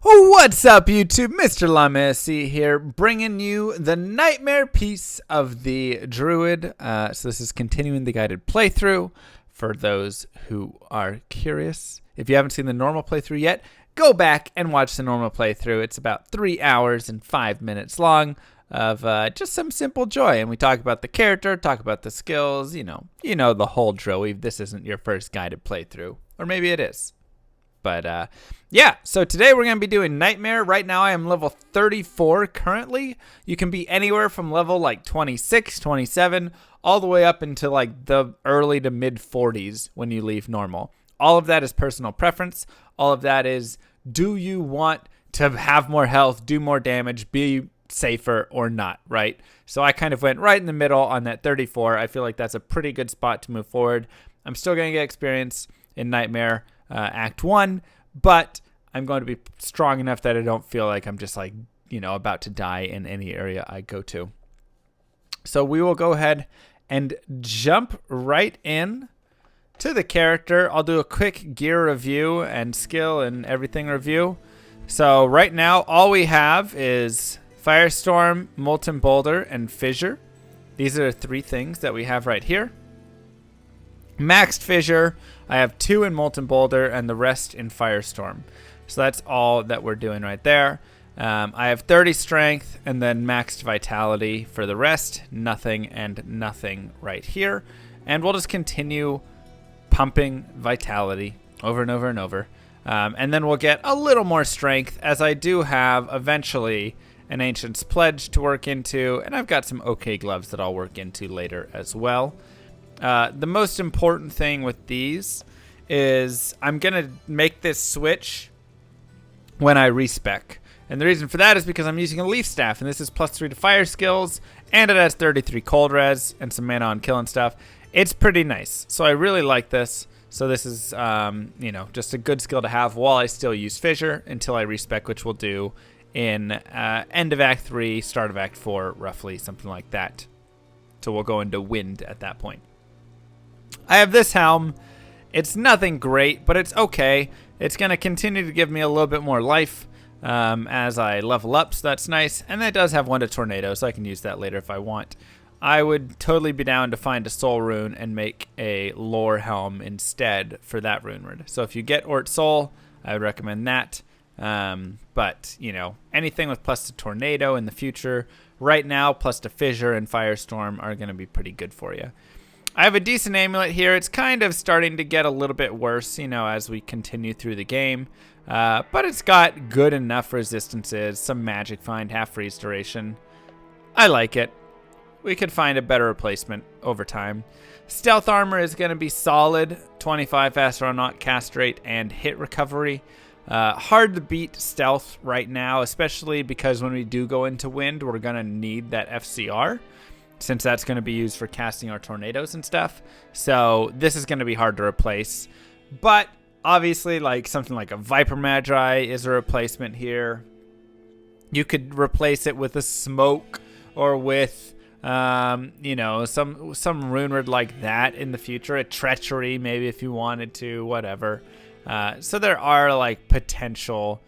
What's up, YouTube? Mr. Lamessi here, bringing you the nightmare piece of the Druid. So this is continuing the guided playthrough for those who are curious. If you haven't seen the normal playthrough yet, go back and watch the normal playthrough. It's about 3 hours and 5 minutes long of just some simple joy. And we talk about the character, talk about the skills, you know the whole drill. This isn't your first guided playthrough, or maybe it is. But yeah, so today we're going to be doing Nightmare. Right now I am level 34 currently. You can be anywhere from level like 26, 27, all the way up into like the early to mid 40s when you leave normal. All of that is personal preference. All of that is, do you want to have more health, do more damage, be safer or not, right? So I kind of went right in the middle on that 34. I feel like that's a pretty good spot to move forward. I'm still going to get experience in Nightmare Act 1, but I'm going to be strong enough that I don't feel like I'm just like, about to die in any area I go to. So we will go ahead and jump right in to the character. I'll do a quick gear review and skill and everything review. So right now, all we have is Firestorm, Molten Boulder, and Fissure. These are the three things that we have right here. Maxed Fissure, I have 2 in Molten Boulder and the rest in Firestorm. So that's all that we're doing right there. I have 30 Strength and then maxed Vitality for the rest. Nothing and nothing right here. And we'll just continue pumping Vitality over and over and over. And then we'll get a little more Strength, as I do have eventually an Ancient's Pledge to work into. And I've got some okay gloves that I'll work into later as well. The most important thing with these is I'm going to make this switch when I respec. And the reason for that is because I'm using a Leaf Staff, and this is +3 to fire skills, and it has 33 cold res and some mana on killing stuff. It's pretty nice. So I really like this. So this is, just a good skill to have while I still use Fissure until I respec, which we'll do in end of Act 3, start of Act 4, roughly, something like that. So we'll go into Wind at that point. I have this helm. It's nothing great, but it's okay. It's going to continue to give me a little bit more life as I level up, so that's nice. And that does have 1 to Tornado, so I can use that later if I want. I would totally be down to find a Soul Rune and make a Lore helm instead for that rune word. So if you get Ort Soul, I would recommend that. But, anything with plus to Tornado in the future, right now, plus to Fissure and Firestorm are going to be pretty good for you. I have a decent amulet here. It's kind of starting to get a little bit worse, as we continue through the game. But it's got good enough resistances, some magic find, half freeze duration. I like it. We could find a better replacement over time. Stealth armor is going to be solid. 25 faster on knock, cast rate, and hit recovery. Hard to beat stealth right now, especially because when we do go into wind, we're going to need that FCR. Since that's going to be used for casting our tornadoes and stuff. So this is going to be hard to replace. But obviously, like something like a Viper Magi is a replacement here. You could replace it with a Smoke or with, some rune word like that in the future. A Treachery, maybe if you wanted to, whatever. So there are like potential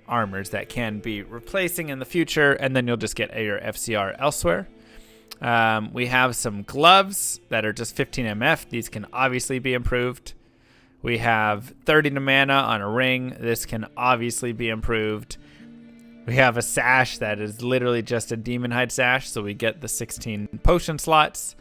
armors that can be replacing in the future. And then you'll just get your FCR elsewhere. We have some gloves that are just 15 MF. These can obviously be improved. We have 30 mana on a ring. This can obviously be improved. We have a sash that is literally just a Demon Hide sash, so we get the 16 potion slots.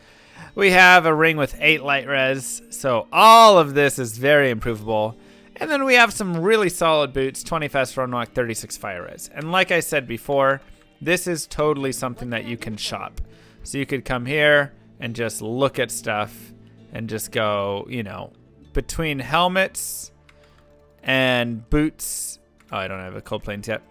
We have a ring with 8 light res, so all of this is very improvable. And then we have some really solid boots, 20 fast run knock, 36 fire res. And like I said before, this is totally something that you can shop. So you could come here and just look at stuff and just go, between helmets and boots. Oh, I don't have a cold planes yet.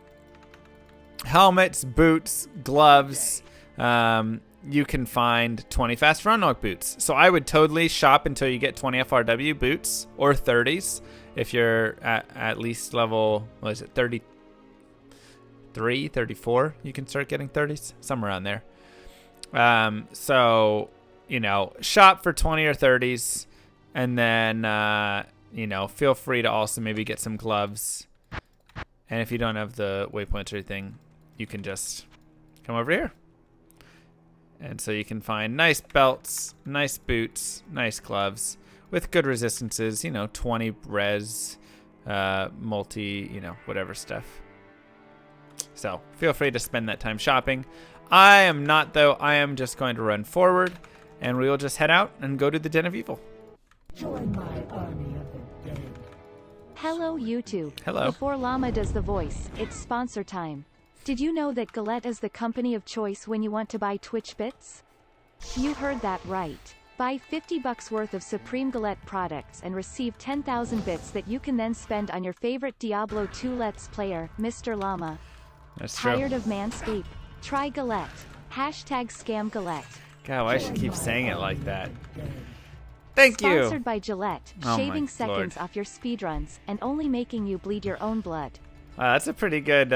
Helmets, boots, gloves. You can find 20 fast run knock boots. So I would totally shop until you get 20 FRW boots or 30s. If you're at least level, 33, 34, you can start getting 30s, somewhere around there. So, shop for 20 or 30s, and then, feel free to also maybe get some gloves And if you don't have the waypoints or anything, you can just come over here. And so you can find nice belts, nice boots, nice gloves with good resistances, you know, 20 res, multi, you know, whatever stuff. So feel free to spend that time shopping. I am not, though. I am just going to run forward, and we will just head out and go to the Den of Evil. Join my army of the dead. Hello YouTube. Hello. Before Llama does the voice, it's sponsor time. Did you know that Galette is the company of choice when you want to buy Twitch bits? You heard that right. Buy $50 worth of Supreme Galette products and receive 10,000 bits that you can then spend on your favorite Diablo 2 Let's Player, Mr. Llama. That's true. Tired of Manscape? Try Galette. Hashtag scam Galette. God, why should keep saying it like that? Thank you. Sponsored by Gillette, Oh shaving my seconds Lord. off your speedruns and only making you bleed your own blood. Wow, that's a pretty good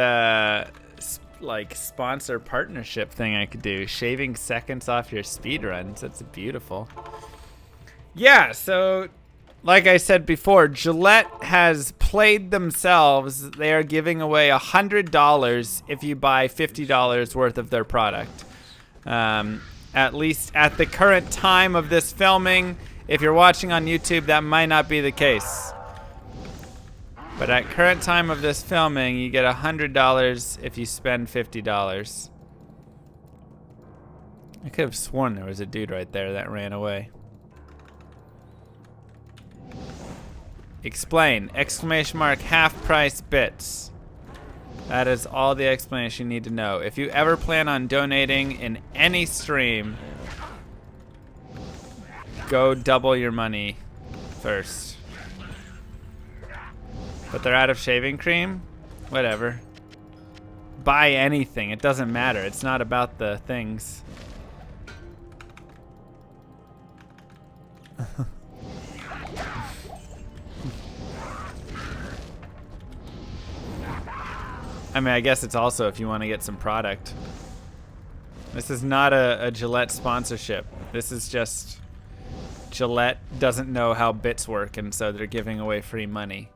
like sponsor partnership thing I could do. Shaving seconds off your speedruns. That's beautiful. Yeah, so like I said before, Gillette has played themselves. They are giving away $100 if you buy $50 worth of their product. At least at the current time of this filming. If you're watching on YouTube, that might not be the case. But at current time of this filming, you get $100 if you spend $50. I could have sworn there was a dude right there that ran away. Explain! Exclamation mark half price bits. That is all the explanation you need to know. If you ever plan on donating in any stream, go double your money first. But they're out of shaving cream? Whatever. Buy anything. It doesn't matter. It's not about the things. I mean, I guess it's also if you want to get some product. This is not a Gillette sponsorship. This is just Gillette doesn't know how bits work, and so they're giving away free money.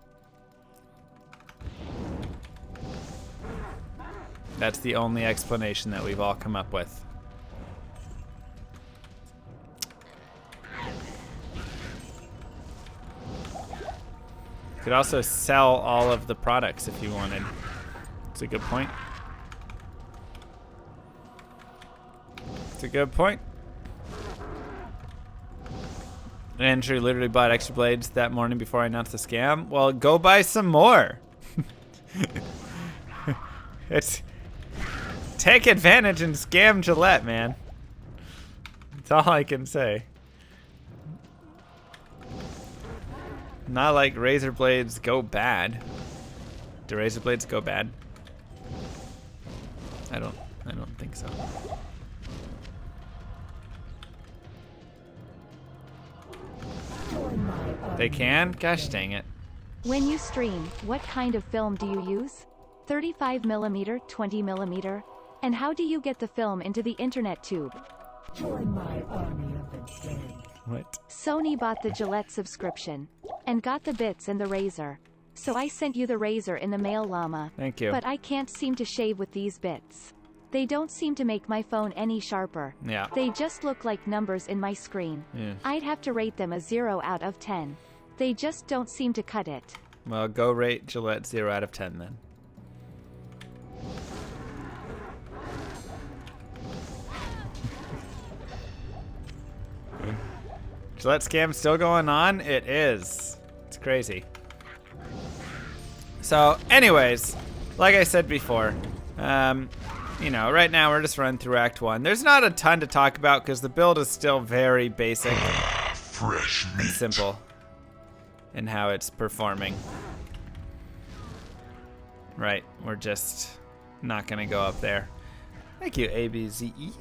That's the only explanation that we've all come up with. You could also sell all of the products if you wanted. It's a good point. It's a good point. Andrew literally bought extra blades that morning before I announced the scam. Well, go buy some more. It's take advantage and scam Gillette, man. That's all I can say. Not like razor blades go bad. Do razor blades go bad? I don't think so. They can? Gosh dang it. When you stream, what kind of film do you use? 35mm, 20mm? And how do you get the film into the internet tube? Join my army of the dead. What? Sony bought the Gillette subscription and got the bits and the razor. So I sent you the razor in the mail, Llama. Thank you. But I can't seem to shave with these bits. They don't seem to make my phone any sharper. Yeah. They just look like numbers in my screen. Yeah. I'd have to rate them a 0 out of 10. They just don't seem to cut it. Well, go rate Gillette 0 out of 10 then. Gillette scam still going on? It is. It's crazy. So, anyways, like I said before, you know, right now we're just running through Act 1. There's not a ton to talk about because the build is still very basic and simple in how it's performing. Right, we're just not going to go up there. Thank you, ABZE.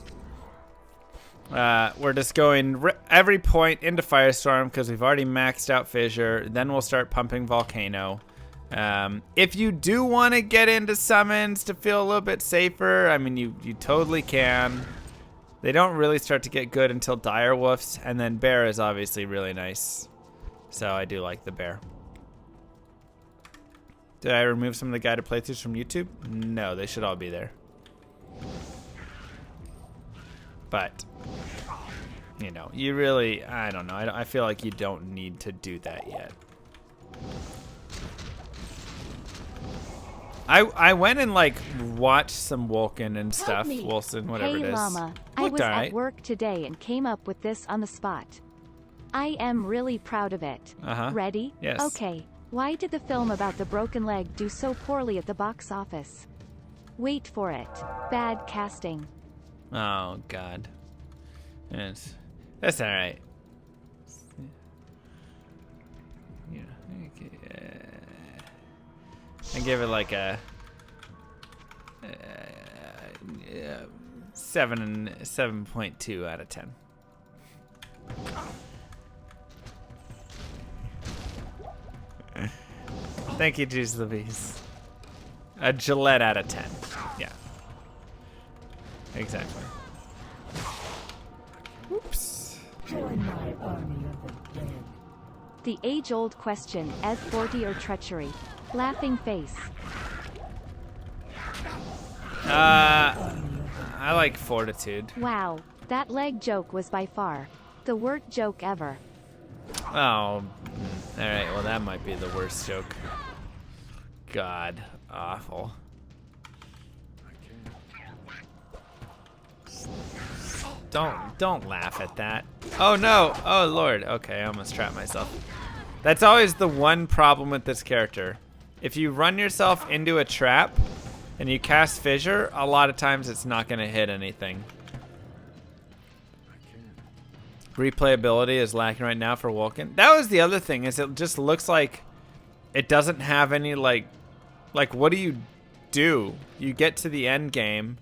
We're just going every point into Firestorm because we've already maxed out Fissure. Then we'll start pumping Volcano. If you do want to get into summons to feel a little bit safer, I mean, you totally can. They don't really start to get good until Dire Wolves, and then Bear is obviously really nice. So I do like the Bear. Did I remove some of the guided playthroughs from YouTube? No, they should all be there. But, you know, you really, I don't know. I feel like you don't need to do that yet. I went and like watched some Vulcan and stuff, Wilson, whatever hey, it is. Llama, I was at work today and came up with this on the spot. I am really proud of it. Ready? Yes. Okay. Why did the film about the broken leg do so poorly at the box office? Wait for it. Bad casting. Oh God. Yes. That's all right. Yeah. Okay. I give it like a 7.2 out of 10. Thank you, Jesus Louise. A Gillette out of 10. Yeah. Exactly. Oops. Join my army of the dead. The age-old question, F40 or treachery? Laughing face. I like fortitude. Wow, that leg joke was by far the worst joke ever. Oh, all right. Well, that might be the worst joke. God, awful. Don't laugh at that. Oh no! Oh Lord. Okay, I almost trapped myself. That's always the one problem with this character. If you run yourself into a trap and you cast Fissure, a lot of times it's not going to hit anything. Replayability is lacking right now for Vulcan. That was the other thing, is it just looks like it doesn't have any like what do you do? You get to the end game.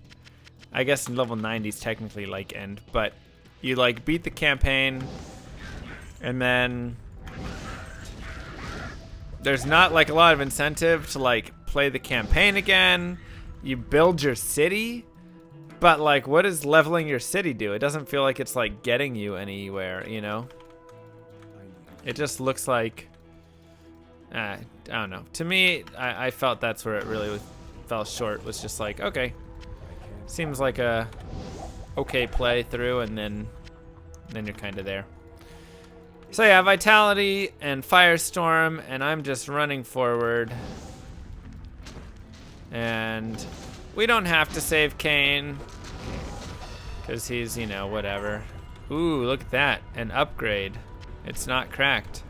I guess in level 90 is technically like end, but you like beat the campaign and then there's not like a lot of incentive to like play the campaign again. You build your city, but like what does leveling your city do? It doesn't feel like it's like getting you anywhere, you know? It just looks like, I don't know. To me, I felt that's where it really fell short, was just like, okay, seems like a okay play through, and then you're kind of there. So yeah, Vitality and Firestorm, and I'm just running forward. And we don't have to save Kane, because he's, you know, whatever. Ooh, look at that, an upgrade. It's not cracked.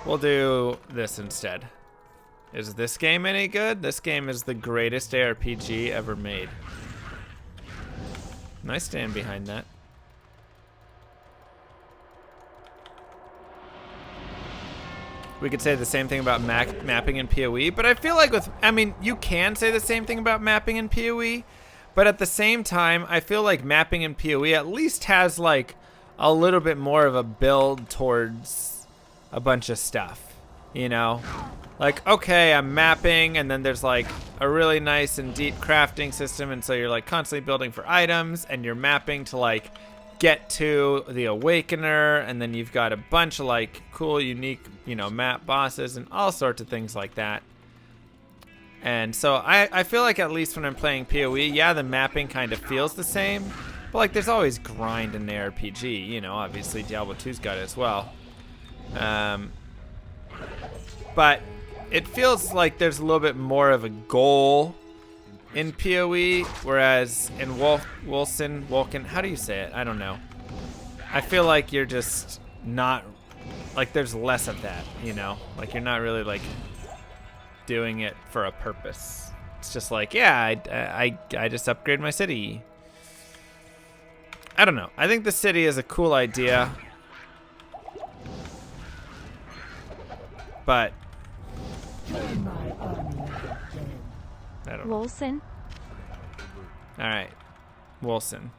We'll do this instead. Is this game any good? This game is the greatest ARPG ever made. I stand behind that. We could say the same thing about mapping in PoE, but I feel like you can say the same thing about mapping in PoE, but at the same time, I feel like mapping in PoE at least has like a little bit more of a build towards a bunch of stuff, you know? Like, okay, I'm mapping, and then there's like a really nice and deep crafting system, and so you're like constantly building for items, and you're mapping to like get to the Awakener, and then you've got a bunch of like cool, unique, you know, map bosses and all sorts of things like that. And so I feel like at least when I'm playing PoE, yeah, the mapping kind of feels the same, but like there's always grind in the RPG, you know, obviously Diablo 2's got it as well. But it feels like there's a little bit more of a goal in PoE, whereas in Vulcan, how do you say it? I don't know. I feel like you're just not, like there's less of that, you know? Like you're not really like doing it for a purpose. It's just like, yeah, I just upgrade my city. I don't know. I think the city is a cool idea. But I don't know. Wilson? Alright. Wilson.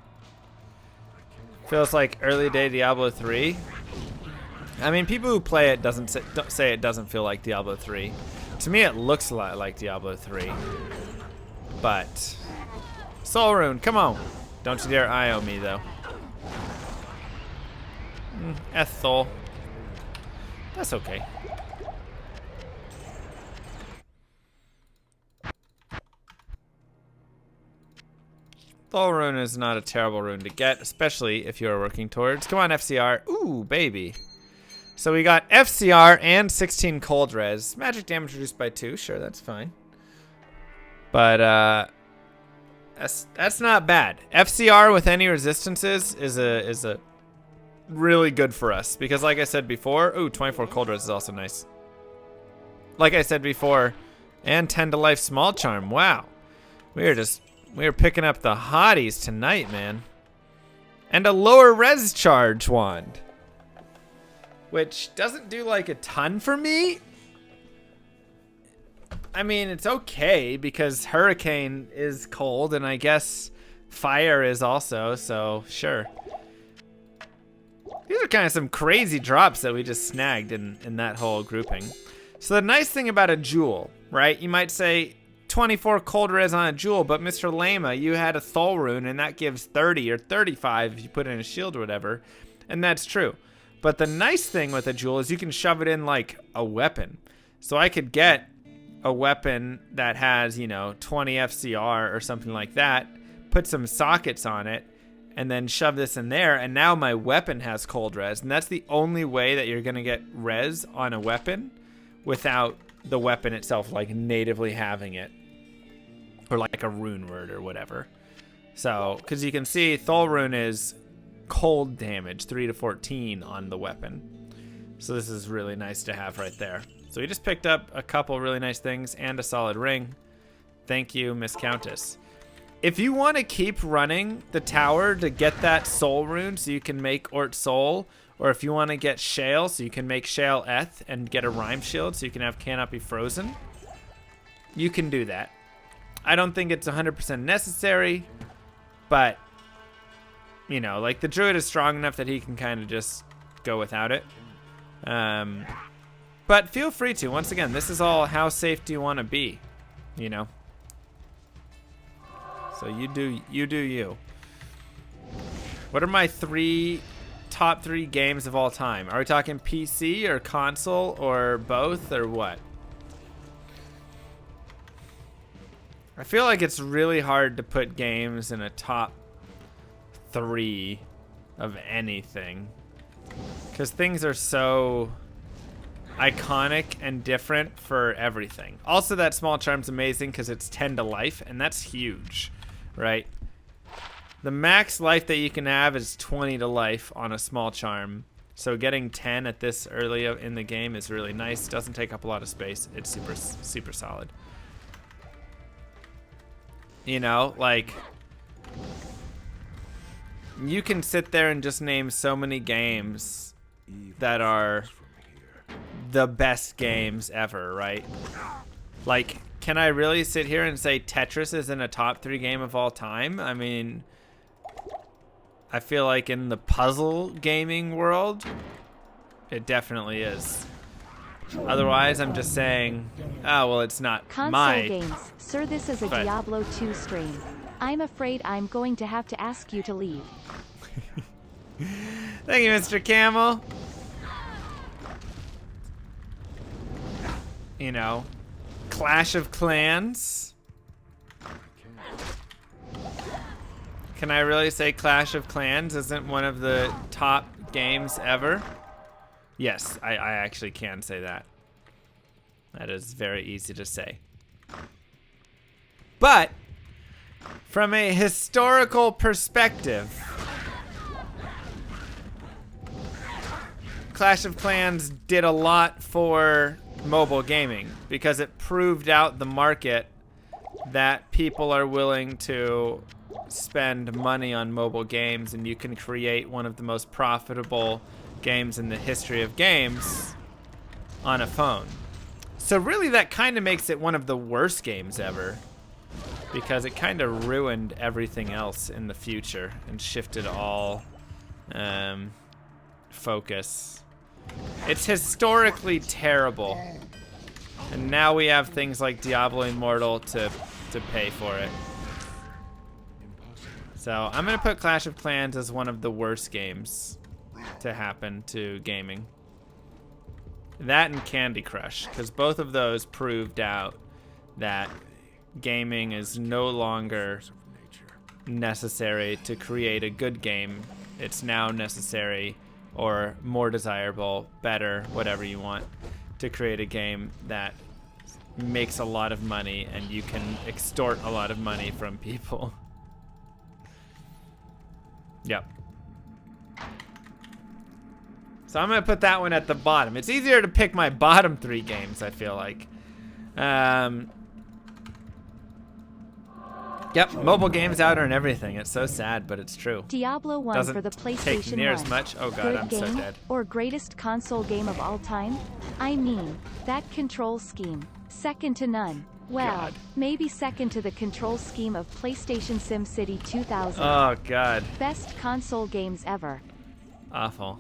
Feels like early day Diablo 3. I mean, people who play it don't say it doesn't feel like Diablo 3. To me, it looks a lot like Diablo 3. But Soul Rune, come on. Don't you dare IO me, though. Ethel. That's okay. Thol rune is not a terrible rune to get, especially if you're working towards. Come on, FCR. Ooh, baby. So we got FCR and 16 cold res. Magic damage reduced by 2. Sure, that's fine. But that's not bad. FCR with any resistances is a really good for us because, like I said before, ooh, 24 cold res is also nice. Like I said before, and 10 to life small charm. Wow, we are picking up the hotties tonight, man. And a lower res charge wand, which doesn't do like a ton for me. I mean, it's okay because hurricane is cold and I guess fire is also, so sure. These are kind of some crazy drops that we just snagged in that whole grouping. So the nice thing about a jewel, right? You might say 24 cold res on a jewel, but Mr. Lama, you had a Thol rune and that gives 30 or 35 if you put in a shield or whatever. And that's true. But the nice thing with a jewel is you can shove it in like a weapon. So I could get a weapon that has, you know, 20 FCR or something like that, put some sockets on it, and then shove this in there, and now my weapon has cold res. And that's the only way that you're going to get res on a weapon without the weapon itself like natively having it. Or like a rune word or whatever. So, because you can see Thol rune is cold damage, 3 to 14 on the weapon. So this is really nice to have right there. So we just picked up a couple really nice things and a solid ring. Thank you, Miss Countess. If you want to keep running the tower to get that soul rune so you can make Ort Soul, or if you want to get Shale so you can make Shale Eth and get a Rhyme Shield so you can have Cannot Be Frozen, you can do that. I don't think it's 100% necessary, but, you know, like the Druid is strong enough that he can kind of just go without it. But feel free to. Once again, this is all how safe do you want to be, you know? So you do you. What are my top three games of all time? Are we talking PC or console or both or what? I feel like it's really hard to put games in a top 3 of anything because things are so iconic and different for everything. Also, that small charm's amazing because it's 10 to life, and that's huge, right? The max life that you can have is 20 to life on a small charm. So getting 10 at this early in the game is really nice. Doesn't take up a lot of space. It's super solid. You know, like, you can sit there and just name so many games that are the best games ever, right? Like, can I really sit here and say Tetris is in a top 3 game of all time? I mean, I feel like in the puzzle gaming world, it definitely is. Otherwise, I'm just saying, oh, well, it's not Console games. Sir, this is a Diablo 2 stream. I'm afraid I'm going to have to ask you to leave. Thank you, Mr. Camel. You know, Clash of Clans. Can I really say Clash of Clans isn't one of the top games ever? Yes, I actually can say that. That is very easy to say. But from a historical perspective, Clash of Clans did a lot for mobile gaming because it proved out the market that people are willing to spend money on mobile games, and you can create one of the most profitable games in the history of games on a phone. So really that kind of makes it one of the worst games ever because it kind of ruined everything else in the future and shifted all focus. It's historically terrible, and now we have things like Diablo Immortal to pay for it. So I'm gonna put Clash of Clans as one of the worst games to happen to gaming. That and Candy Crush, because both of those proved out that gaming is no longer necessary to create a good game. It's now necessary, or more desirable, better, whatever you want, to create a game that makes a lot of money and you can extort a lot of money from people. Yep. So I'm gonna put that one at the bottom. It's easier to pick my bottom 3 games, I feel like. Yep, mobile games out and everything. It's so sad, but it's true. Diablo 1 Doesn't for the take PlayStation near 1. as much. Oh god, Good I'm game, so dead. or greatest console game of all time? I mean, that control scheme. Second to none. Well, God. maybe second to the control scheme of PlayStation SimCity 2000. Oh god, Best console games ever. awful.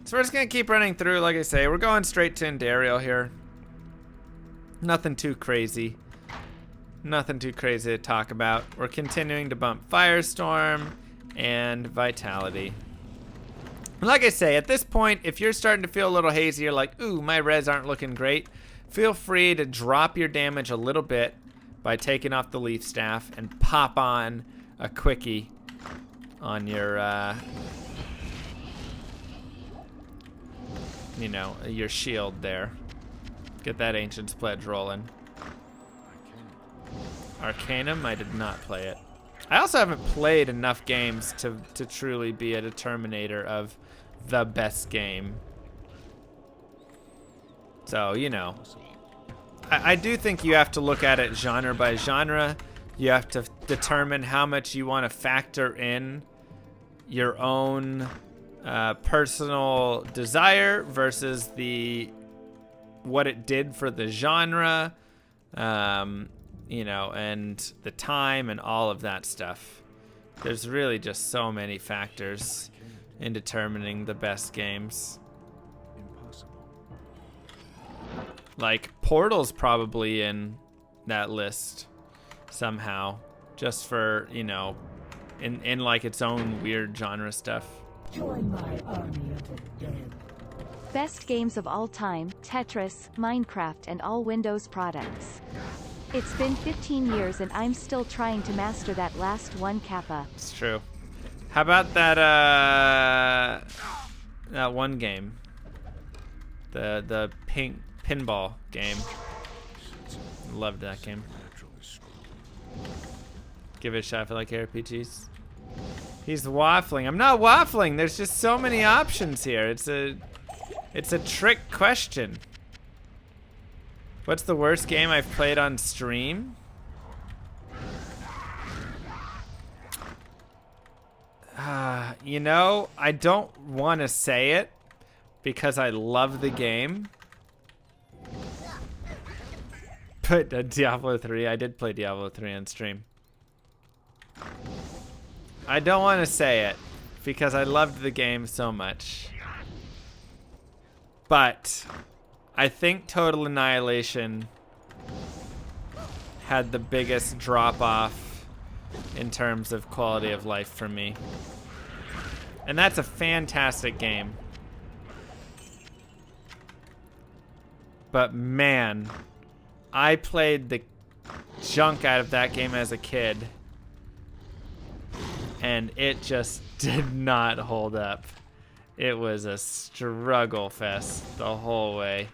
So we're just gonna keep running through, like I say. We're going straight to Indarial here. Nothing too crazy. Nothing too crazy to talk about. We're continuing to bump Firestorm and Vitality. Like I say, at this point, if you're starting to feel a little hazy, you're like, ooh, my res aren't looking great, feel free to drop your damage a little bit by taking off the Leaf Staff and pop on a quickie on your, you know, your shield there. Get that Ancient's Pledge rolling. Arcanum, I did not play it. I also haven't played enough games to truly be a determinator of the best game. So, you know. I do think you have to look at it genre by genre. You have to determine how much you want to factor in your own personal desire versus what it did for the genre. You know, and the time and all of that stuff. There's really just so many factors in determining the best games. Like, Portal's probably in that list somehow, just for, you know, in like its own weird genre stuff. Join my army of the dead. Best games of all time, Tetris, Minecraft and all Windows products. It's been 15 years and I'm still trying to master that last one kappa. It's true. How about that that one game? The pink pinball game. Loved that game. Give it a shot if you like RPGs. He's waffling. I'm not waffling. There's just so many options here. It's a trick question. What's the worst game I've played on stream? You know, I don't want to say it because I love the game. But Diablo 3, I did play Diablo 3 on stream. I don't want to say it because I loved the game so much. But I think Total Annihilation had the biggest drop-off in terms of quality of life for me. And that's a fantastic game. But man, I played the junk out of that game as a kid. And it just did not hold up. It was a struggle fest the whole way.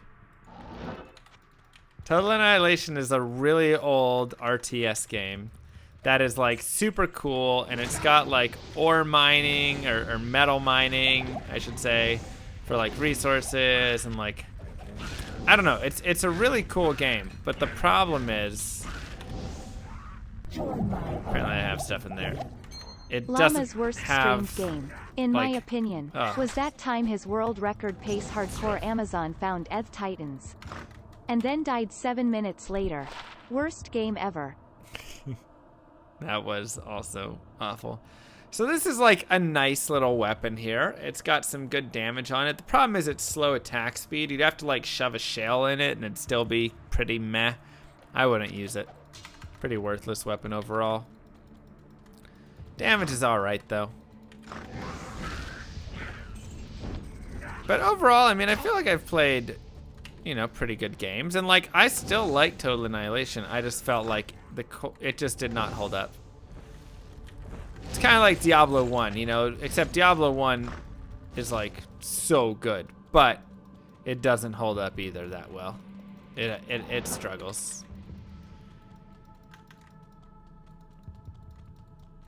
Total Annihilation is a really old RTS game that is like super cool, and it's got like ore mining or metal mining, I should say, for like resources and like, I don't know. It's a really cool game, but the problem is apparently I have stuff in there. It Llama's doesn't worst have streamed game, in my like, opinion, was that time his world record pace hardcore Amazon found Eth Titans. And then died 7 minutes later. Worst game ever. That was also awful. So this is like a nice little weapon here. It's got some good damage on it. The problem is it's slow attack speed. You'd have to like shove a shell in it and it'd still be pretty meh. I wouldn't use it. Pretty worthless weapon overall. Damage is alright though. But overall, I mean, I feel like I've played you know, pretty good games. And like, I still like Total Annihilation. I just felt like it just did not hold up. It's kind of like Diablo 1, you know, except Diablo 1 is like so good, but it doesn't hold up either that well. It struggles.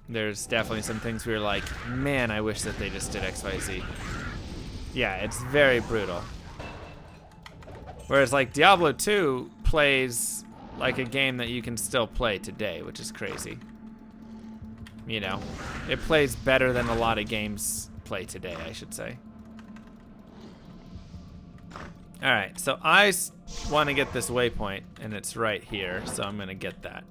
There's definitely some things we were like, man, I wish that they just did XYZ. Yeah, it's very brutal. Whereas like Diablo 2 plays like a game that you can still play today, which is crazy. You know, it plays better than a lot of games play today, I should say. All right, so I want to get this waypoint, and it's right here, so I'm going to get that.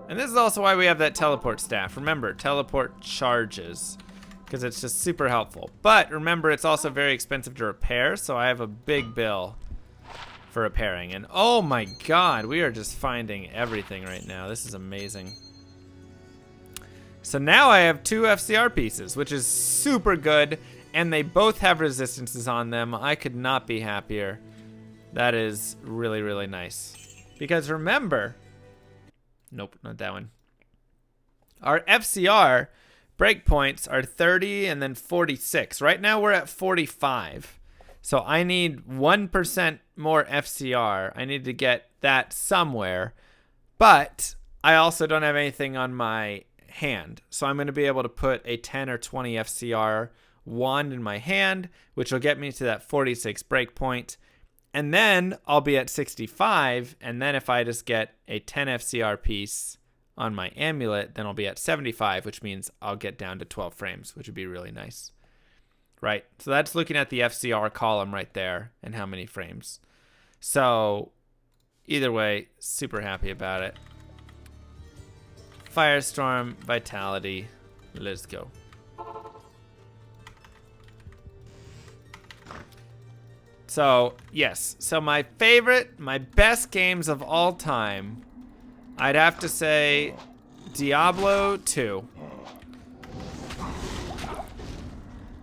And this is also why we have that teleport staff. Remember, teleport charges, because it's just super helpful. But remember, it's also very expensive to repair, so I have a big bill for repairing. And oh my god, we are just finding everything right now. This is amazing. So now I have 2 FCR pieces, which is super good, and they both have resistances on them. I could not be happier. That is really, really nice. Because remember, nope, not that one. Our FCR breakpoints are 30 and then 46. Right now we're at 45. So I need 1% more FCR. I need to get that somewhere. But I also don't have anything on my hand. So I'm going to be able to put a 10 or 20 FCR wand in my hand, which will get me to that 46 breakpoint. And then I'll be at 65. And then if I just get a 10 FCR piece on my amulet, then I'll be at 75, which means I'll get down to 12 frames, which would be really nice. Right? So that's looking at the FCR column right there and how many frames. So either way, super happy about it. Firestorm, Vitality, let's go. So, yes. So my best games of all time, I'd have to say Diablo 2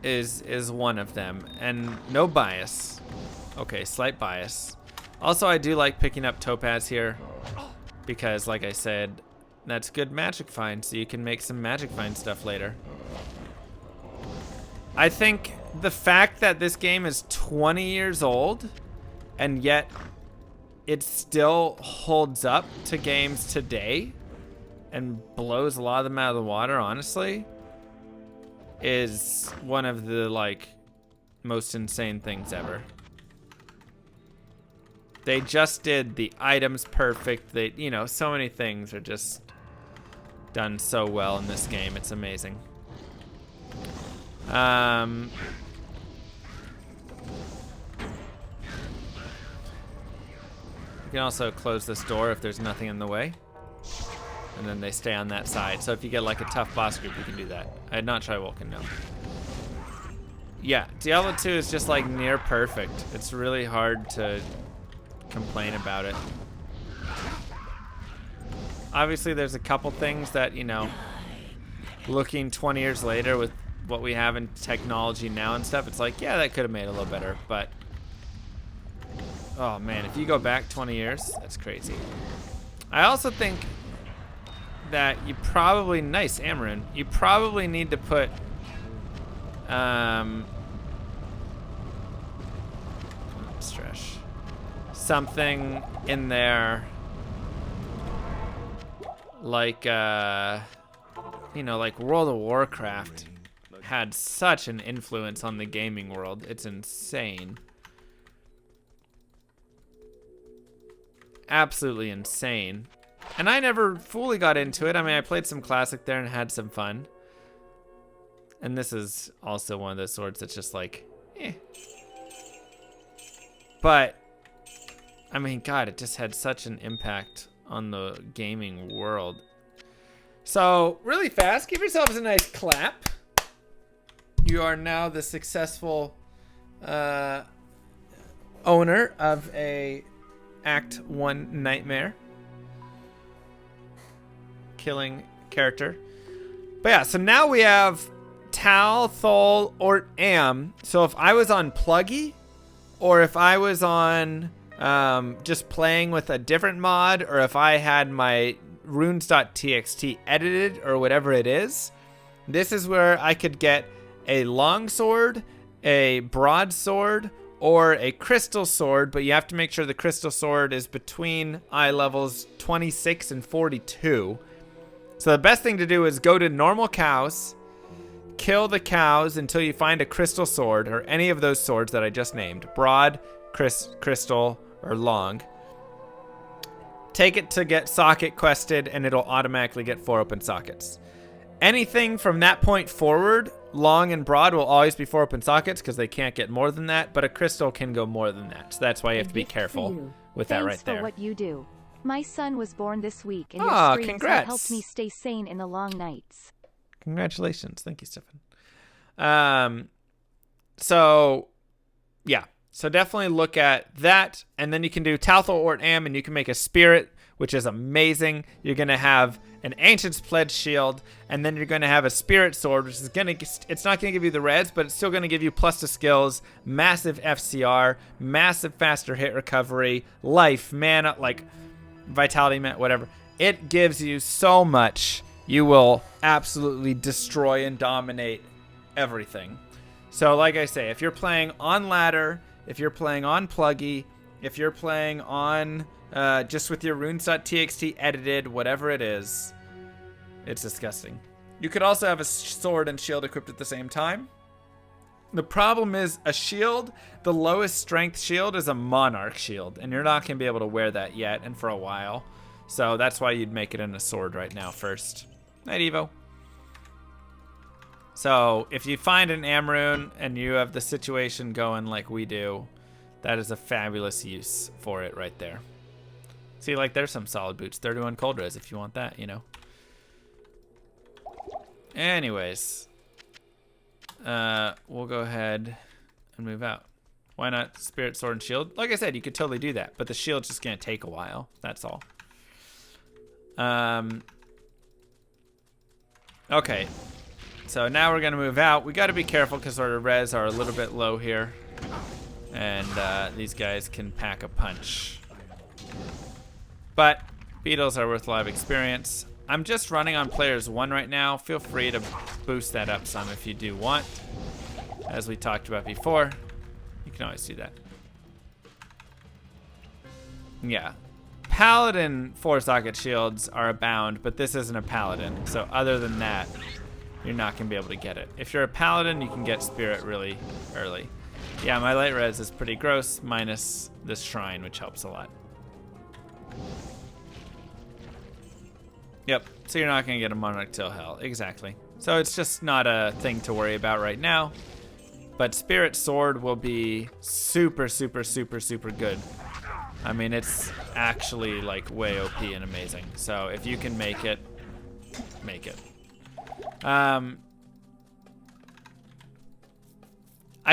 is one of them. And no bias. Okay, slight bias. Also, I do like picking up Topaz here because, like I said, that's good magic find, so you can make some magic find stuff later. I think the fact that this game is 20 years old and yet it still holds up to games today and blows a lot of them out of the water, honestly, is one of the like most insane things ever. They just did the items perfect. They, you know, so many things are just done so well in this game. It's amazing. You can also close this door if there's nothing in the way. And then they stay on that side. So if you get like a tough boss group, you can do that. I did not try Vulcan, no. Yeah, Diablo 2 is just like near perfect. It's really hard to complain about it. Obviously, there's a couple things that, you know, looking 20 years later with what we have in technology now and stuff, it's like, yeah, that could have made it a little better, but oh man, if you go back 20 years, that's crazy. I also think that you probably, nice, Amarin, you probably need to put stretch something in there like you know, like World of Warcraft had such an influence on the gaming world. It's insane. Absolutely insane. And I never fully got into it. I mean, I played some Classic there and had some fun. And this is also one of those swords that's just like, eh. But, I mean, God, it just had such an impact on the gaming world. So, really fast, give yourselves a nice clap. You are now the successful owner of a Act 1 Nightmare killing character. But yeah, so now we have Tal, Thol, Ort, Am. So if I was on Pluggy, or if I was on just playing with a different mod, or if I had my runes.txt edited or whatever it is, this is where I could get a long sword, a broadsword, or a crystal sword, but you have to make sure the crystal sword is between eye levels 26 and 42. So the best thing to do is go to normal cows, kill the cows until you find a crystal sword, or any of those swords that I just named, broad, crystal, or long. Take it to get socket quested, and it'll automatically get 4 open sockets. Anything from that point forward, long and broad, will always be 4 open sockets because they can't get more than that, but a crystal can go more than that. So that's why you have to be careful with that right there. Thanks for what you do. My son was born this week, and your streams congrats. have helped me stay sane in the long nights. Congratulations. Thank you, Stefan. So, yeah. So definitely look at that, and then you can do Talthal Ort Am, and you can make a spirit, which is amazing. You're going to have an Ancient's Pledge shield, and then you're going to have a spirit sword, which is going to, it's not going to give you the reds, but it's still going to give you plus to skills, massive FCR, massive faster hit recovery, life, mana, like vitality, whatever. It gives you so much. You will absolutely destroy and dominate everything. So like I say, if you're playing on ladder, if you're playing on pluggy, if you're playing on just with your runes.txt edited, whatever it is, it's disgusting. You could also have a sword and shield equipped at the same time. The problem is a shield, the lowest strength shield is a monarch shield, and you're not going to be able to wear that yet and for a while. So that's why you'd make it in a sword right now first. Night, Evo. So if you find an Amrune and you have the situation going like we do, that is a fabulous use for it right there. See, like there's some solid boots. 31 cold res if you want that, you know. Anyways, we'll go ahead and move out. Why not Spirit Sword and Shield? Like I said, you could totally do that, but the shield's just gonna take a while. That's all. Okay. So now we're gonna move out. We gotta be careful because our res are a little bit low here. And these guys can pack a punch. But beetles are worth a lot of experience. I'm just running on players 1 right now. Feel free to boost that up some if you do want. As we talked about before, you can always do that. Yeah. Paladin 4-socket shields are abound, but this isn't a paladin. So other than that, you're not going to be able to get it. If you're a paladin, you can get spirit really early. Yeah, my light res is pretty gross, minus this shrine, which helps a lot. Yep, so you're not going to get a Monarch till hell. Exactly. So it's just not a thing to worry about right now. But Spirit Sword will be super, super, super, super good. I mean, it's actually like way OP and amazing. So if you can make it, make it. I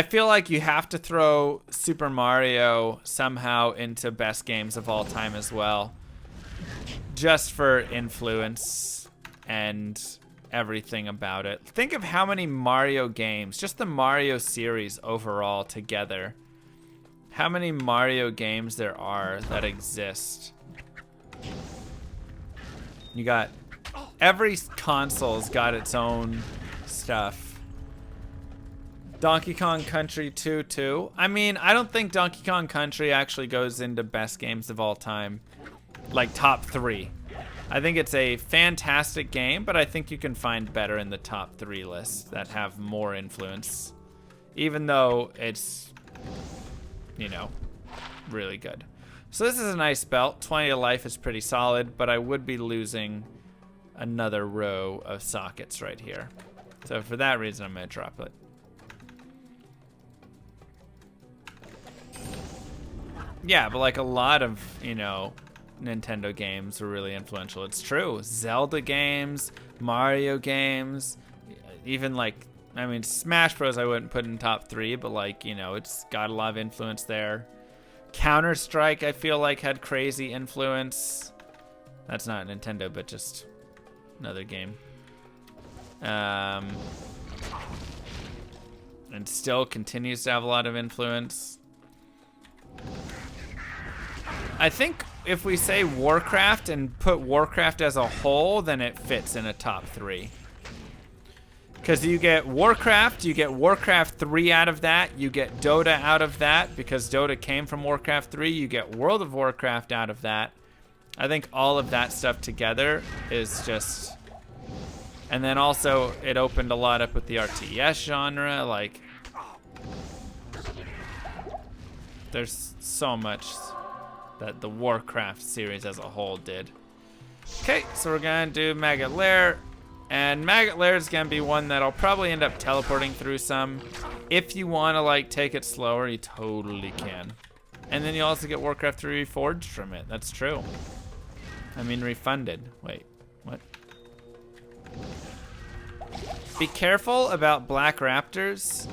feel like you have to throw Super Mario somehow into best games of all time as well. Just for influence and everything about it. Think of how many Mario games, just the Mario series overall together, how many Mario games there are that exist. You got, every console's got its own stuff. Donkey Kong Country 2 too. I mean, I don't think Donkey Kong Country actually goes into best games of all time. Like top 3. I think it's a fantastic game, but I think you can find better in the top 3 lists that have more influence. Even though it's, you know, really good. So this is a nice belt. 20 to life is pretty solid, but I would be losing another row of sockets right here. So for that reason, I'm going to drop it. Yeah, but like a lot of, you know, Nintendo games were really influential. It's true. Zelda games, Mario games, even like, I mean, Smash Bros. I wouldn't put in top 3, but like, you know, it's got a lot of influence there. Counter-Strike, I feel like, had crazy influence. That's not Nintendo, but just another game. And still continues to have a lot of influence. I think if we say Warcraft and put Warcraft as a whole, then it fits in a top 3. Because you get Warcraft 3 out of that, you get Dota out of that, because Dota came from Warcraft 3, you get World of Warcraft out of that. I think all of that stuff together is just... And then also, it opened a lot up with the RTS genre, like... There's so much that the Warcraft series as a whole did. Okay, so we're gonna do Maggot Lair. And Maggot Lair is gonna be one that I'll probably end up teleporting through some. If you wanna like take it slower, you totally can. And then you also get Warcraft 3 Reforged from it. That's true. I mean, refunded. Wait, what? Be careful about black raptors.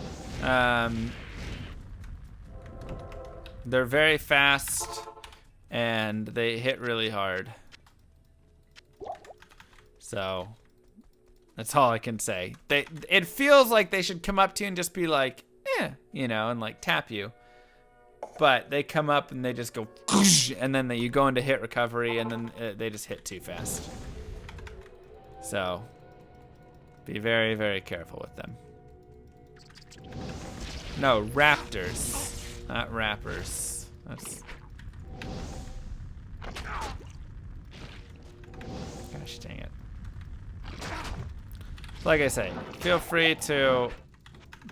They're very fast and they hit really hard. So that's all I can say. It feels like they should come up to you and just be like, you know, and like tap you. But they come up and they just go, and then you go into hit recovery, and then they just hit too fast. So be very, very careful with them. No, raptors, not rappers. That's... Gosh dang it. Like I say, feel free to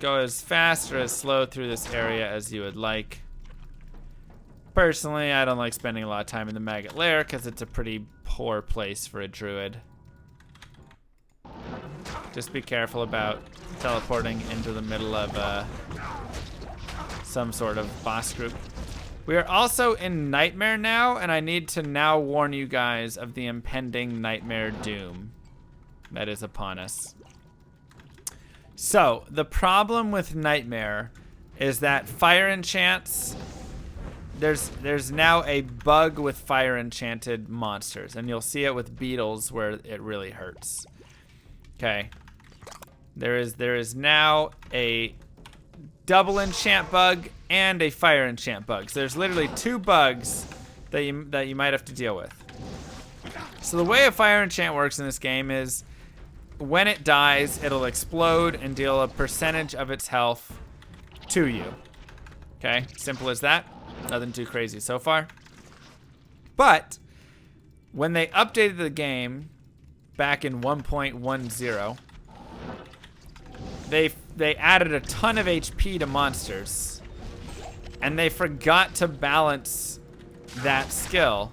go as fast or as slow through this area as you would like. Personally, I don't like spending a lot of time in the Maggot Lair because it's a pretty poor place for a druid. Just be careful about teleporting into the middle of some sort of boss group. We are also in Nightmare now, and I need to now warn you guys of the impending Nightmare doom that is upon us. So, the problem with Nightmare is that fire enchants, there's now a bug with fire enchanted monsters, and you'll see it with beetles where it really hurts. Okay. There is now a double enchant bug and a fire enchant bug. So there's literally 2 bugs that you might have to deal with. So the way a fire enchant works in this game is when it dies, it'll explode and deal a percentage of its health to you. Okay, simple as that. Nothing too crazy so far. But when they updated the game back in 1.10, they added a ton of HP to monsters, and they forgot to balance that skill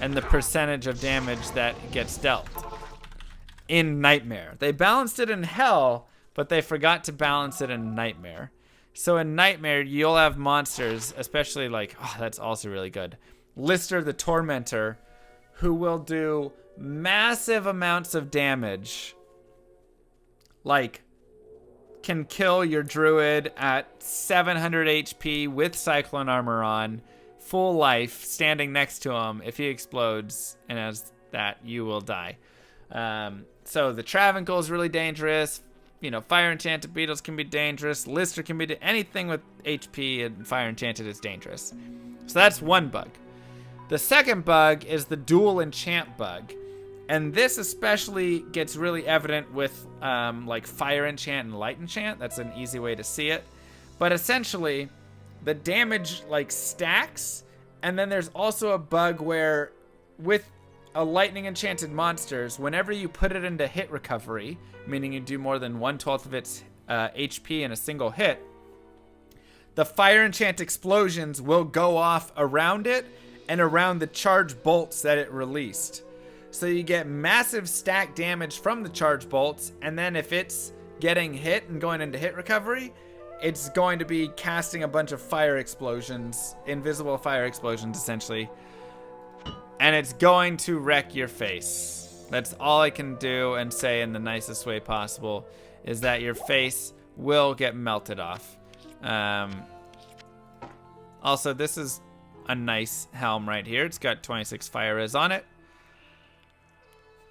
and the percentage of damage that gets dealt in Nightmare. They balanced it in Hell, but they forgot to balance it in Nightmare. So in Nightmare, you'll have monsters, especially like, oh, that's also really good, Lister the Tormentor, who will do massive amounts of damage. Like, can kill your druid at 700 HP with Cyclone Armor on, full life, standing next to him. If he explodes, and as that, you will die. So the Travancore is really dangerous. You know, Fire Enchanted Beetles can be dangerous. Lister can be anything with HP and Fire Enchanted is dangerous. So that's one bug. The second bug is the dual enchant bug. And this especially gets really evident with like Fire Enchant and Light Enchant. That's an easy way to see it. But essentially, the damage like stacks. And then there's also a bug where with a lightning enchanted monsters, whenever you put it into hit recovery, meaning you do more than 1/12 of its HP in a single hit, the Fire Enchant explosions will go off around it and around the charge bolts that it released. So you get massive stack damage from the charge bolts, and then if it's getting hit and going into hit recovery, it's going to be casting a bunch of fire explosions, invisible fire explosions essentially, and it's going to wreck your face. That's all I can do and say in the nicest way possible, is that your face will get melted off. Also, this is a nice helm right here. It's got 26 fire res on it.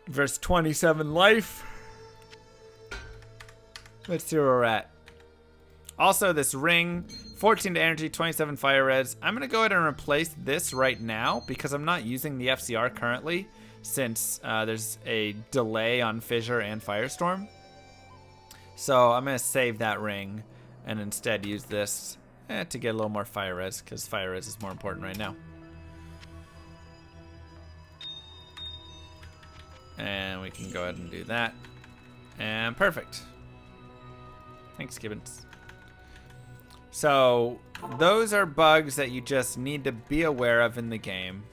Verse 27 life. Let's see where we're at. Also, this ring, 14 to energy, 27 fire res. I'm going to go ahead and replace this right now because I'm not using the FCR currently since there's a delay on Fissure and Firestorm. So I'm going to save that ring and instead use this to get a little more fire res because fire res is more important right now. And we can go ahead and do that. And perfect. Thanks, Gibbons. So those are bugs that you just need to be aware of in the game.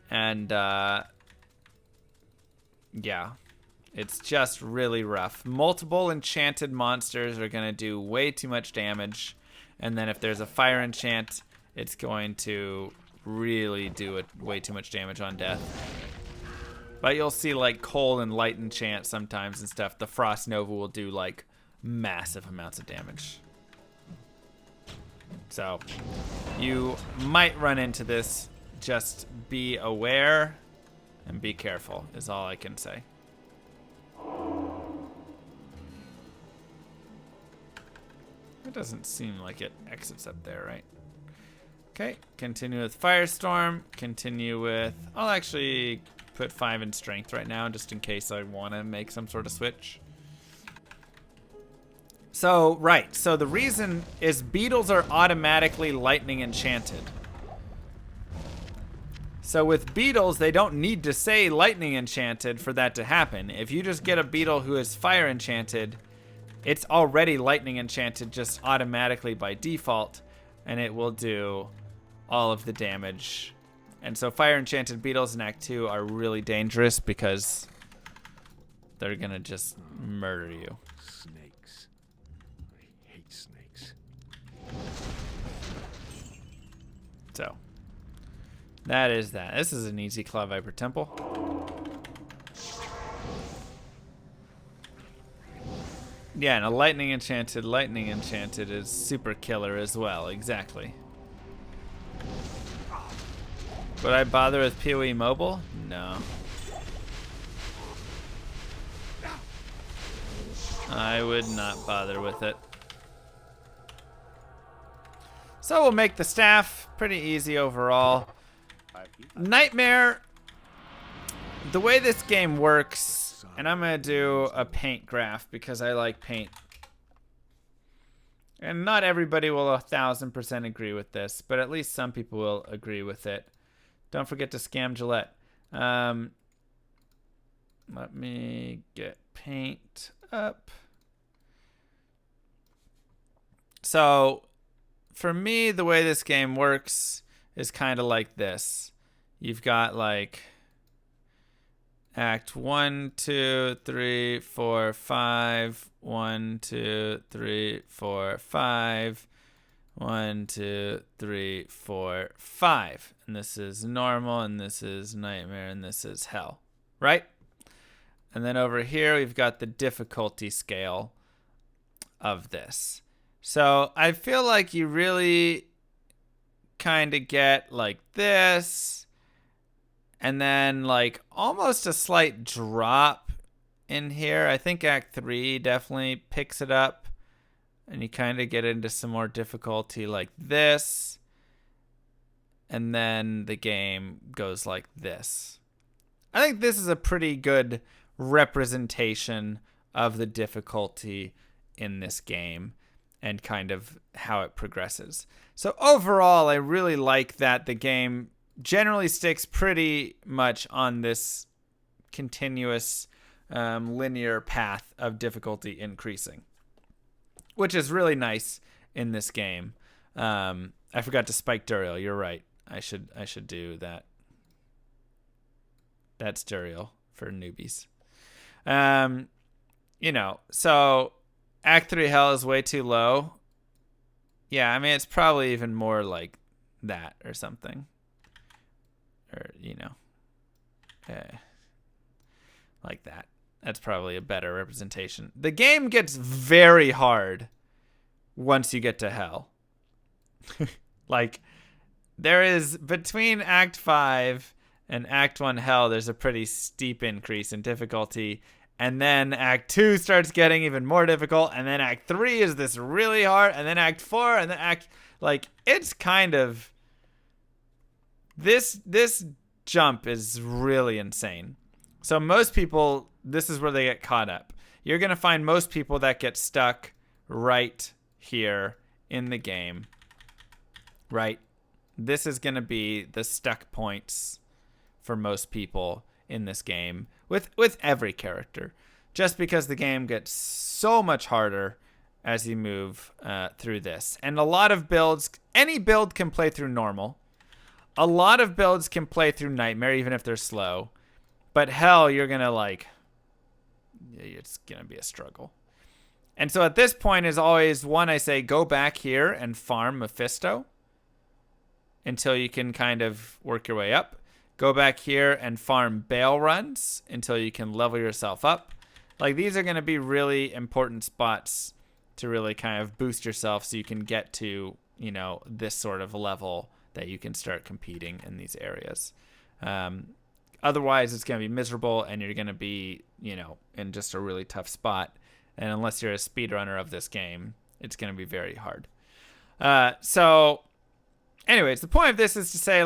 And yeah, it's just really rough. Multiple enchanted monsters are going to do way too much damage. And then if there's a fire enchant, it's going to really do way too much damage on death. But you'll see like cold and light enchant sometimes and stuff. The Frost Nova will do like massive amounts of damage. So you might run into this. Just be aware and be careful is all I can say. It doesn't seem like it exits up there, right? Okay, continue with Firestorm. Continue with... I'll actually put 5 in Strength right now just in case I want to make some sort of switch. So, right. So the reason is beetles are automatically lightning enchanted. So with beetles, they don't need to say lightning enchanted for that to happen. If you just get a beetle who is fire enchanted, it's already lightning enchanted just automatically by default, and it will do all of the damage. And so fire enchanted beetles in Act 2 are really dangerous because they're gonna just murder you. Snakes. I hate snakes. So that is that. This is an easy Claw Viper Temple. Yeah, and a lightning enchanted is super killer as well, exactly. Would I bother with PoE Mobile? No. I would not bother with it. So we'll make the staff pretty easy overall. Nightmare, the way this game works, and I'm gonna do a paint graph because I like paint. And not everybody will 1000% agree with this, but at least some people will agree with it. Don't forget to scam Gillette. Let me get paint up. So, for me, the way this game works is kind of like this. You've got like Act 1, 2, 3, 4, 5. 1, 2, 3, 4, 5. 1, 2, 3, 4, 5. And this is normal, and this is nightmare, and this is hell, right? And then over here, we've got the difficulty scale of this. So I feel like you really kind of get like this, and then like almost a slight drop in here. I think Act 3 definitely picks it up, and you kind of get into some more difficulty like this, and then the game goes like this. I think this is a pretty good representation of the difficulty in this game and kind of how it progresses. So overall, I really like that the game generally sticks pretty much on this continuous linear path of difficulty increasing, which is really nice in this game. I forgot to spike Duriel. You're right. I should do that. That's Duriel for newbies. You know, so Act 3 hell is way too low. Yeah, I mean, it's probably even more like that or something. Or, you know, like that. That's probably a better representation. The game gets very hard once you get to hell. Like, there is, between Act 5 and Act 1 hell, there's a pretty steep increase in difficulty. And then Act 2 starts getting even more difficult. And then Act 3 is this really hard. And then Act 4 and then it's kind of... This jump is really insane. So most people, this is where they get caught up. You're going to find most people that get stuck right here in the game. Right? This is going to be the stuck points for most people in this game with every character. Just because the game gets so much harder as you move through this. And a lot of builds, any build can play through normal. A lot of builds can play through Nightmare, even if they're slow. But hell, you're going to it's going to be a struggle. And so at this point is always, one, I say, go back here and farm Mephisto until you can kind of work your way up. Go back here and farm Bale runs until you can level yourself up. Like, these are going to be really important spots to really kind of boost yourself so you can get to, this sort of level that you can start competing in these areas. Otherwise, it's going to be miserable and you're going to be, in just a really tough spot. And unless you're a speedrunner of this game, it's going to be very hard. So, anyways, the point of this is to say,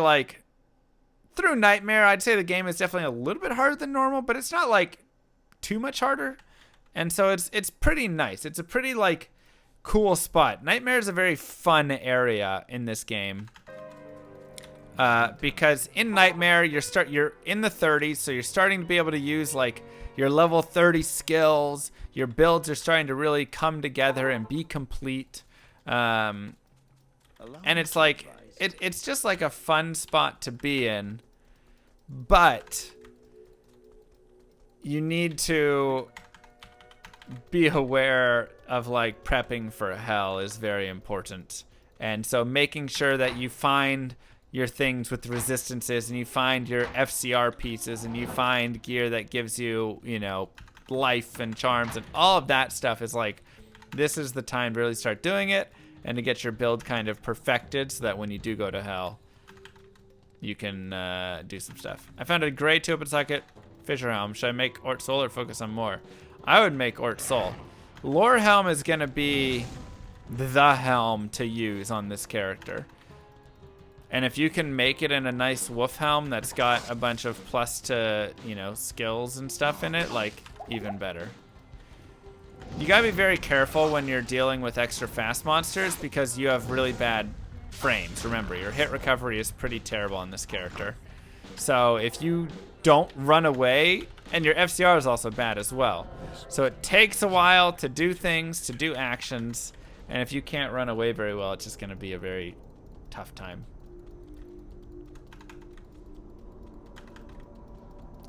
through Nightmare, I'd say the game is definitely a little bit harder than normal, but it's not, too much harder. And so it's pretty nice. It's a pretty, cool spot. Nightmare is a very fun area in this game. Because in Nightmare, you're in the 30s, so you're starting to be able to use your level 30 skills. Your builds are starting to really come together and be complete. And it's it's just a fun spot to be in. But you need to be aware of prepping for hell is very important. And so making sure that you find your things with resistances and you find your FCR pieces and you find gear that gives you, life and charms and all of that stuff is this is the time to really start doing it and to get your build kind of perfected so that when you do go to hell, you can do some stuff. I found a gray two-open socket Fisher Helm. Should I make Ort Soul or focus on more? I would make Ort Soul. Lore Helm is going to be the helm to use on this character. And if you can make it in a nice wolf helm that's got a bunch of plus to, skills and stuff in it, even better. You gotta be very careful when you're dealing with extra fast monsters because you have really bad frames. Remember, your hit recovery is pretty terrible on this character. So if you don't run away, and your FCR is also bad as well. So it takes a while to do things, to do actions, and if you can't run away very well, it's just gonna be a very tough time.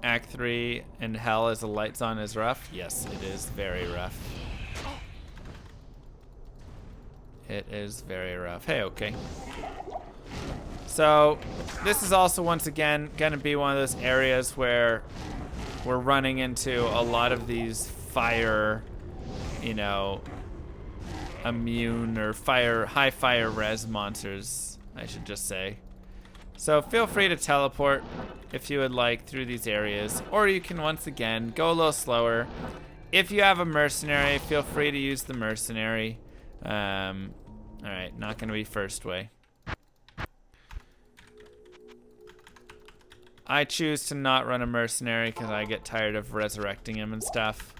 Act 3 in hell as the lights on is rough. Yes, it is very rough. It is very rough. Hey, okay. So this is also once again going to be one of those areas where we're running into a lot of these fire, immune or high fire res monsters, I should just say. So feel free to teleport if you would like through these areas, or you can once again go a little slower. If you have a mercenary, feel free to use the mercenary. Alright, not going to be first way. I choose to not run a mercenary because I get tired of resurrecting him and stuff.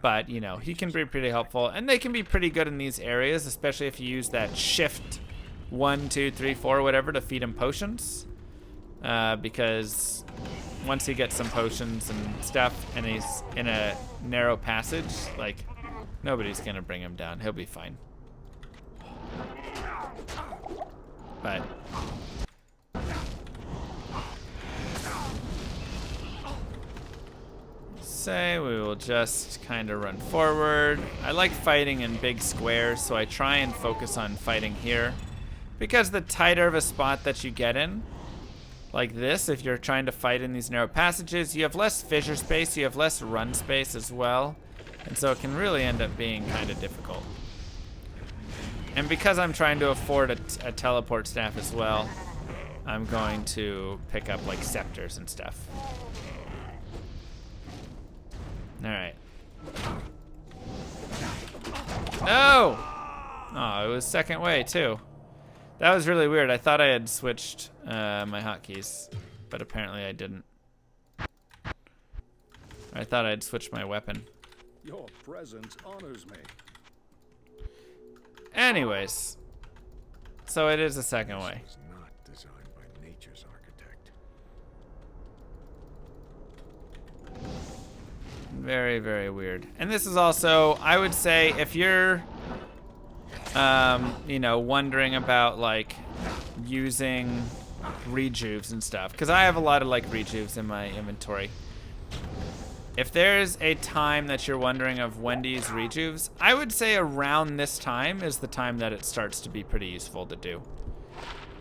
But, he can be pretty helpful. And they can be pretty good in these areas, especially if you use that shift 1, 2, 3, 4, whatever to feed him potions. Because once he gets some potions and stuff and he's in a narrow passage, nobody's going to bring him down. He'll be fine. But say we will just kind of run forward. I like fighting in big squares, so I try and focus on fighting here. Because the tighter of a spot that you get in, like this, if you're trying to fight in these narrow passages, you have less fissure space, you have less run space as well. And so it can really end up being kind of difficult. And because I'm trying to afford a teleport staff as well, I'm going to pick up scepters and stuff. Alright. No! Oh, it was second way, too. That was really weird. I thought I had switched my hotkeys, but apparently I didn't. I thought I had switched my weapon. Your presence honors me. Anyways. So it is the second way. This was not designed by nature's architect. Very, very weird. And this is also, I would say, if you're, you know, wondering about, like, using rejuves and stuff, because I have a lot of, like, rejuves in my inventory. If there's a time that you're wondering of when to use rejuves, I would say around this time is the time that it starts to be pretty useful to do.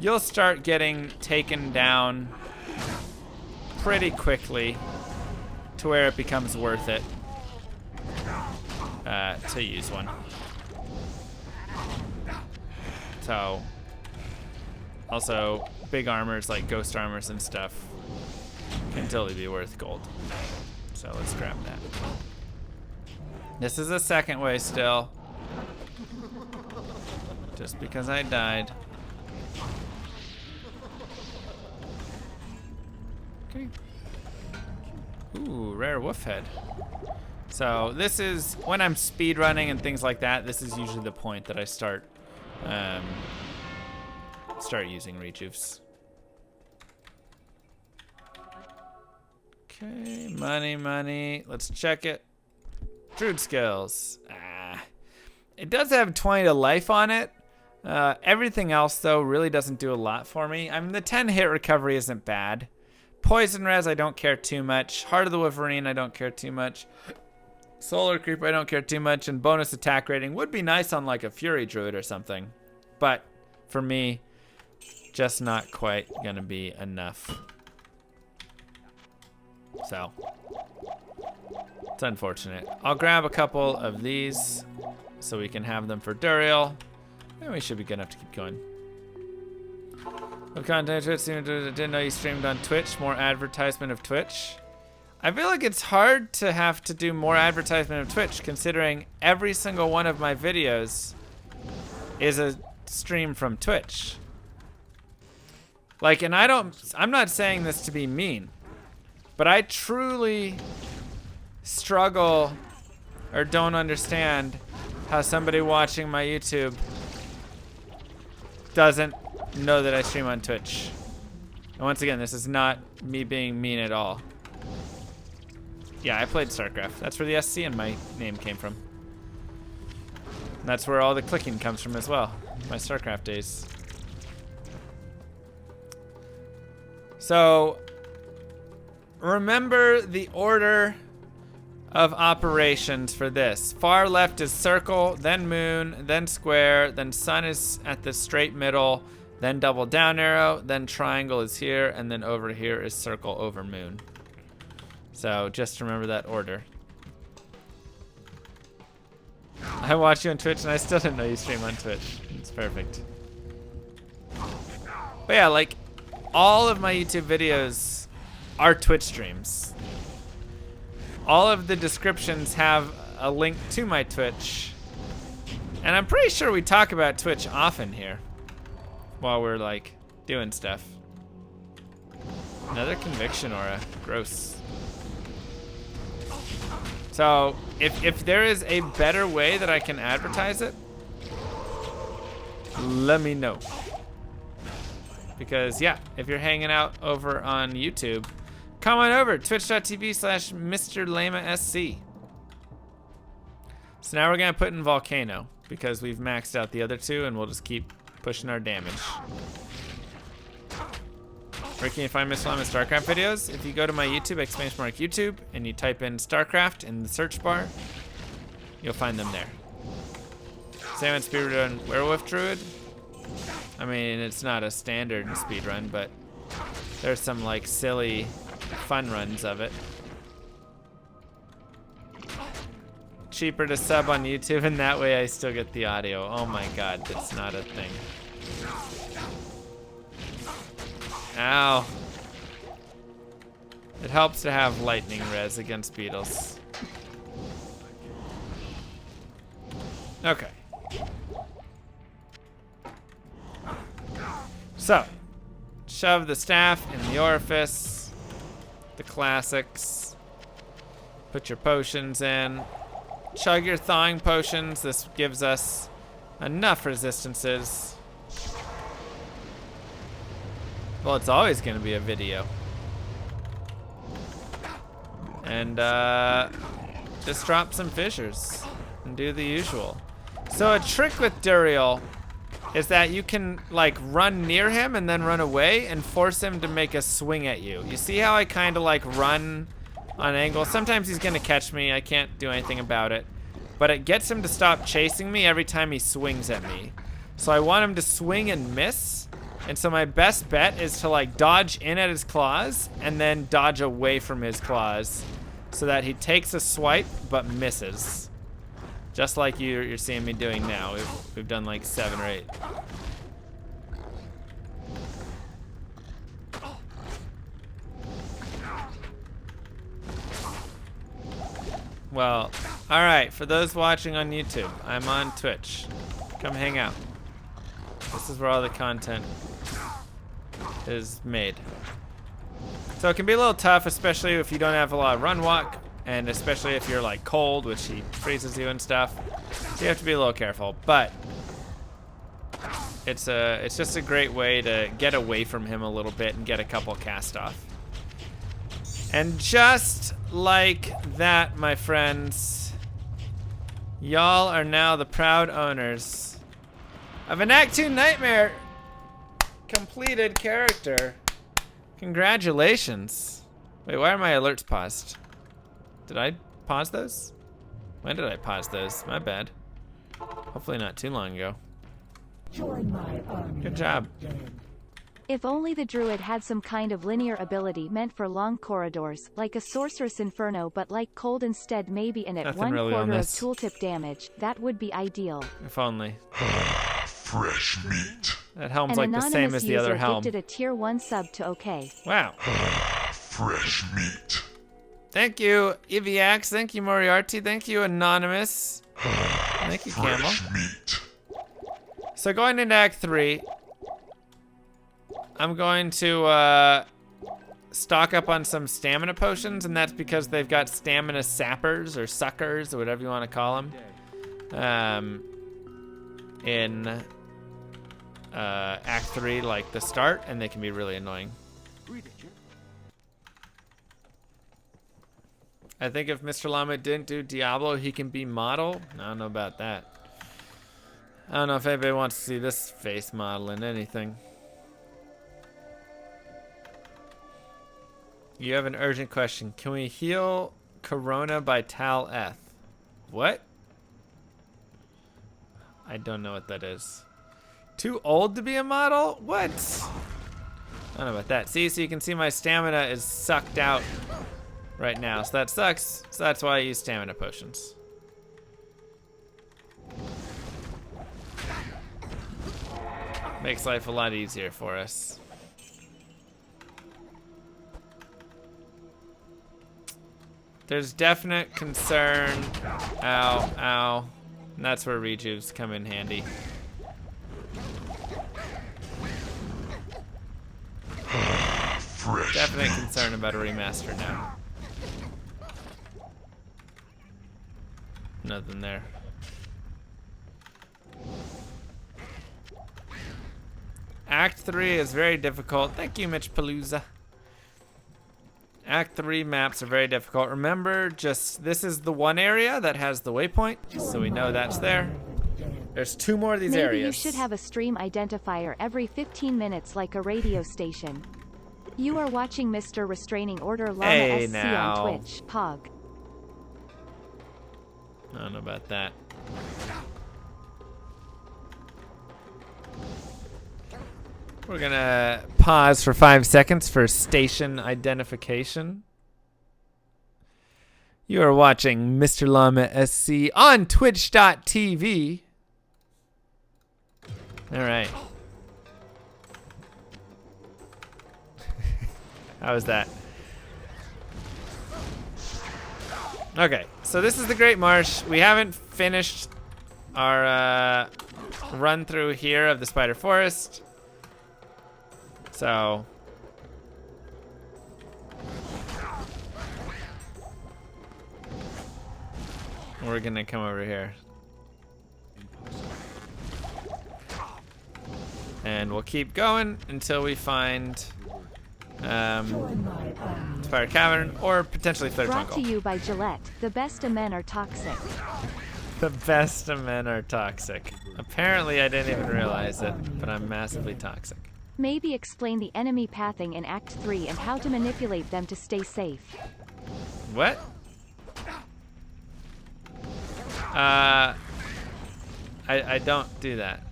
You'll start getting taken down pretty quickly to where it becomes worth it to use one. So, also, big armors like ghost armors and stuff can totally be worth gold. So let's grab that. This is a second way still. Just because I died. Okay. Ooh, rare wolf head. So this is, when I'm speed running and things like that, this is usually the point that I start using rejuves. Okay, money. Let's check it. Druid skills. It does have 20 to life on it. Everything else, though, really doesn't do a lot for me. I mean, the 10 hit recovery isn't bad. Poison res, I don't care too much. Heart of the Wolverine, I don't care too much. Solar Creep, I don't care too much. And bonus attack rating would be nice on, like, a Fury Druid or something. But, for me, just not quite gonna be enough. So, it's unfortunate. I'll grab a couple of these so we can have them for Duriel. And we should be good enough to keep going. What content Twitch? Didn't know you streamed on Twitch. More advertisement of Twitch. I feel like it's hard to have to do more advertisement of Twitch considering every single one of my videos is a stream from Twitch. Like, and I'm not saying this to be mean. But I truly struggle or don't understand how somebody watching my YouTube doesn't know that I stream on Twitch. And once again, this is not me being mean at all. Yeah, I played StarCraft. That's where the SC in my name came from. And that's where all the clicking comes from as well. My StarCraft days. So, remember the order of operations for this. Far left is circle, then moon, then square, then sun is at the straight middle, then double down arrow, then triangle is here, and then over here is circle over moon. So just remember that order. I watch you on Twitch and I still didn't know you stream on Twitch. It's perfect. But yeah, like all of my YouTube videos are Twitch streams. All of the descriptions have a link to my Twitch. And I'm pretty sure we talk about Twitch often here while we're like doing stuff. Another conviction aura. Gross. So if there is a better way that I can advertise it, let me know. Because yeah, if you're hanging out over on YouTube, come on over, twitch.tv/MrLamaSC. So now we're gonna put in Volcano because we've maxed out the other two and we'll just keep pushing our damage. Where can you find Mr. Lama StarCraft videos? If you go to my YouTube, !YouTube, and you type in StarCraft in the search bar, you'll find them there. Same on Speedrun and Werewolf Druid. I mean, it's not a standard speedrun, but there's some like silly fun runs of it. Cheaper to sub on YouTube, and that way I still get the audio. Oh my god, that's not a thing. Ow. It helps to have lightning res against beetles. Okay. So, shove the staff in the orifice. The classics. Put your potions in. Chug your thawing potions. This gives us enough resistances. Well, it's always going to be a video. And just drop some fissures and do the usual. So a trick with Duriel is that you can like run near him and then run away and force him to make a swing at you. You see how I kind of like run on angle? Sometimes he's gonna catch me. I can't do anything about it. But it gets him to stop chasing me every time he swings at me. So I want him to swing and miss. And so my best bet is to like dodge in at his claws and then dodge away from his claws so that he takes a swipe but misses. Just like you're seeing me doing now. We've done like 7 or 8. Well, all right, for those watching on YouTube, I'm on Twitch. Come hang out. This is where all the content is made. So it can be a little tough, especially if you don't have a lot of run walk, and especially if you're like cold, which he freezes you and stuff. So you have to be a little careful, but it's just a great way to get away from him a little bit and get a couple cast off. And just like that, my friends, y'all are now the proud owners of an Act 2 Nightmare completed character. Congratulations. Wait, why are my alerts paused? Did I pause those? When did I pause those? My bad. Hopefully not too long ago. Join my army. Good job. If only the druid had some kind of linear ability meant for long corridors, like a sorceress inferno, but like cold instead maybe, and at Nothing really on 1/4 of this. tooltip damage, that would be ideal. If only. Fresh meat. That helm's An like the anonymous same as the user other helm. gifted a tier 1 sub to OK. Wow. Fresh meat. Thank you, Eviax. Thank you, Moriarty. Thank you, Anonymous. Thank you, Camel. Fresh meat. So going into Act 3, I'm going to stock up on some stamina potions, and that's because they've got stamina sappers or suckers or whatever you want to call them in Act 3, like the start, and they can be really annoying. I think if Mr. Llama didn't do Diablo, he can be model. I don't know about that. I don't know if anybody wants to see this face model in anything. You have an urgent question. Can we heal Corona by Tal Eth? What? I don't know what that is. Too old to be a model? What? I don't know about that. See, so you can see my stamina is sucked out right now. So that sucks. So that's why I use stamina potions. Makes life a lot easier for us. There's definite concern. Ow, ow. And that's where rejuves come in handy. Fresh Definite meat. concern about a remaster now. Nothing there. Act 3 is very difficult. Thank you, Mitch Palooza. Act 3 maps are very difficult. Remember, just this is the one area that has the waypoint, so we know that's there. There's 2 more of these Maybe areas. you should have a stream identifier every 15 minutes like a radio station. You are watching Mr. Restraining Order Llama Hey, SC now. on Twitch. Pog. I don't know about that. We're gonna pause for 5 seconds for station identification. You are watching Mr. Llama SC on twitch.tv. All right. How was that? Okay, so this is the Great Marsh. We haven't finished our run through here of the spider forest. So we're gonna come over here. And we'll keep going until we find Spider Cavern or potentially Flare Brought Jungle. to you by Gillette. The best of men are toxic. The best of men are toxic. Apparently I didn't even realize it, but I'm massively toxic. Maybe explain the enemy pathing in Act 3 and how to manipulate them to stay safe. What? I don't do that.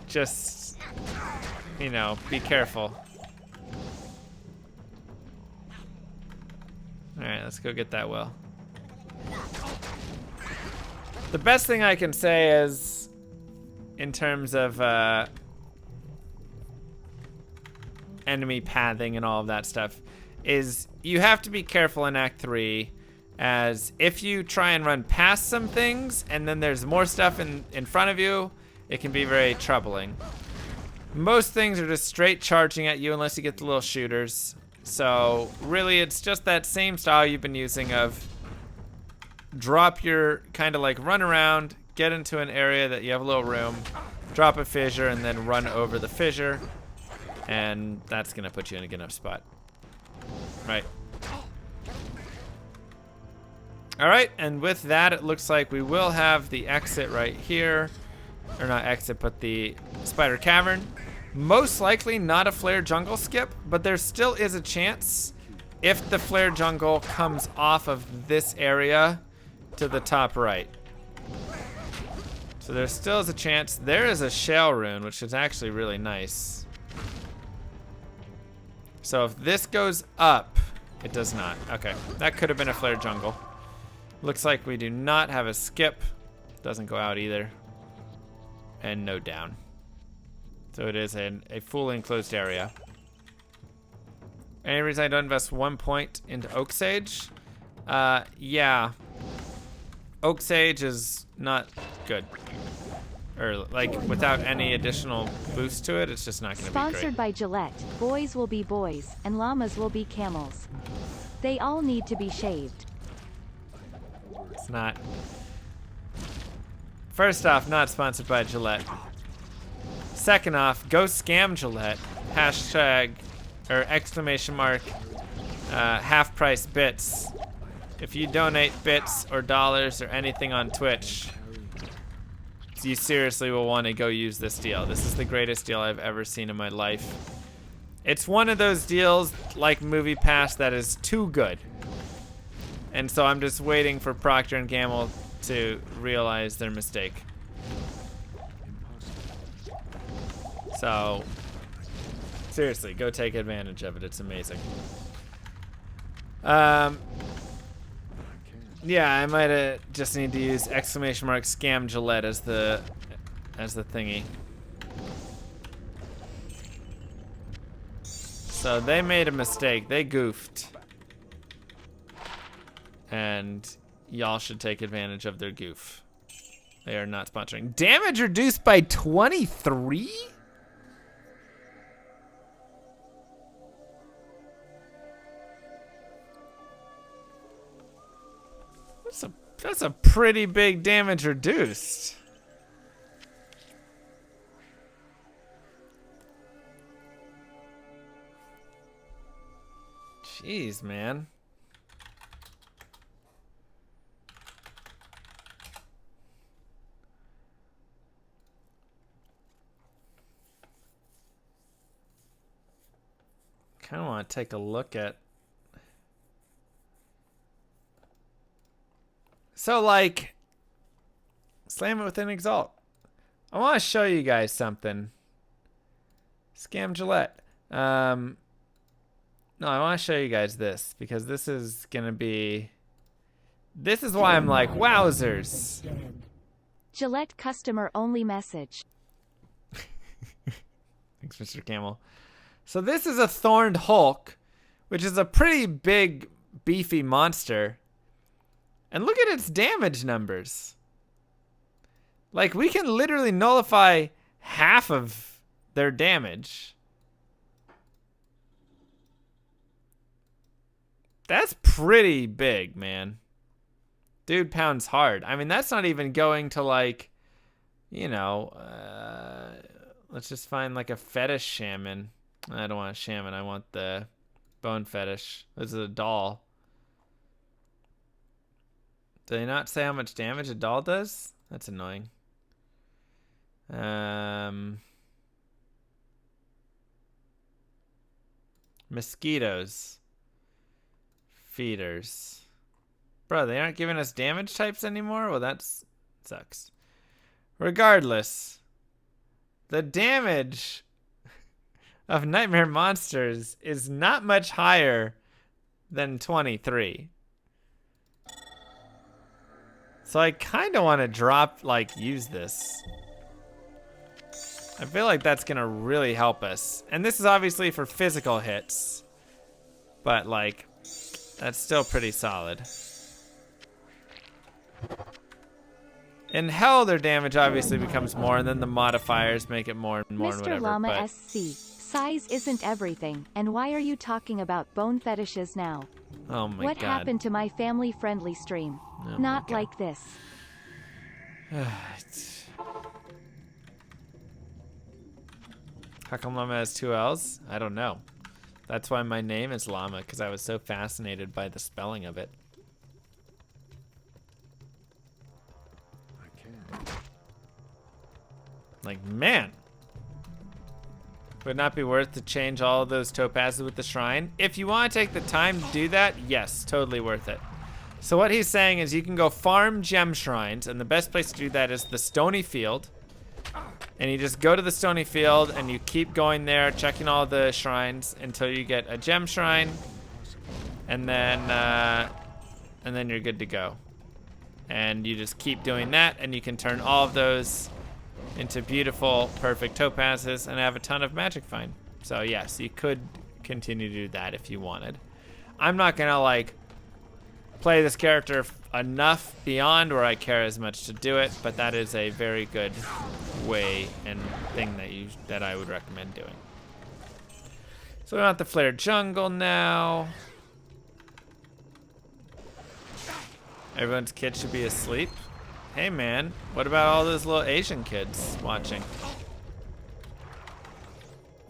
Just, you know, be careful. Alright, let's go get that well. The best thing I can say is, in terms of enemy pathing and all of that stuff, is you have to be careful in Act 3, as if you try and run past some things and then there's more stuff in front of you, it can be very troubling. Most things are just straight charging at you unless you get the little shooters. So really it's just that same style you've been using of drop your, kind of like run around, get into an area that you have a little room, drop a fissure and then run over the fissure, and that's gonna put you in a good enough spot. Right. All right, and with that, it looks like we will have the exit right here. Or not exit, but the Spider Cavern. Most likely not a Flare Jungle skip, but there still is a chance if the Flare Jungle comes off of this area to the top right. So there still is a chance. There is a Shell Rune, which is actually really nice. So if this goes up, it does not. Okay, that could have been a Flare Jungle. Looks like we do not have a skip. Doesn't go out either. And no down. So it is a full enclosed area. Any reason I don't invest 1 point into Oak Sage? Yeah. Oak Sage is not good. Or like without any additional boost to it, it's just not gonna be great. Sponsored by Gillette. Boys will be boys, and llamas will be camels. They all need to be shaved. It's not. First off, not sponsored by Gillette. Second off, go scam Gillette. Hashtag, or exclamation mark, half price bits. If you donate bits or dollars or anything on Twitch, you seriously will want to go use this deal. This is the greatest deal I've ever seen in my life. It's one of those deals like Movie Pass that is too good. And so I'm just waiting for Procter & Gamble to realize their mistake. So, seriously, go take advantage of it. It's amazing. Yeah, I might just need to use exclamation mark scam Gillette as the thingy. So they made a mistake. They goofed. And y'all should take advantage of their goof. They are not sponsoring. Damage reduced by 23? That's a pretty big damage reduced. Jeez, man. Kind of want to take a look at. So, like, slam it with an exalt. I want to show you guys something. Scam Gillette. No, I want to show you guys this because this is gonna be. This is why I'm like, wowzers. Gillette customer only message. Thanks, Mr. Camel. So this is a Thorned Hulk, which is a pretty big, beefy monster. And look at its damage numbers. Like, we can literally nullify half of their damage. That's pretty big, man. Dude pounds hard. I mean, that's not even going to, like, you know, let's just find, like, a fetish shaman. I don't want a shaman. I want the bone fetish. This is a doll. Do they not say how much damage a doll does? That's annoying. Mosquitoes. Feeders. Bro, they aren't giving us damage types anymore? Well, that sucks. Regardless, the damage of nightmare monsters is not much higher than 23. So I kind of want to drop, like, use this. I feel like that's going to really help us. And this is obviously for physical hits. But, like, that's still pretty solid. In hell, their damage obviously becomes more, and then the modifiers make it more and more and Mr. whatever. Llama But SC, size isn't everything, and why are you talking about bone fetishes now? oh my What god. happened to my family-friendly stream? Oh my Not God. like this. How come Llama has 2 L's? I don't know. That's why my name is Llama, because I was so fascinated by the spelling of it. I can. Like, man. Would it not be worth to change all of those topazes with the shrine? If you want to take the time to do that, yes, totally worth it. So what he's saying is you can go farm gem shrines, and the best place to do that is the Stony Field. And you just go to the Stony Field, and you keep going there, checking all the shrines until you get a gem shrine, and then you're good to go. And you just keep doing that, and you can turn all of those into beautiful, perfect topazes and have a ton of magic find. So yes, you could continue to do that if you wanted. I'm not gonna like play this character enough beyond where I care as much to do it, but that is a very good way and thing that I would recommend doing. So we're at the flared jungle now. Everyone's kid should be asleep. Hey man, what about all those little Asian kids watching?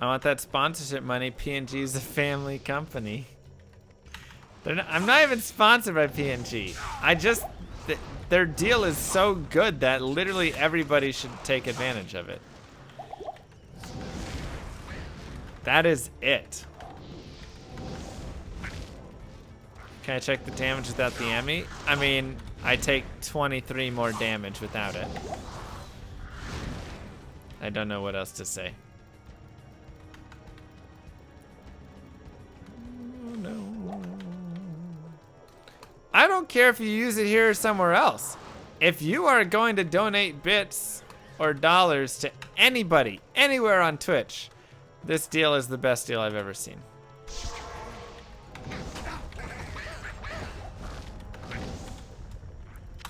I want that sponsorship money. P&G is a family company. I'm not even sponsored by P&G. Their deal is so good that literally everybody should take advantage of it. That is it. Can I check the damage without the Emmy? I mean, I take 23 more damage without it. I don't know what else to say. Oh, no. I don't care if you use it here or somewhere else. If you are going to donate bits or dollars to anybody, anywhere on Twitch, this deal is the best deal I've ever seen.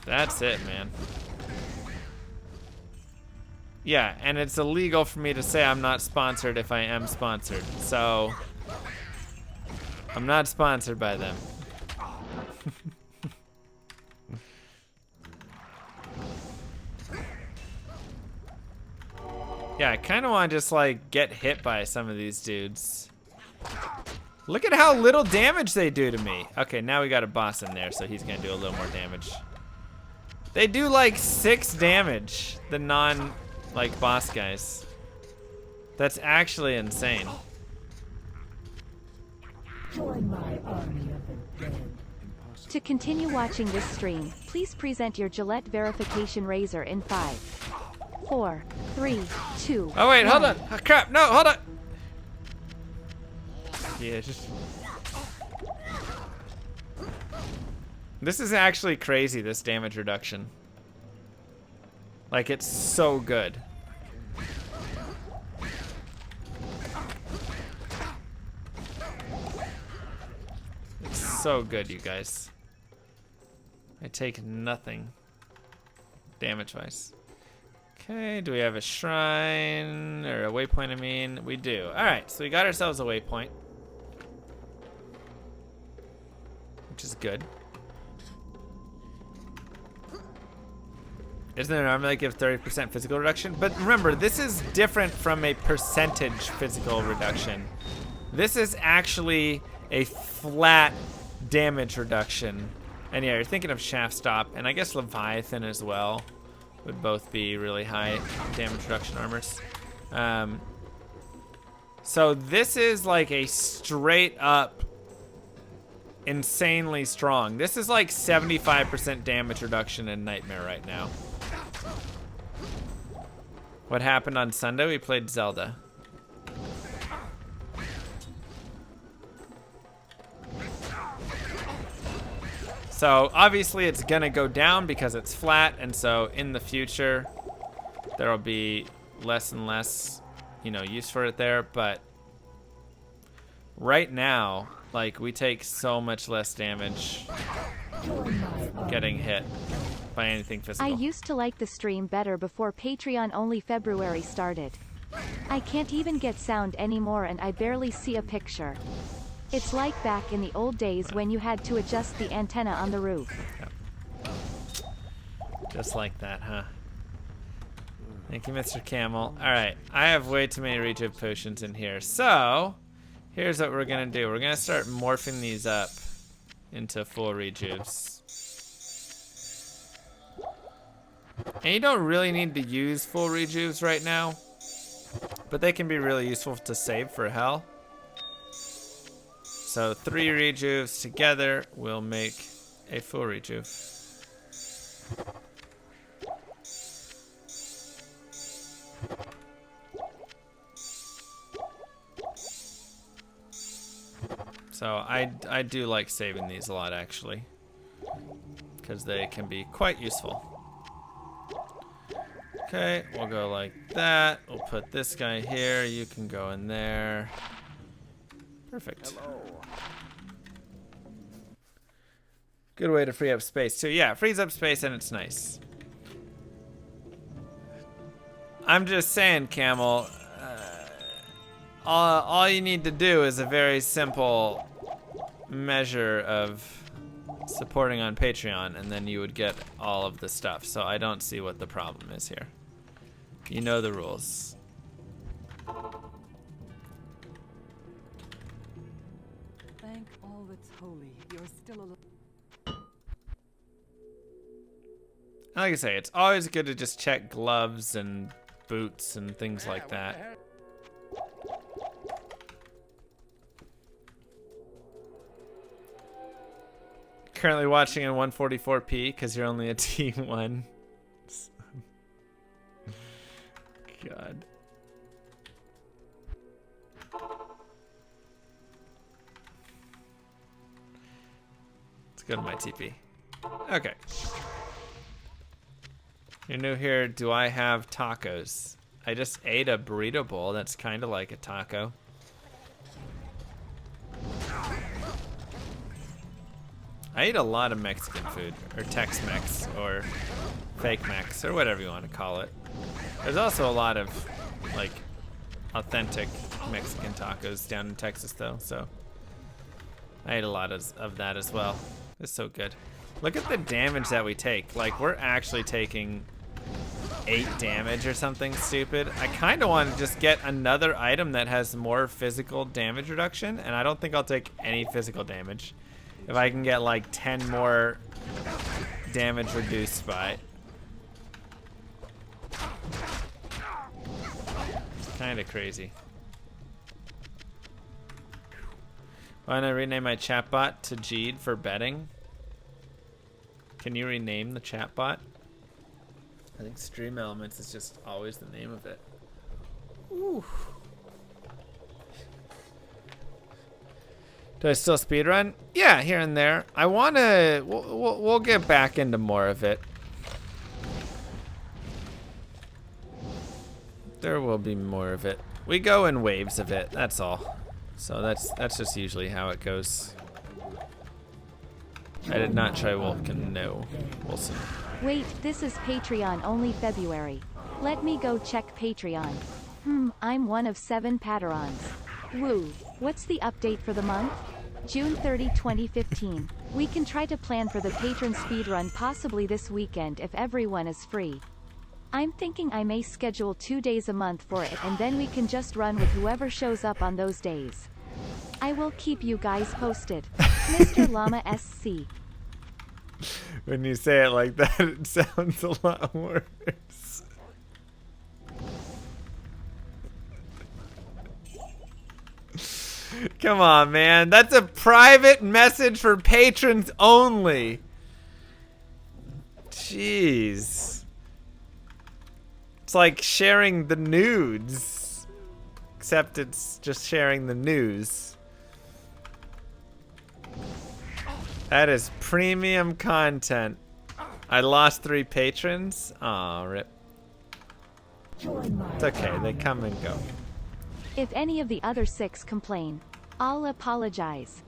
That's it, man. Yeah, and it's illegal for me to say I'm not sponsored if I am sponsored. So, I'm not sponsored by them. Yeah, I kind of want to just like get hit by some of these dudes. Look at how little damage they do to me. Okay, now we got a boss in there, so he's gonna do a little more damage. They do like 6 damage, the like boss guys. That's actually insane. Join my army of the dead. To continue watching this stream, please present your Gillette verification razor in 5, 4, 3, 2. Oh wait, hold 1. on. Oh, crap, no, hold on. Yeah, just. This is actually crazy, this damage reduction. Like, it's so good. It's so good, you guys. I take nothing damage-wise. Okay, do we have a shrine or a waypoint? I mean, we do. All right, so we got ourselves a waypoint, which is good. Isn't there an armor that gives 30% physical reduction? But remember, this is different from a percentage physical reduction. This is actually a flat damage reduction. And yeah, you're thinking of Shaft Stop, and I guess Leviathan as well would both be really high damage reduction armors. So this is like a straight up insanely strong. This is like 75% damage reduction in Nightmare right now. What happened on Sunday? We played Zelda. So obviously it's gonna go down because it's flat, and so in the future there will be less and less, you know, use for it there. But right now, like, we take so much less damage getting hit by anything physical. I used to like the stream better before Patreon only February started. I can't even get sound anymore and I barely see a picture. It's like back in the old days when you had to adjust the antenna on the roof. Yep. Just like that, huh? Thank you, Mr. Camel. Alright, I have way too many rejuve potions in here. So, here's what we're gonna do. We're gonna start morphing these up into full rejuves. And you don't really need to use full rejuves right now, but they can be really useful to save for hell. So 3 rejuves together will make a full rejuve. So I do like saving these a lot, actually, because they can be quite useful. Okay, we'll go like that. We'll put this guy here. You can go in there. Perfect. Hello. Good way to free up space too. Yeah, it frees up space and it's nice. I'm just saying, Camel, all you need to do is a very simple measure of supporting on Patreon, and then you would get all of the stuff. So I don't see what the problem is here. You know the rules. Thank all that's holy. You're still alive. Like I say, it's always good to just check gloves and boots and things like that. Currently watching in 144p because you're only a T1. God. Let's go to my TP. Okay. You're new here. Do I have tacos? I just ate a burrito bowl. That's kind of like a taco. I eat a lot of Mexican food, or Tex-Mex, or fake Mex, or whatever you want to call it. There's also a lot of, like, authentic Mexican tacos down in Texas, though, so I ate a lot of that as well. It's so good. Look at the damage that we take. Like, we're actually taking 8 damage or something stupid. I kind of want to just get another item that has more physical damage reduction, and I don't think I'll take any physical damage. If I can get like 10 more damage reduced by it. It's kind of crazy. Why don't I rename my chatbot to Jeed for betting? Can you rename the chatbot? I think Stream Elements is just always the name of it. Ooh. Do I still speedrun? Yeah, here and there. I want to... We'll get back into more of it. There will be more of it. We go in waves of it, that's all. So that's just usually how it goes. I did not try Vulcan. No. Wilson. Wait, this is Patreon only February. Let me go check Patreon. I'm one of 7 Patrons. Woo. What's the update for the month? June 30, 2015. We can try to plan for the patron speedrun possibly this weekend if everyone is free. I'm thinking I may schedule 2 days a month for it and then we can just run with whoever shows up on those days. I will keep you guys posted. Mr. Llama SC. When you say it like that, it sounds a lot worse. Come on, man. That's a private message for patrons only. Jeez. It's like sharing the nudes. Except it's just sharing the news. That is premium content. I lost 3 patrons. Aw, rip. It's okay, they come and go. If any of the other 6 complain, I'll apologize.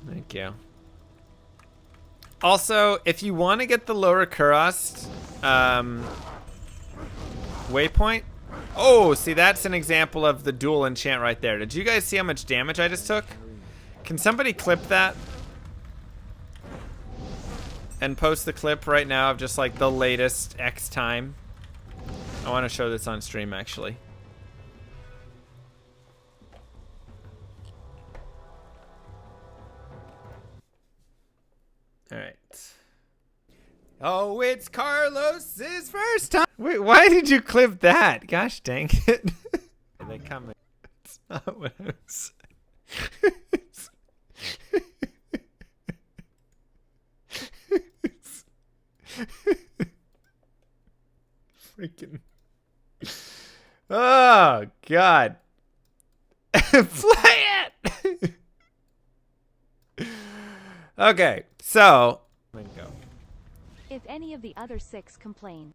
Thank you. Also, if you want to get the lower Kurost waypoint. Oh, see, that's an example of the dual enchant right there. Did you guys see how much damage I just took? Can somebody clip that? And post the clip right now of just like the latest X time. I want to show this on stream actually. All right. Oh, it's Carlos's first time. Wait, why did you clip that? Gosh dang it. They come in. It's not what I was freaking. Oh, God. Play it! Okay, so. Go. If any of the other 6 complain.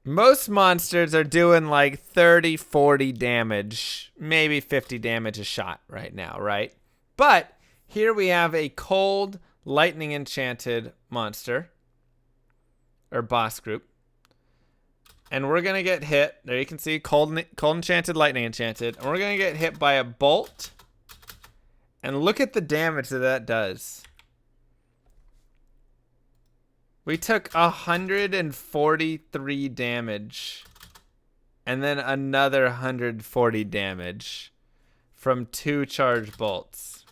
Most monsters are doing like 30, 40 damage, maybe 50 damage a shot right now, right? But here we have a cold, lightning enchanted monster. Or boss group. And we're going to get hit. There you can see cold enchanted, lightning enchanted. And we're going to get hit by a bolt. And look at the damage that does. We took 143 damage. And then another 140 damage from 2 charged bolts.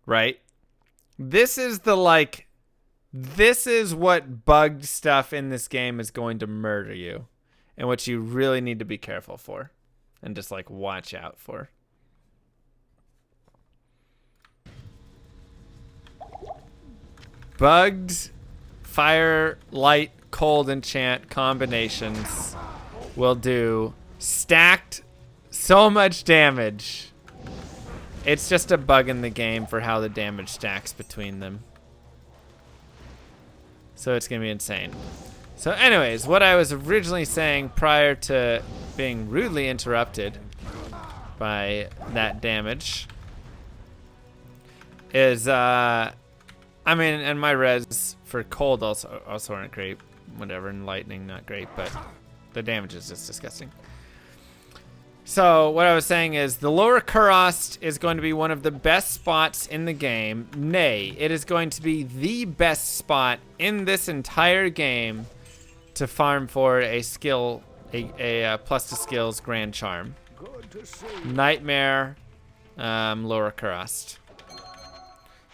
Right? This is the like... This is what bugged stuff in this game is going to murder you. And what you really need to be careful for. And just like watch out for. Bugged, fire, light, cold enchant combinations will do stacked so much damage. It's just a bug in the game for how the damage stacks between them. So it's going to be insane. So anyways, what I was originally saying prior to being rudely interrupted by that damage is, I mean, and my res for cold also aren't great. Whatever, and lightning, not great, but the damage is just disgusting. So what I was saying is the lower Kurost is going to be one of the best spots in the game. Nay, it is going to be the best spot in this entire game to farm for a skill, a plus to skills grand charm. Nightmare, lower Kurost.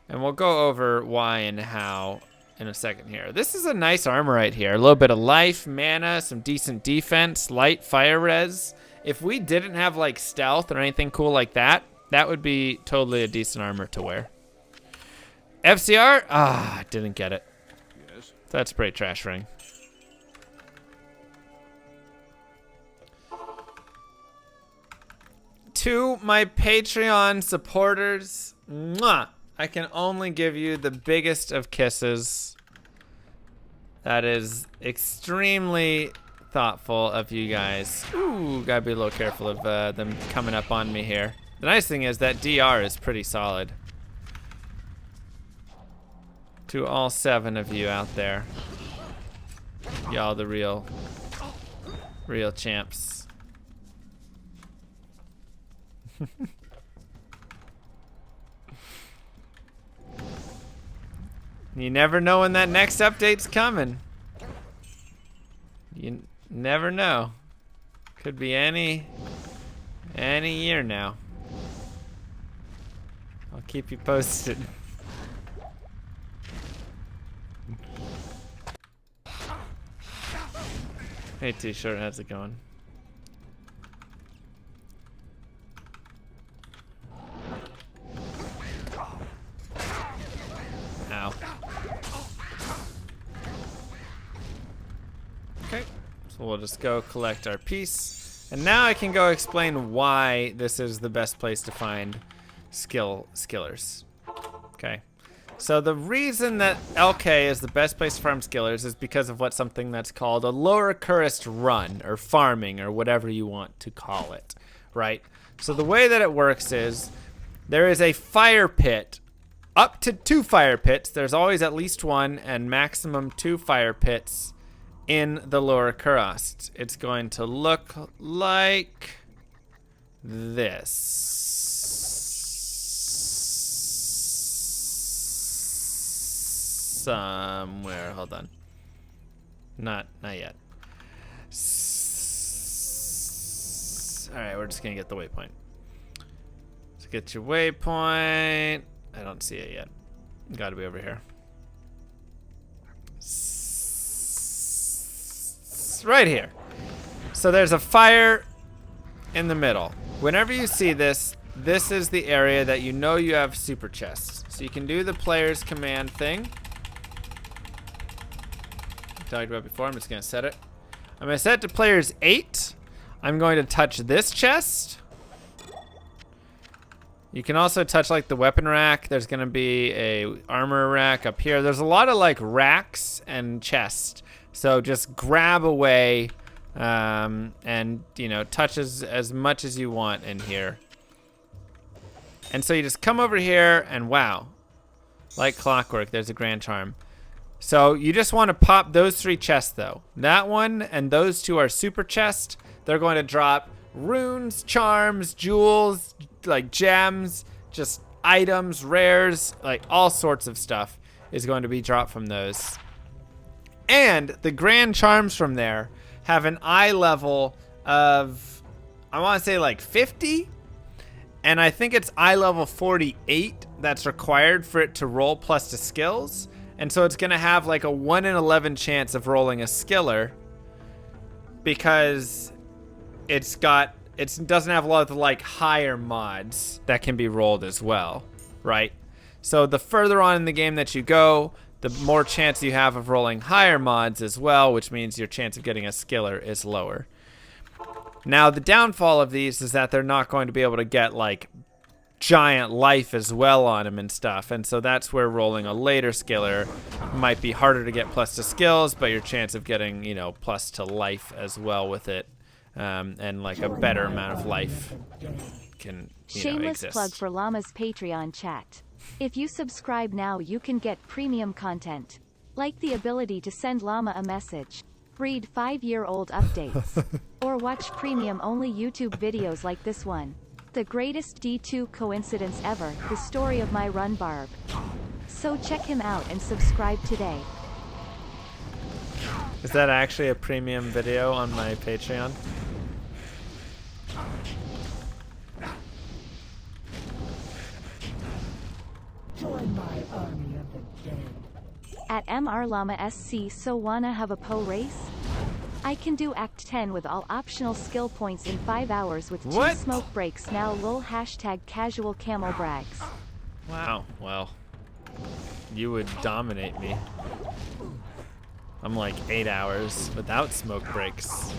And we'll go over why and how in a second here. This is a nice armor right here. A little bit of life, mana, some decent defense, light fire res. If we didn't have like stealth or anything cool like that, that would be totally a decent armor to wear. FCR? Ah, didn't get it. Yes. That's pretty trash ring. To my Patreon supporters, mwah, I can only give you the biggest of kisses. That is extremely thoughtful of you guys. Ooh, gotta be a little careful of them coming up on me here. The nice thing is that DR is pretty solid. To all 7 of you out there. Y'all the real champs. You never know when that next update's coming. You never know. Could be any year now. I'll keep you posted. Hey T-shirt, how's it going? Ow. Okay, so we'll just go collect our piece. And now I can go explain why this is the best place to find skillers. Okay. So the reason that LK is the best place to farm skillers is because of something that's called a low recurrence run, or farming, or whatever you want to call it, right? So the way that it works is there is a fire pit, up to 2 fire pits. There's always at least 1 and maximum 2 fire pits in the lower Kurast. It's going to look like this. Somewhere, hold on. Not yet. All right, we're just gonna get the waypoint. So get your waypoint. I don't see it yet. Got to be over here. Right here. So there's a fire in the middle. Whenever you see this, this is the area that you know you have super chests. So you can do the player's command thing. Talked about before. I'm just gonna set it. I'm gonna set it to players 8. I'm going to touch this chest. You can also touch like the weapon rack. There's gonna be a armor rack up here. There's a lot of like racks and chests. So just grab away and touch as much as you want in here. And so you just come over here and wow, like clockwork, there's a grand charm. So you just want to pop those 3 chests though. That one and those 2 are super chests. They're going to drop runes, charms, jewels, like gems, just items, rares, like all sorts of stuff is going to be dropped from those. And the grand charms from there have an eye level of, I want to say like 50. And I think it's eye level 48 that's required for it to roll plus to skills. And so it's going to have like a 1 in 11 chance of rolling a skiller because it doesn't have a lot of the like higher mods that can be rolled as well, right? So the further on in the game that you go, the more chance you have of rolling higher mods as well, which means your chance of getting a skiller is lower. Now the downfall of these is that they're not going to be able to get like giant life as well on them and stuff, and so that's where rolling a later skiller might be harder to get plus to skills, but your chance of getting plus to life as well with it, and like a better amount of life can Shameless exist. plug for Llama's Patreon chat. If you subscribe now, you can get premium content, like the ability to send Llama a message, read 5-year-old updates, or watch premium-only YouTube videos like this one. The greatest D2 coincidence ever, the story of my run barb. So check him out and subscribe today. Is that actually a premium video on my Patreon? Join my army of the dead. At MR Llama SC, so wanna have a PO race? I can do Act 10 with all optional skill points in 5 hours with 2 What? smoke breaks now lol #casual camel brags. Wow, well, you would dominate me. I'm like 8 hours without smoke breaks.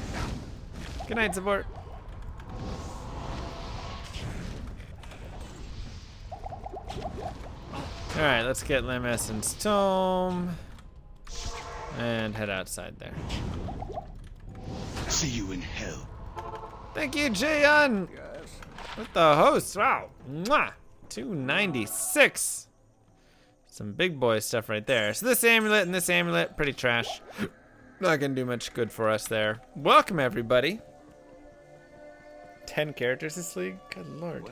Good night, support. Alright, let's get Lamesson's tome and head outside there. See you in hell. Thank you, Jaehyun! With the host. Wow. Mwah. 296. Some big boy stuff right there. So this amulet and this amulet, pretty trash. Not gonna do much good for us there. Welcome everybody. 10 characters this league? Good lord.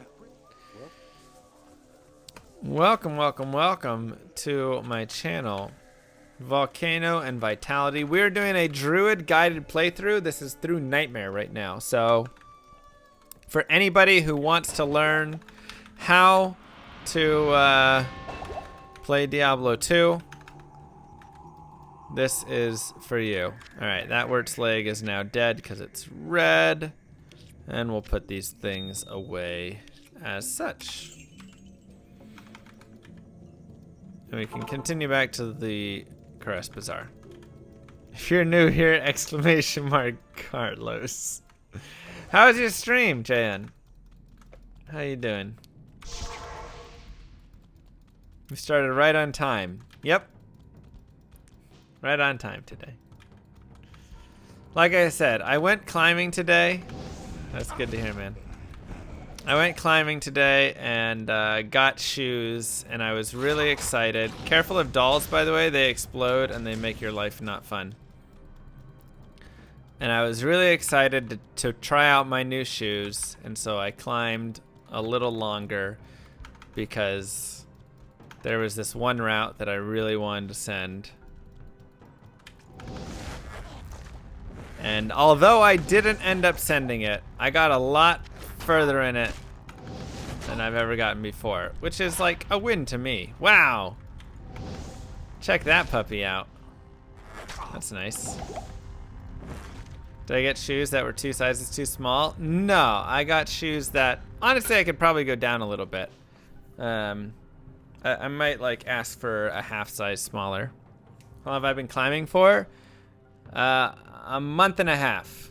Welcome, welcome, welcome to my channel. Volcano and Vitality. We're doing a Druid guided playthrough. This is through Nightmare right now. So for anybody who wants to learn how to play Diablo 2, this is for you. Alright, that Wirt's leg is now dead because it's red. And we'll put these things away as such. And we can continue back to the Caress Bazaar. If you're new here, exclamation mark Carlos. How was your stream, JN? How you doing? We started right on time. Yep. Right on time today. Like I said, I went climbing today. That's good to hear, man. I went climbing today and got shoes, and I was really excited. Careful of dolls, by the way. They explode and they make your life not fun. And I was really excited to try out my new shoes, and so I climbed a little longer because there was this one route that I really wanted to send. And although I didn't end up sending it, I got a lot further in it than I've ever gotten before, which is like a win to me. Wow. Check that puppy out. That's nice. Did I get shoes that were 2 sizes too small? No, I got shoes that, honestly, I could probably go down a little bit. I might like ask for a half size smaller. How long have I been climbing for? A month and a half.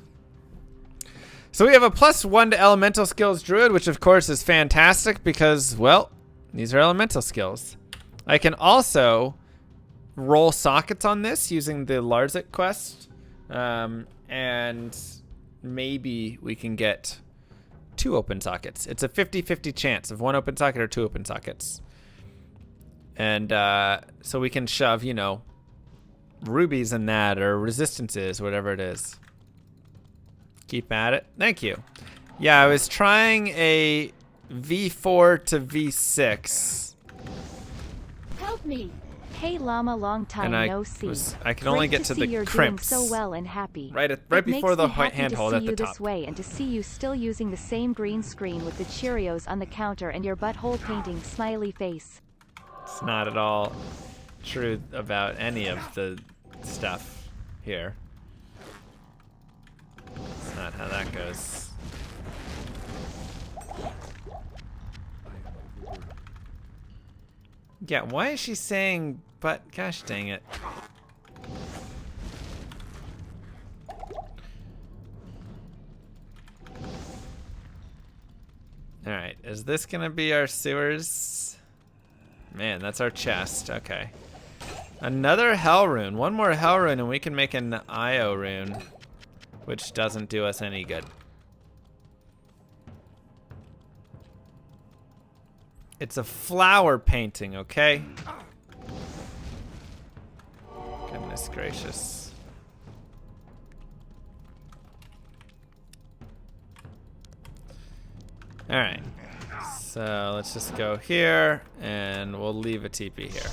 So we have a +1 to elemental skills druid, which of course is fantastic because, well, these are elemental skills. I can also roll sockets on this using the Larzik quest. And maybe we can get 2 open sockets. It's a 50-50 chance of 1 open socket or 2 open sockets. And so we can shove, you know, rubies in that or resistances, whatever it is. Keep at it. Thank you. Yeah, I was trying a V4 to V6. Help me. Hey llama, long time no see. I can only get to the you're crimps. Doing so well and happy. Right before the handhold at the top. This way and to see you still using the same green screen with the Cheerios on the counter and your butthole painting smiley face. It's not at all true about any of the stuff here. That's not how that goes. Yeah, why is she saying but? Gosh dang it. Alright, is this gonna be our sewers? Man, that's our chest. Okay. Another hell rune. One more hell rune and we can make an IO rune, which doesn't do us any good. It's a flower painting, okay? Goodness gracious. Alright. So let's just go here and we'll leave a TP here.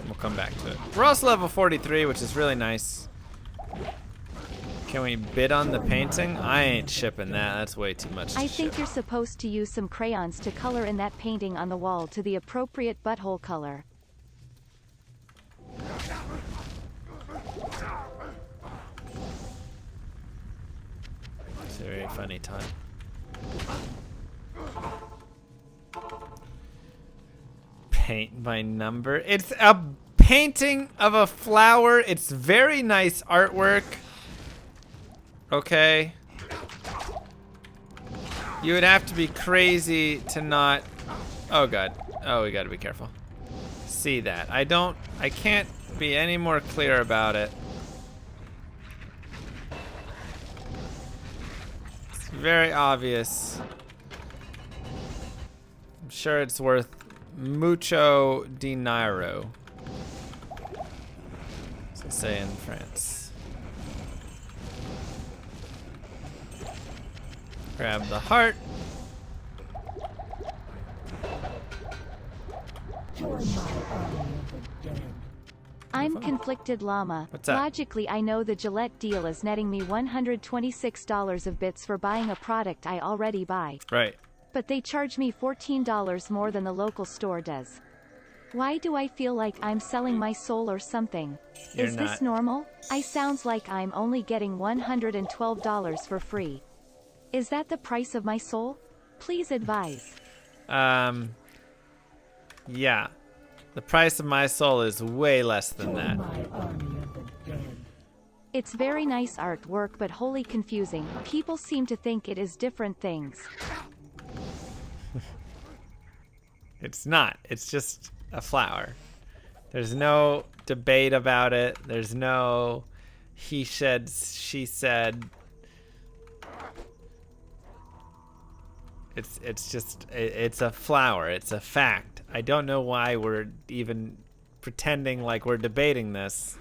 We'll come back to it. We're also level 43, which is really nice. Can we bid on the painting? I ain't shipping that. That's way too much to I think ship. you're supposed to use some crayons to color in that painting on the wall to the appropriate butthole color. It's a very funny time. Paint by number. It's a painting of a flower. It's very nice artwork. Okay. You would have to be crazy to not... Oh god. Oh, we gotta be careful. See that. I can't be any more clear about it. very obvious. I'm sure it's worth mucho dinero. As they say in France. Grab the heart. Join my army of the dead. I'm conflicted llama. What's up? Logically, I know the Gillette deal is netting me $126 of bits for buying a product I already buy. Right. But they charge me $14 more than the local store does. Why do I feel like I'm selling my soul or something? You're Is not. this normal? I sounds like I'm only getting $112 for free. Is that the price of my soul? Please advise. Yeah. The price of my soul is way less than that. Join my army of the dead. It's very nice artwork but wholly confusing. People seem to think it is different things. It's not. It's just a flower. There's no debate about it. There's no he said, she said. It's just, it's a flower. It's a fact. I don't know why we're even pretending like we're debating this.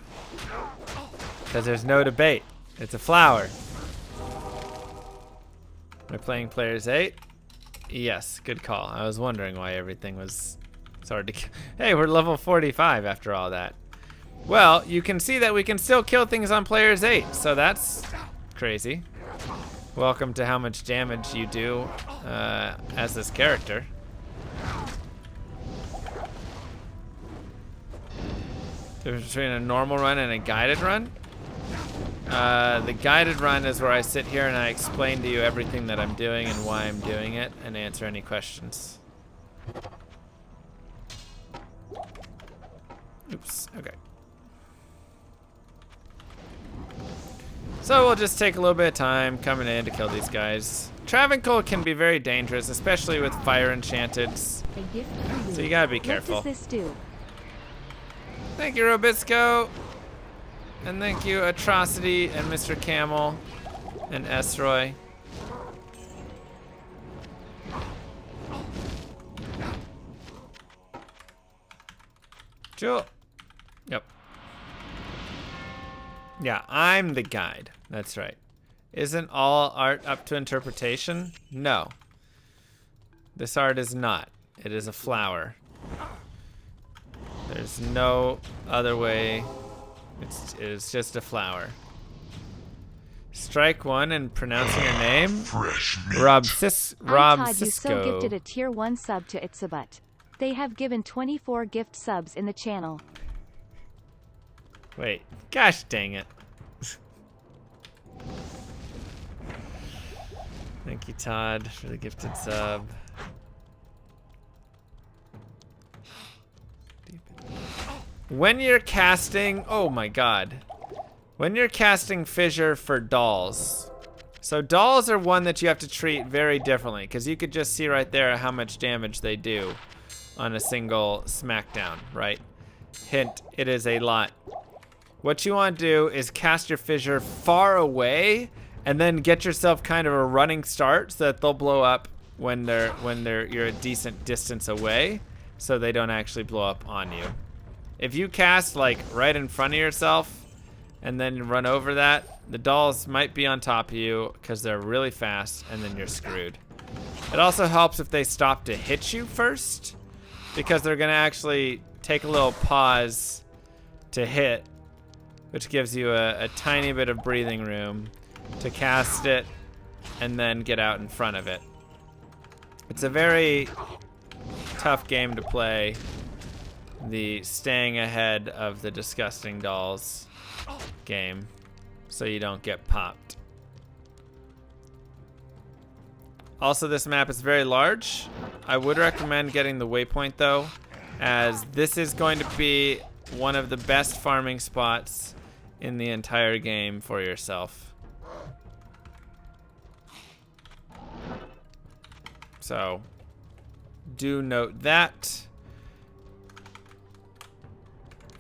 Because there's no debate. It's a flower. We're playing players 8. Yes, good call. I was wondering why everything was so hard to kill. Hey, we're level 45 after all that. Well, you can see that we can still kill things on players 8, so that's crazy. Welcome to how much damage you do as this character. Difference between a normal run and a guided run? The guided run is where I sit here and I explain to you everything that I'm doing and why I'm doing it and answer any questions. Oops, okay. So we'll just take a little bit of time coming in to kill these guys. Travancore can be very dangerous, especially with fire enchanteds. A gift for you. So you gotta be careful. What does this do? Thank you, Robisco. And thank you, Atrocity and Mr. Camel and Esroy. Jewel. Yep. Yeah, I'm the guide. That's right. Isn't all art up to interpretation? No. This art is not. It is a flower. There's no other way. It's just a flower. Strike 1 and pronouncing your name. Fresh meat. I'm Todd, you so Cisco. gifted a tier 1 sub to Itzabut. They have given 24 gift subs in the channel. Wait, gosh dang it. Thank you, Todd, for the gifted sub. When you're casting, oh my god. When you're casting Fissure for dolls. So dolls are one that you have to treat very differently, because you could just see right there how much damage they do on a single smackdown, right? Hint, it is a lot. What you want to do is cast your Fissure far away and then get yourself kind of a running start so that they'll blow up when you're a decent distance away, so they don't actually blow up on you. If you cast like right in front of yourself and then run over that, the dolls might be on top of you because they're really fast, and then you're screwed. It also helps if they stop to hit you first, because they're gonna actually take a little pause to hit, which gives you a tiny bit of breathing room to cast it and then get out in front of it. It's a very tough game to play, the staying ahead of the disgusting dolls game, so you don't get popped. Also, this map is very large. I would recommend getting the waypoint though, as this is going to be one of the best farming spots in the entire game for yourself. So, do note that.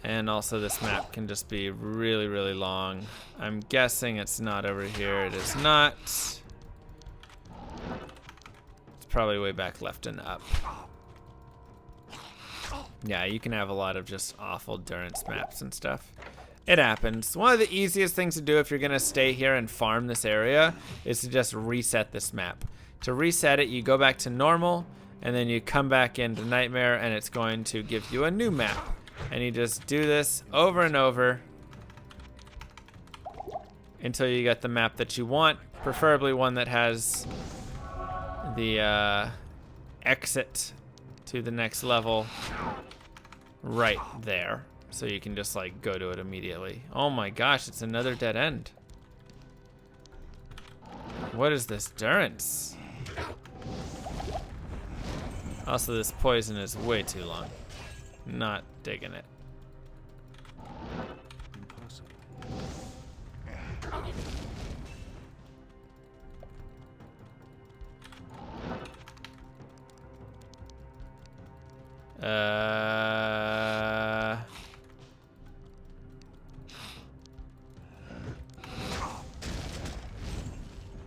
And also this map can just be really, really long. I'm guessing it's not over here. It is not. probably way back left and up. Yeah, you can have a lot of just awful Durance maps and stuff. It happens. One of the easiest things to do if you're going to stay here and farm this area is to just reset this map. To reset it, you go back to normal, and then you come back into Nightmare, and it's going to give you a new map. And you just do this over and over until you get the map that you want, preferably one that has the exit to the next level right there. So you can just like go to it immediately. Oh my gosh, it's another dead end. What is this Durance? Also, this poison is way too long. Not digging it. Impossible.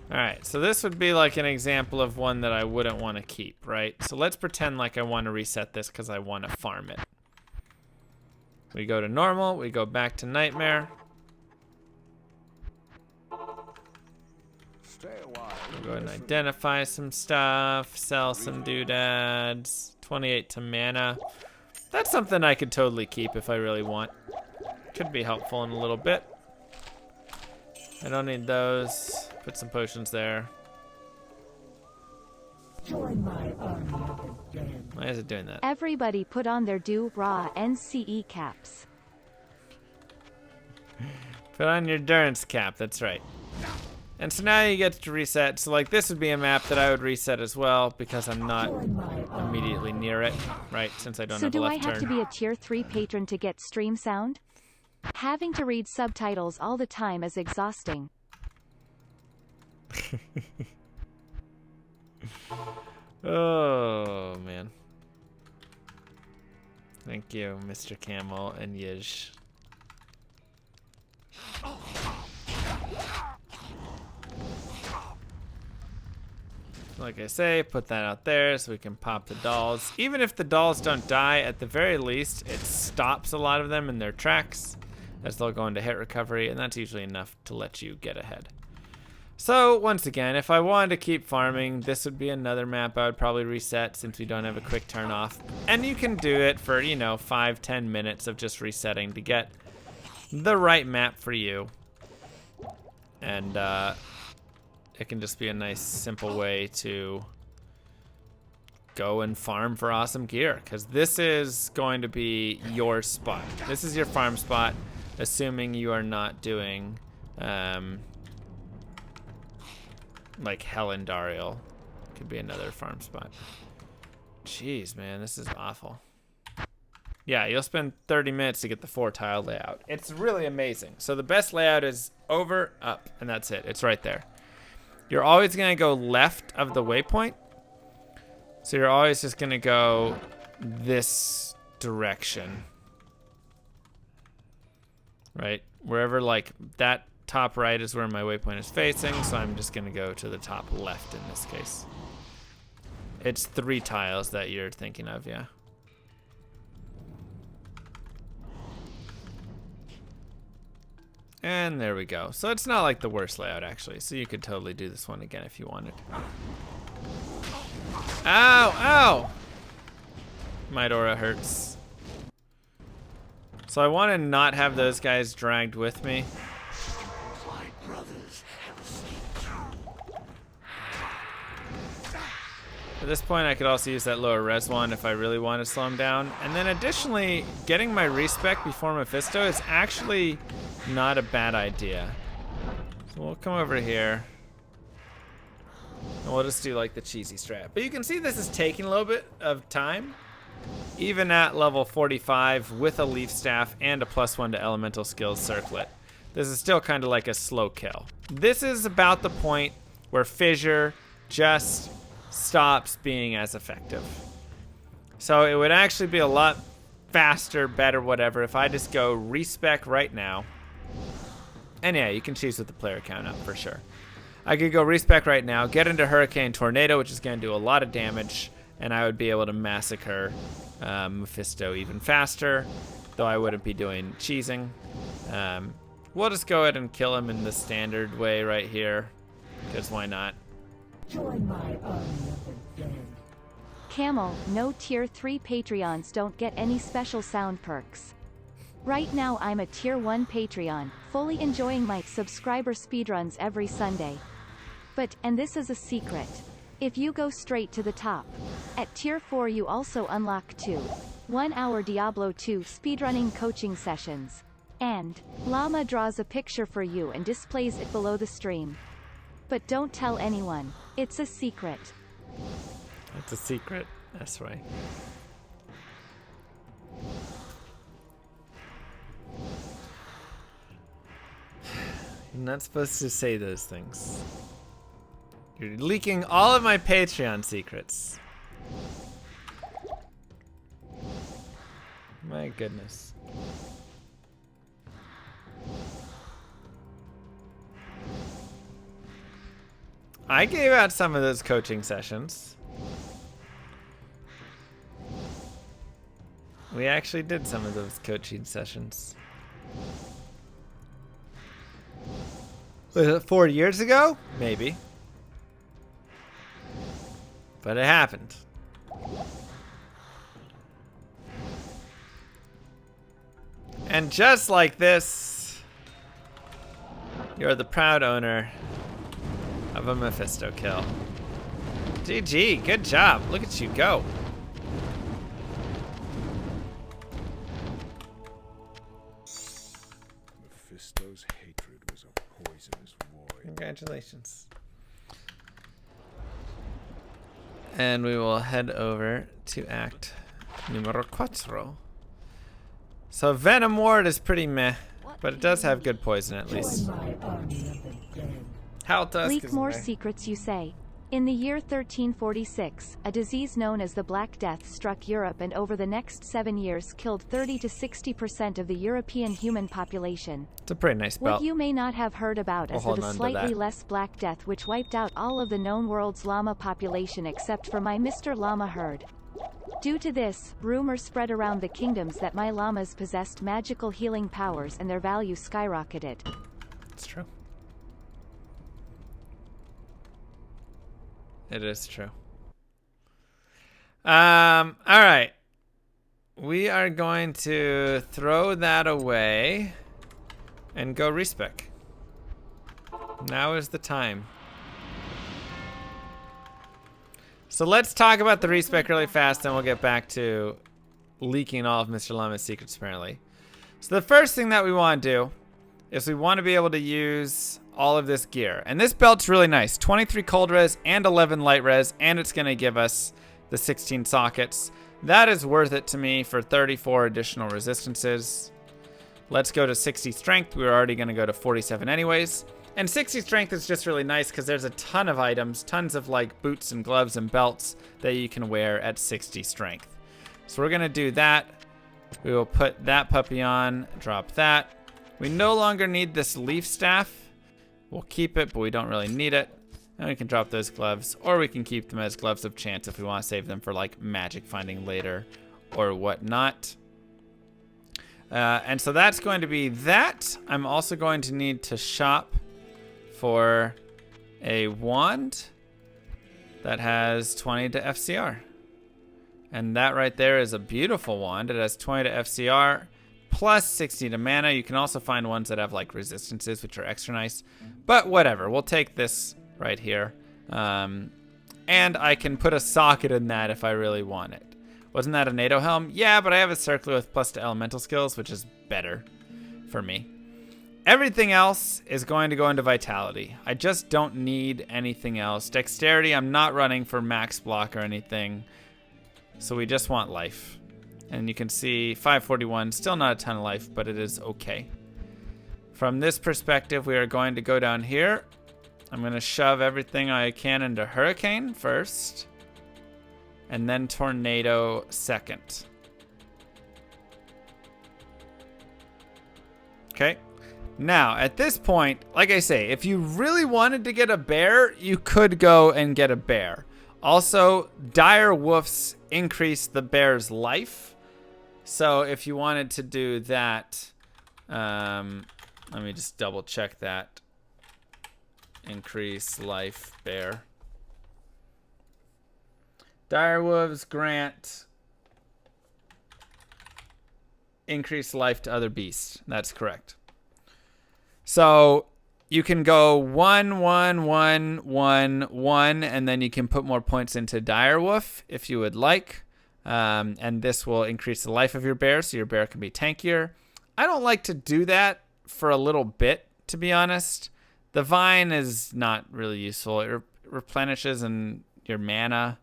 Alright, so this would be like an example of one that I wouldn't want to keep, right? So let's pretend like I want to reset this because I want to farm it. We go to normal, we go back to Nightmare. Stay a while. Go ahead and identify some stuff, sell some doodads. 28 to mana. That's something I could totally keep if I really want. Could be helpful in a little bit. I don't need those. Put some potions there. Join my army of the dead. Why is it doing that? Everybody put on their DRUID caps. Put on your Durance cap, that's right. And so now you get to reset. So like this would be a map that I would reset as well because I'm not immediately near it, right? Since I don't So have a do I left have turn. to be a tier 3 patron to get stream sound? Having to read subtitles all the time is exhausting. Oh man. Thank you, Mr. Camel and Yish. Like I say, put that out there so we can pop the dolls. Even if the dolls don't die, at the very least, it stops a lot of them in their tracks as they'll go into hit recovery, and that's usually enough to let you get ahead. So, once again, if I wanted to keep farming, this would be another map I would probably reset since we don't have a quick turn off. And you can do it for, 5-10 minutes of just resetting to get the right map for you. And, it can just be a nice, simple way to go and farm for awesome gear. Because this is going to be your spot. This is your farm spot, assuming you are not doing, like Helendariel. Could be another farm spot. Jeez, man, this is awful. Yeah, you'll spend 30 minutes to get the 4-tile layout. It's really amazing. So the best layout is over, up, and that's it. It's right there. You're always going to go left of the waypoint. So you're always just going to go this direction. Right? Wherever, like, that top right is where my waypoint is facing, so I'm just going to go to the top left in this case. It's 3 tiles that you're thinking of, yeah. And there we go. So it's not like the worst layout, actually. So you could totally do this one again if you wanted. Ow! Ow! My Dora hurts. So I want to not have those guys dragged with me. At this point, I could also use that lower res one if I really want to slow him down. And then additionally, getting my respec before Mephisto is actually not a bad idea. So we'll come over here. And we'll just do like the cheesy strat. But you can see this is taking a little bit of time. Even at level 45 with a leaf staff and a +1 to elemental skills circlet. This is still kind of like a slow kill. This is about the point where Fissure just stops being as effective. So it would actually be a lot faster, better, whatever, if I just go respec right now. And yeah, you can choose with the player count up for sure. I could go respec right now, get into Hurricane Tornado, which is going to do a lot of damage, and I would be able to massacre Mephisto even faster, though I wouldn't be doing cheesing. We'll just go ahead and kill him in the standard way right here, because why not? Join my army of the dead. Camel, no tier 3 Patreons don't get any special sound perks. Right now I'm a tier 1 Patreon, fully enjoying my subscriber speedruns every Sunday. But, and this is a secret, if you go straight to the top, at tier 4 you also unlock 2 1-hour Diablo 2 speedrunning coaching sessions. And, Llama draws a picture for you and displays it below the stream. But don't tell anyone, it's a secret. It's a secret, that's right. You're not supposed to say those things. You're leaking all of my Patreon secrets. My goodness. I gave out some of those coaching sessions. We actually did some of those coaching sessions. Was it 4 years ago? Maybe. But it happened. And just like this, you're the proud owner of a Mephisto kill. GG, good job. Look at you go. Mephisto's hatred was a poisonous void. Congratulations. And we will head over to act numero 4. So Venom Ward is pretty meh, but it does have good poison at least. Join my army of the dead. Haltusk Leak is more meh. secrets, you say. In the year 1346, a disease known as the Black Death struck Europe and over the next 7 years killed 30 to 60% of the European human population. It's a pretty nice belt. What you may not have heard about We'll is hold the on to slightly that. less Black Death which wiped out all of the known world's llama population except for my Mr. Llama herd. Due to this, rumors spread around the kingdoms that my llamas possessed magical healing powers and their value skyrocketed. It's true. It is true. All right. We are going to throw that away and go respec. Now is the time. So let's talk about the respec really fast, then we'll get back to leaking all of Mr. Llama's secrets, apparently. So the first thing that we want to do is we want to be able to use all of this gear. And this belt's really nice. 23 cold res and 11 light res, and it's going to give us the 16 sockets. That is worth it to me for 34 additional resistances. Let's go to 60 strength. We were already going to go to 47 anyways. And 60 strength is just really nice because there's a ton of items, tons of like boots and gloves and belts that you can wear at 60 strength. So we're going to do that. We will put that puppy on, drop that. We no longer need this leaf staff. We'll keep it, but we don't really need it. And we can drop those gloves, or we can keep them as gloves of chance if we want to save them for like magic finding later or whatnot. And so that's going to be that. I'm also going to need to shop for a wand that has 20 to FCR. And that right there is a beautiful wand. It has 20 to FCR plus 60 to mana. You can also find ones that have like resistances, which are extra nice. But whatever, we'll take this right here. And I can put a socket in that if I really want it. Wasn't that a NATO helm? Yeah, but I have a circler with plus to elemental skills, which is better for me. Everything else is going to go into vitality. I just don't need anything else. Dexterity, I'm not running for max block or anything. So we just want life. And you can see 541, still not a ton of life, but it is okay. From this perspective, we are going to go down here. I'm going to shove everything I can into Hurricane first. And then Tornado second. Okay. Now, at this point, like I say, if you really wanted to get a bear, you could go and get a bear. Also, dire wolves increase the bear's life. So if you wanted to do that, let me just double check that. Increase life bear. Dire wolves grant increase life to other beasts. That's correct. So you can go 1, 1, 1, 1, 1, and then you can put more points into direwolf if you would like. And this will increase the life of your bear, so your bear can be tankier. I don't like to do that for a little bit, to be honest. The vine is not really useful. It replenishes in your mana.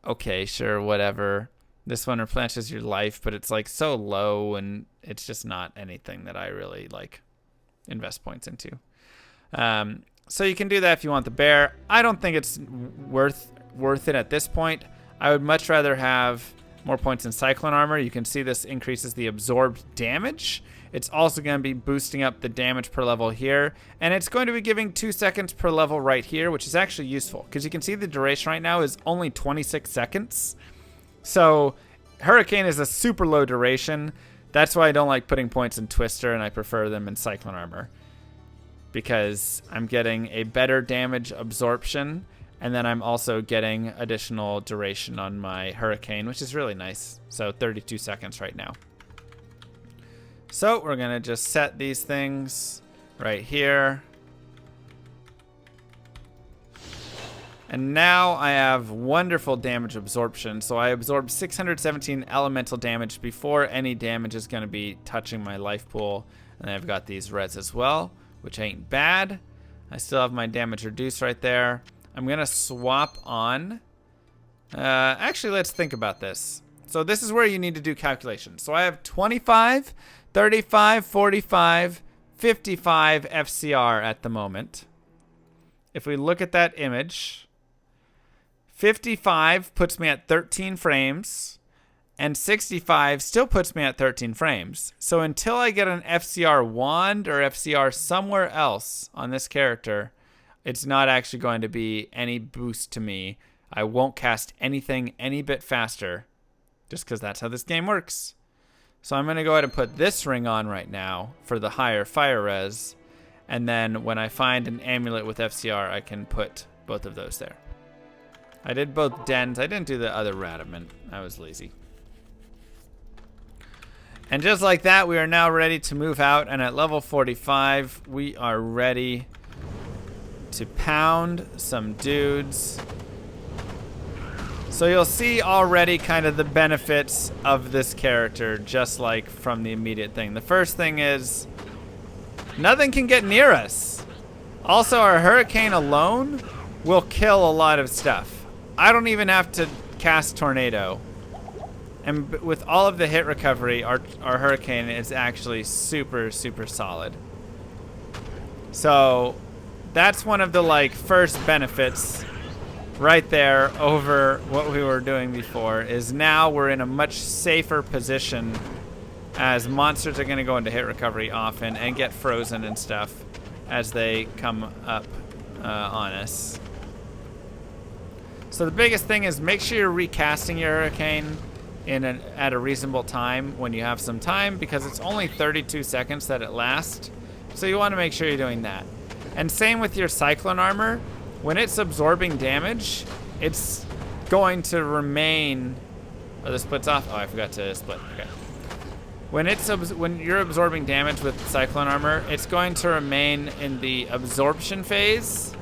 Okay, sure, whatever. This one replenishes your life, but it's like so low, and it's just not anything that I really like invest points into. So you can do that if you want the bear. I don't think it's worth it at this point. I would much rather have more points in Cyclone Armor. You can see this increases the absorbed damage. It's also going to be boosting up the damage per level here. And it's going to be giving 2 seconds per level right here, which is actually useful. Because you can see the duration right now is only 26 seconds. So Hurricane is a super low duration. That's why I don't like putting points in Twister, and I prefer them in Cyclone Armor. Because I'm getting a better damage absorption, and then I'm also getting additional duration on my Hurricane, which is really nice. So 32 seconds right now. So we're going to just set these things right here. And now I have wonderful damage absorption. So I absorb 617 elemental damage before any damage is going to be touching my life pool. And I've got these reds as well, which ain't bad. I still have my damage reduced right there. I'm going to swap on. Actually, let's think about this. So this is where you need to do calculations. So I have 25, 35, 45, 55 FCR at the moment. If we look at that image, 55 puts me at 13 frames, and 65 still puts me at 13 frames. So until I get an FCR wand or FCR somewhere else on this character, it's not actually going to be any boost to me. I won't cast anything any bit faster, just because that's how this game works. So I'm going to go ahead and put this ring on right now for the higher fire res. And then when I find an amulet with FCR, I can put both of those there. I did both dens. I didn't do the other radiment. I was lazy. And just like that, we are now ready to move out. And at level 45, we are ready to pound some dudes. So you'll see already kind of the benefits of this character, just like from the immediate thing. The first thing is nothing can get near us. Also, our Hurricane alone will kill a lot of stuff. I don't even have to cast Tornado. And with all of the hit recovery, our Hurricane is actually super, super solid. So that's one of the like first benefits right there over what we were doing before, is now we're in a much safer position as monsters are going to go into hit recovery often and get frozen and stuff as they come up on us. So the biggest thing is make sure you're recasting your Hurricane at a reasonable time when you have some time, because it's only 32 seconds that it lasts. So you want to make sure you're doing that. And same with your Cyclone Armor. When it's absorbing damage, it's going to remain... Oh, the split's off? Oh, I forgot to split. Okay. When you're absorbing damage with Cyclone Armor, it's going to remain in the absorption phase,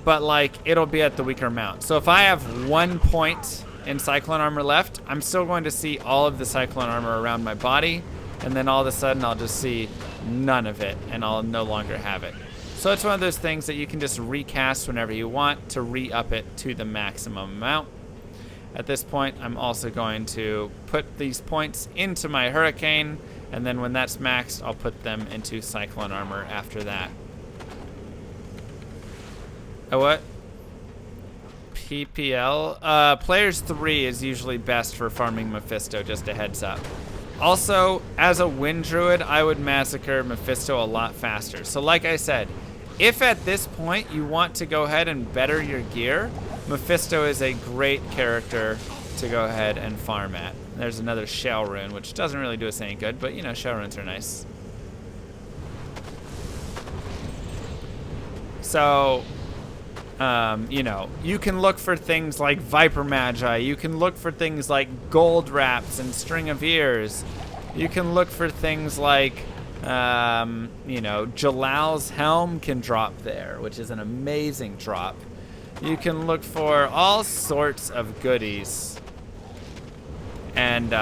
but like it'll be at the weaker amount. So if I have 1 point in Cyclone Armor left, I'm still going to see all of the Cyclone Armor around my body, and then all of a sudden I'll just see none of it, and I'll no longer have it. So it's one of those things that you can just recast whenever you want to re-up it to the maximum amount. At this point, I'm also going to put these points into my Hurricane, and then when that's maxed, I'll put them into Cyclone Armor after that. Oh, what? PPL? Players 3 is usually best for farming Mephisto, just a heads up. Also, as a wind druid, I would massacre Mephisto a lot faster. So like I said, if at this point you want to go ahead and better your gear, Mephisto is a great character to go ahead and farm at. There's another shell rune, which doesn't really do us any good, but you know, shell runes are nice. So, you know, you can look for things like Viper Magi. You can look for things like Gold Wraps and String of Ears. You can look for things like, you know, Jalal's Helm can drop there, which is an amazing drop. You can look for all sorts of goodies. And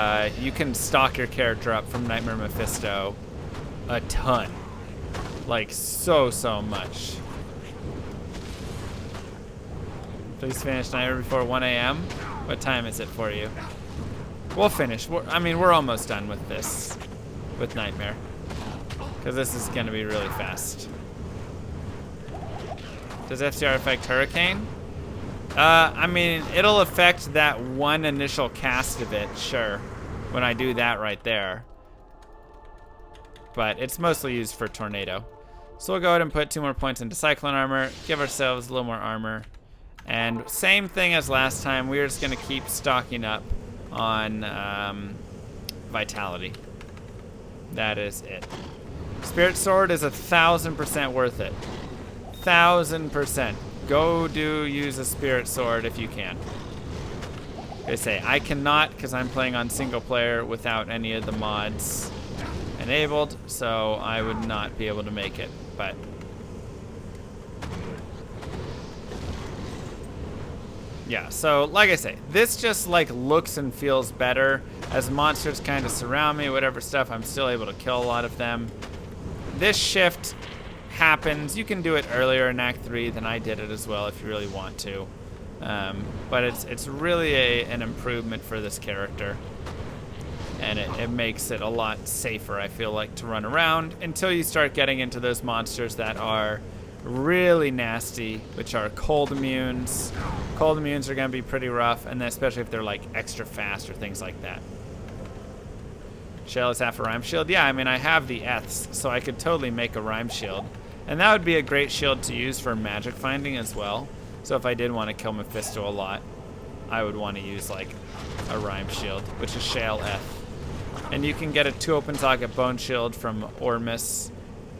you can stock your character up from Nightmare Mephisto a ton. Like, so much. Please finish Nightmare before 1 a.m. What time is it for you? We'll finish. We're almost done with this, with Nightmare. Because this is going to be really fast. Does FCR affect Hurricane? I mean, it'll affect that one initial cast of it, sure. When I do that right there. But it's mostly used for Tornado. So we'll go ahead and put 2 more points into Cyclone Armor. Give ourselves a little more armor. And same thing as last time, we're just going to keep stocking up on Vitality. That is it. Spirit Sword is 1,000% worth it. 1,000%. Go use a Spirit Sword if you can. They say, I cannot because I'm playing on single player without any of the mods enabled, so I would not be able to make it, but... Yeah, so like I say, this just like looks and feels better. As monsters kind of surround me, whatever stuff, I'm still able to kill a lot of them. This shift happens. You can do it earlier in Act 3 than I did it as well if you really want to. But it's really an improvement for this character. And it makes it a lot safer, I feel like, to run around until you start getting into those monsters that are really nasty, which are cold immunes. Cold immunes are going to be pretty rough, and then especially if they're like extra fast or things like that. Shell is half a rhyme shield. Yeah, I mean, I have the Eths, so I could totally make a rhyme shield. And that would be a great shield to use for magic finding as well. So if I did want to kill Mephisto a lot, I would want to use like a rhyme shield, which is Shale Eth. And you can get a 2-open socket bone shield from Ormus,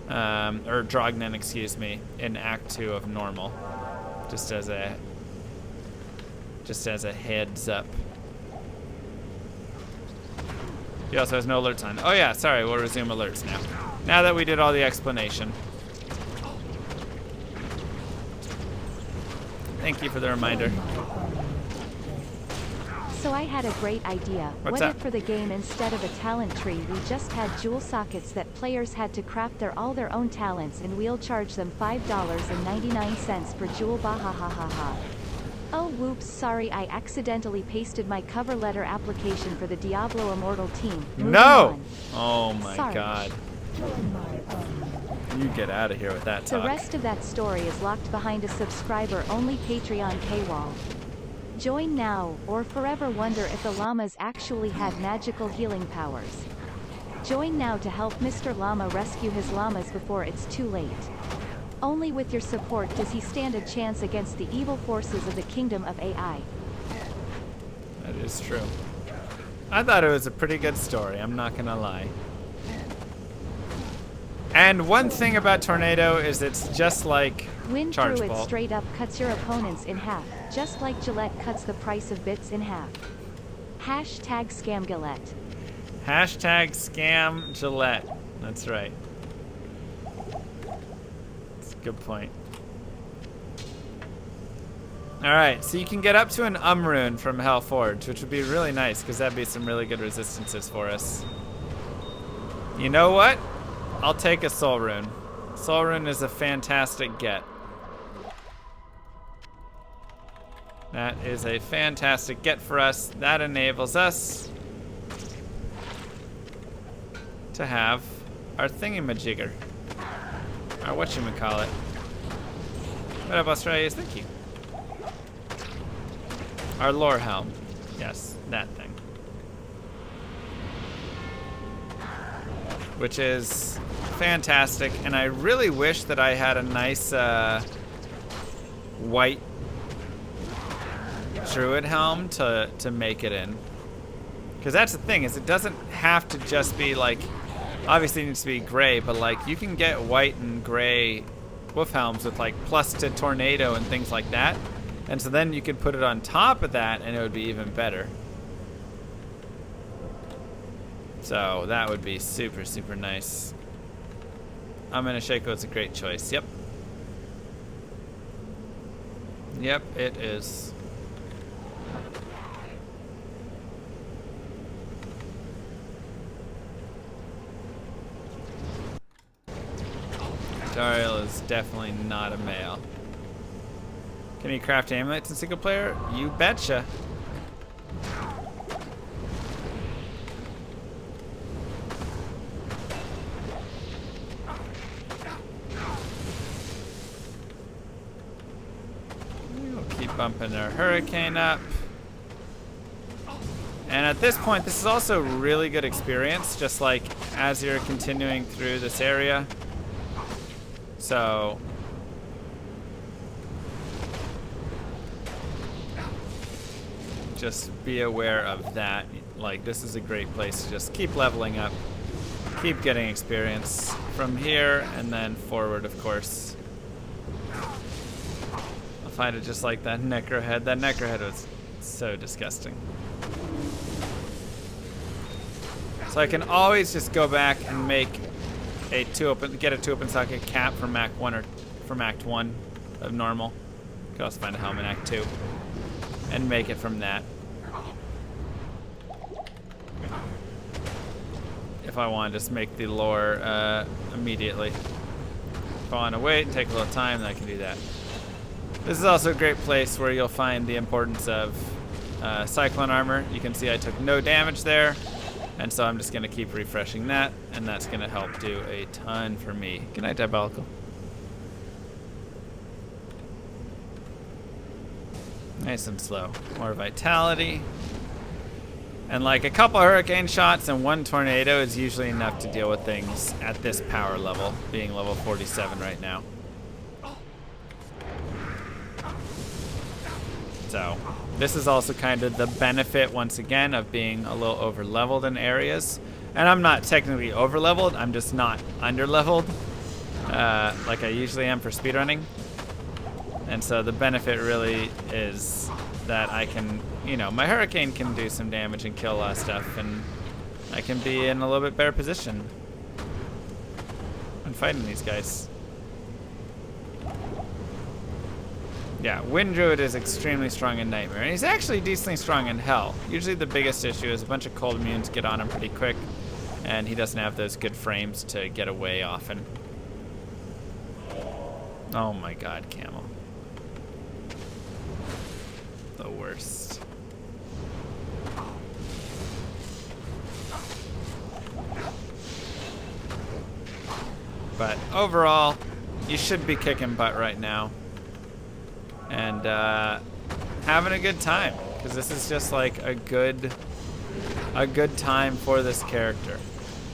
or Drognen, excuse me, in Act 2 of normal. Just as a heads up. He also has no alerts on. Oh yeah, sorry, we'll resume alerts now. Now that we did all the explanation. Thank you for the reminder. So I had a great idea. What's What that? if for the game instead of a talent tree we just had jewel sockets that players had to craft all their own talents and we'll charge them $5.99 per jewel, bahahaha. Oh whoops, sorry, I accidentally pasted my cover letter application for the Diablo Immortal team. Moving No! on. Oh my Sorry. god. Join my army. You get out of here with that The talk. rest of that story is locked behind a subscriber-only Patreon paywall. Join now, or forever wonder if the llamas actually had magical healing powers. Join now to help Mr. Llama rescue his llamas before it's too late. Only with your support does he stand a chance against the evil forces of the kingdom of AI. That is true. I thought it was a pretty good story, I'm not gonna lie. And one thing about Tornado is it's just like Wind Charge Druid Bolt. straight up cuts your opponents in half, just like Gillette cuts the price of bits in half. Hashtag scam Gillette. Hashtag scam Gillette. That's right. That's a good point. Alright, so you can get up to an rune from Hellforge, which would be really nice, because that'd be some really good resistances for us. You know what? I'll take a Soul Rune. Soul Rune is a fantastic get. That is a fantastic get for us. That enables us to have our thingamajigger. Our whatchamacallit. What up, Australia? Thank you. Our lore helm. Yes, that thing. which is fantastic. And I really wish that I had a nice white druid helm to make it in. Because that's the thing, is it doesn't have to just be like, obviously it needs to be gray, but like you can get white and gray wolf helms with like plus to tornado and things like that. And so then you could put it on top of that and it would be even better. So that would be super, super nice. I'm gonna Shaco, it's a great choice. Yep. Yep, it is. Dariel is definitely not a male. Can you craft amulets in single player? You betcha. We'll keep bumping our hurricane up. And at this point, this is also really good experience, just like as you're continuing through this area. So just be aware of that. Like, this is a great place to just keep leveling up, keep getting experience from here and then forward, of course. I'll find it just like that necro head. That necro head was so disgusting. So I can always just go back and make a get a 2 open socket cap from Act 1 or from Act 1 of normal. Could also find a helm in Act 2 and make it from that. If I want to just make the lore immediately. If I want to wait and take a little time, then I can do that. This is also a great place where you'll find the importance of Cyclone Armor. You can see I took no damage there. And so I'm just going to keep refreshing that, and that's going to help do a ton for me. Good night, Diablo. Nice and slow. More vitality. And like a couple hurricane shots and 1 tornado is usually enough to deal with things at this power level, being level 47 right now. So this is also kind of the benefit, once again, of being a little over-leveled in areas. And I'm not technically over-leveled, I'm just not under-leveled like I usually am for speedrunning. And so the benefit really is that I can, you know, my hurricane can do some damage and kill a lot of stuff, and I can be in a little bit better position when fighting these guys. Yeah, Wind Druid is extremely strong in Nightmare, and he's actually decently strong in Hell. Usually the biggest issue is a bunch of cold immunes get on him pretty quick, and he doesn't have those good frames to get away often. Oh my god, Camel. The worst. But overall, you should be kicking butt right now. And having a good time, because this is just like a good time for this character.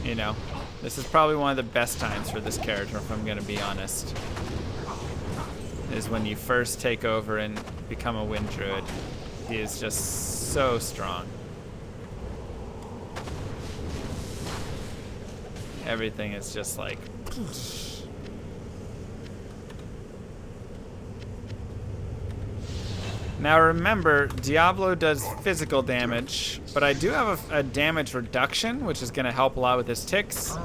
You know, this is probably one of the best times for this character, if I'm gonna be honest, is when you first take over and become a Wind Druid. He is just so strong. Everything is just like Now remember, Diablo does physical damage, but I do have a damage reduction, which is going to help a lot with his ticks.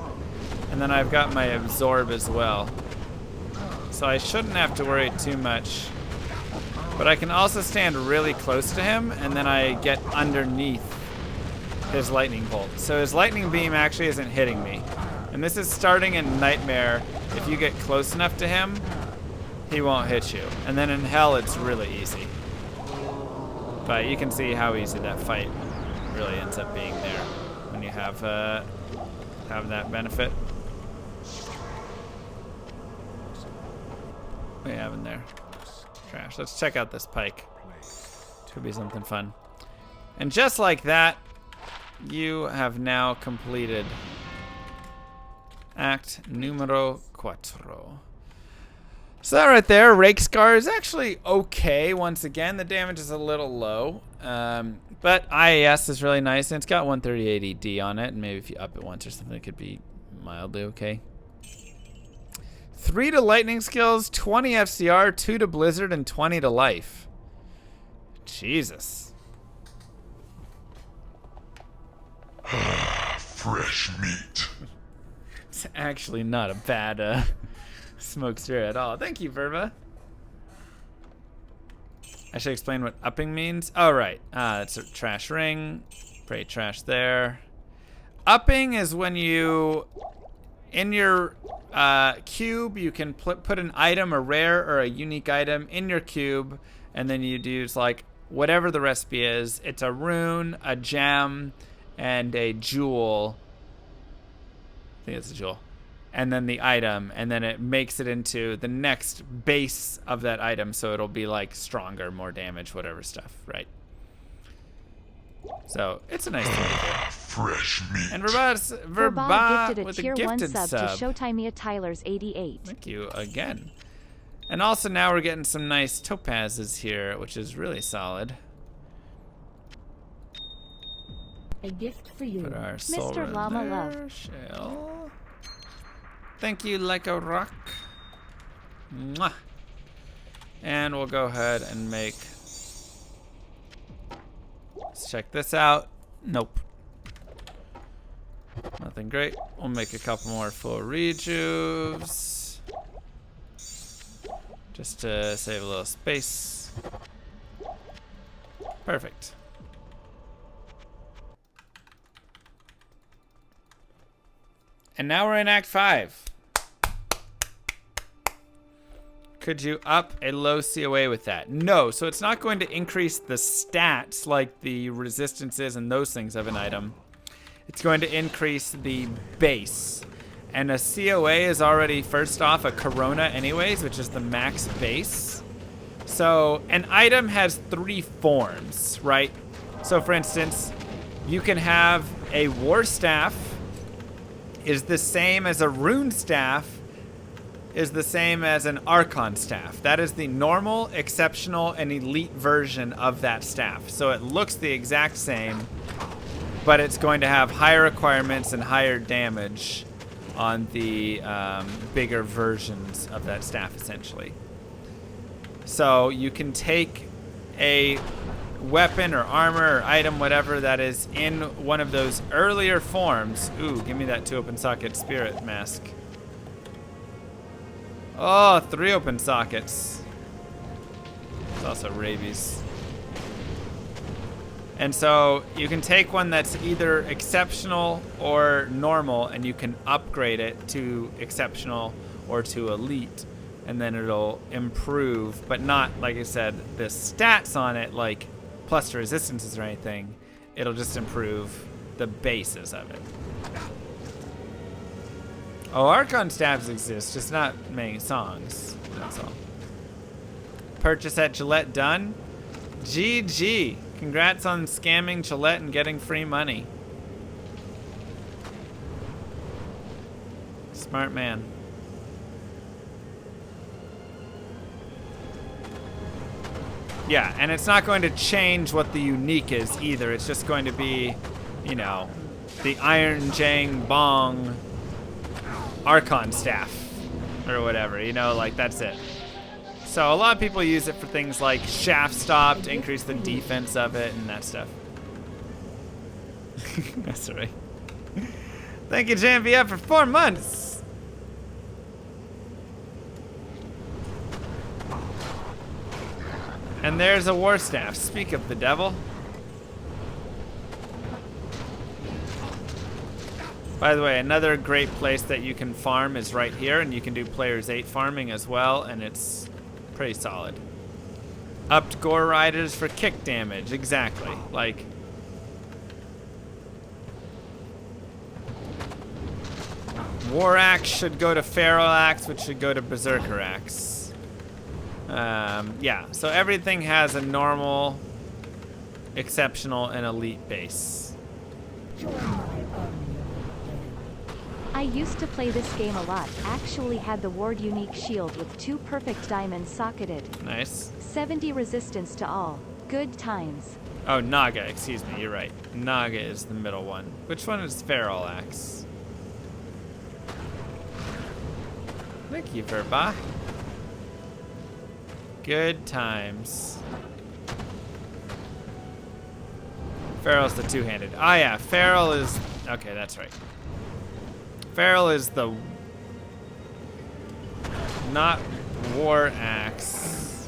And then I've got my absorb as well. So I shouldn't have to worry too much. But I can also stand really close to him, and then I get underneath his lightning bolt. So his lightning beam actually isn't hitting me. And this is starting in Nightmare. If you get close enough to him, he won't hit you. And then in Hell, it's really easy. But you can see how easy that fight really ends up being there when you have that benefit. What do you have in there? Trash. Let's check out this pike. Could be something fun. And just like that, you have now completed Act numero cuatro. So that right there, Rake Scar is actually okay. Once again, the damage is a little low. But IAS is really nice, and it's got 138 ED on it, and maybe if you up it once or something, it could be mildly okay. 3 to lightning skills, 20 FCR, 2 to blizzard, and 20 to life. Jesus. Fresh meat. It's actually not a bad smokester at all. Thank you, Verva. I should explain what upping means. Oh, right. It's a trash ring. Pray trash there. Upping is when you, in your cube, you can put an item, a rare or a unique item in your cube, and then you'd use like whatever the recipe is. It's a rune, a gem, and a jewel. I think it's a jewel. And then the item, and then it makes it into the next base of that item, so it'll be like stronger, more damage, whatever stuff, right? So it's a nice thing to do. Fresh meat. And Verba Verba gifted a with tier a 1 gifted sub to Showtime Tyler's 88. Thank you again. And also now we're getting some nice topazes here, which is really solid. A gift for you. Put our soul Mr. in Llama there. Love. Shell. Thank you, like a rock. Mwah. And we'll go ahead and make. Let's check this out. Nope. Nothing great. We'll make a couple more full rejuves. Just to save a little space. Perfect. And now we're in Act 5. Could you up a low COA with that? No, so it's not going to increase the stats like the resistances and those things of an item. It's going to increase the base. And a COA is already, first off, a Corona anyways, which is the max base. So an item has 3 forms, right? So for instance, you can have a War Staff is the same as a Rune Staff is the same as an Archon Staff. That is the normal, exceptional, and elite version of that staff. So it looks the exact same, but it's going to have higher requirements and higher damage on the bigger versions of that staff, essentially. So you can take a weapon or armor or item, whatever that is in one of those earlier forms. Ooh, give me that 2 open socket spirit mask. Oh, 3 open sockets. It's also rabies. And so you can take one that's either exceptional or normal, and you can upgrade it to exceptional or to elite, and then it'll improve, but not, like I said, the stats on it, like plus to resistances or anything. It'll just improve the basis of it. Oh, Archon Staffs exist, just not many songs. That's all. Purchase at Gillette done. GG. Congrats on scamming Gillette and getting free money. Smart man. Yeah, and it's not going to change what the unique is either. It's just going to be, you know, the Iron Jang Bong Archon Staff or whatever, you know, like that's it. So a lot of people use it for things like shaft stop to increase the defense of it and that stuff. That's right. Thank you, JMVF, for 4 months. And there's a War Staff. Speak of the devil. By the way, another great place that you can farm is right here, and you can do players 8 farming as well, and it's pretty solid. Upped Gore Riders for kick damage, exactly. Like, War Axe should go to Feral Axe, which should go to Berserker Axe. Yeah, so everything has a normal, exceptional, and elite base. Join my army of the dead. I used to play this game a lot, actually had the ward unique shield with 2 perfect diamonds socketed. Nice. 70 resistance to all. Good times. Oh, Naga, excuse me, you're right. Naga is the middle one. Which one is Feral Axe? Thank you, Verba. Good times. Feral's the two-handed. Ah, yeah, Feral is... Okay, that's right. Feral is the... Not War Axe.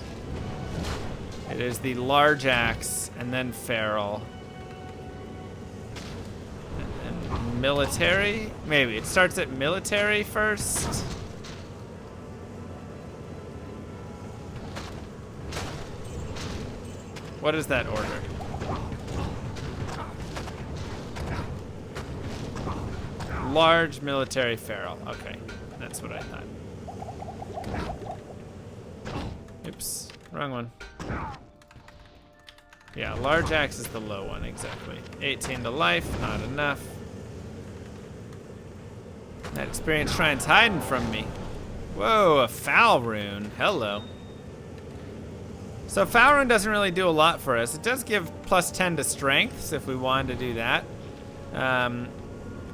It is the large axe, and then Feral. And military? Maybe. It starts at military first. What is that order? Large military Feral. Okay, that's what I thought. Oops, wrong one. Yeah, large axe is the low one, exactly. 18 to life, not enough. That experience shrine's hiding from me. Whoa, a foul rune. Hello. So foul rune doesn't really do a lot for us. It does give plus 10 to strengths if we wanted to do that.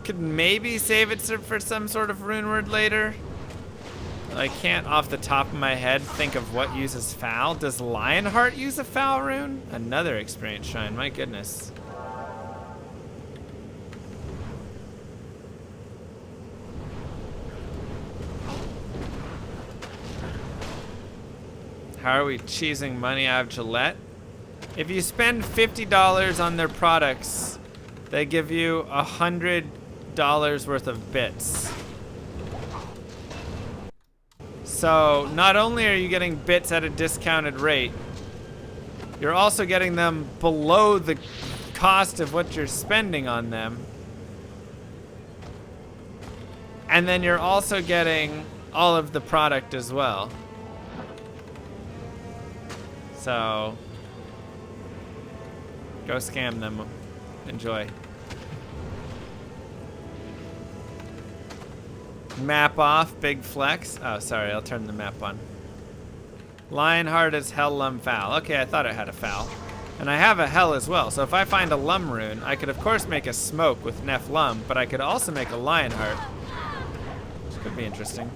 Could maybe save it for some sort of rune word later. I can't off the top of my head think of what uses foul. Does Lionheart use a foul rune? Another experience shrine, my goodness. How are we cheesing money out of Gillette? If you spend $50 on their products, they give you $100 worth of bits. So not only are you getting bits at a discounted rate, you're also getting them below the cost of what you're spending on them. And then you're also getting all of the product as well. So go scam them. Enjoy. Map off, big flex. Oh, sorry, I'll turn the map on. Lionheart is Hell Lum Foul. Okay, I thought it had a foul. And I have a Hell as well, so if I find a Lum rune, I could of course make a Smoke with Neph Lum, but I could also make a Lionheart. Which could be interesting.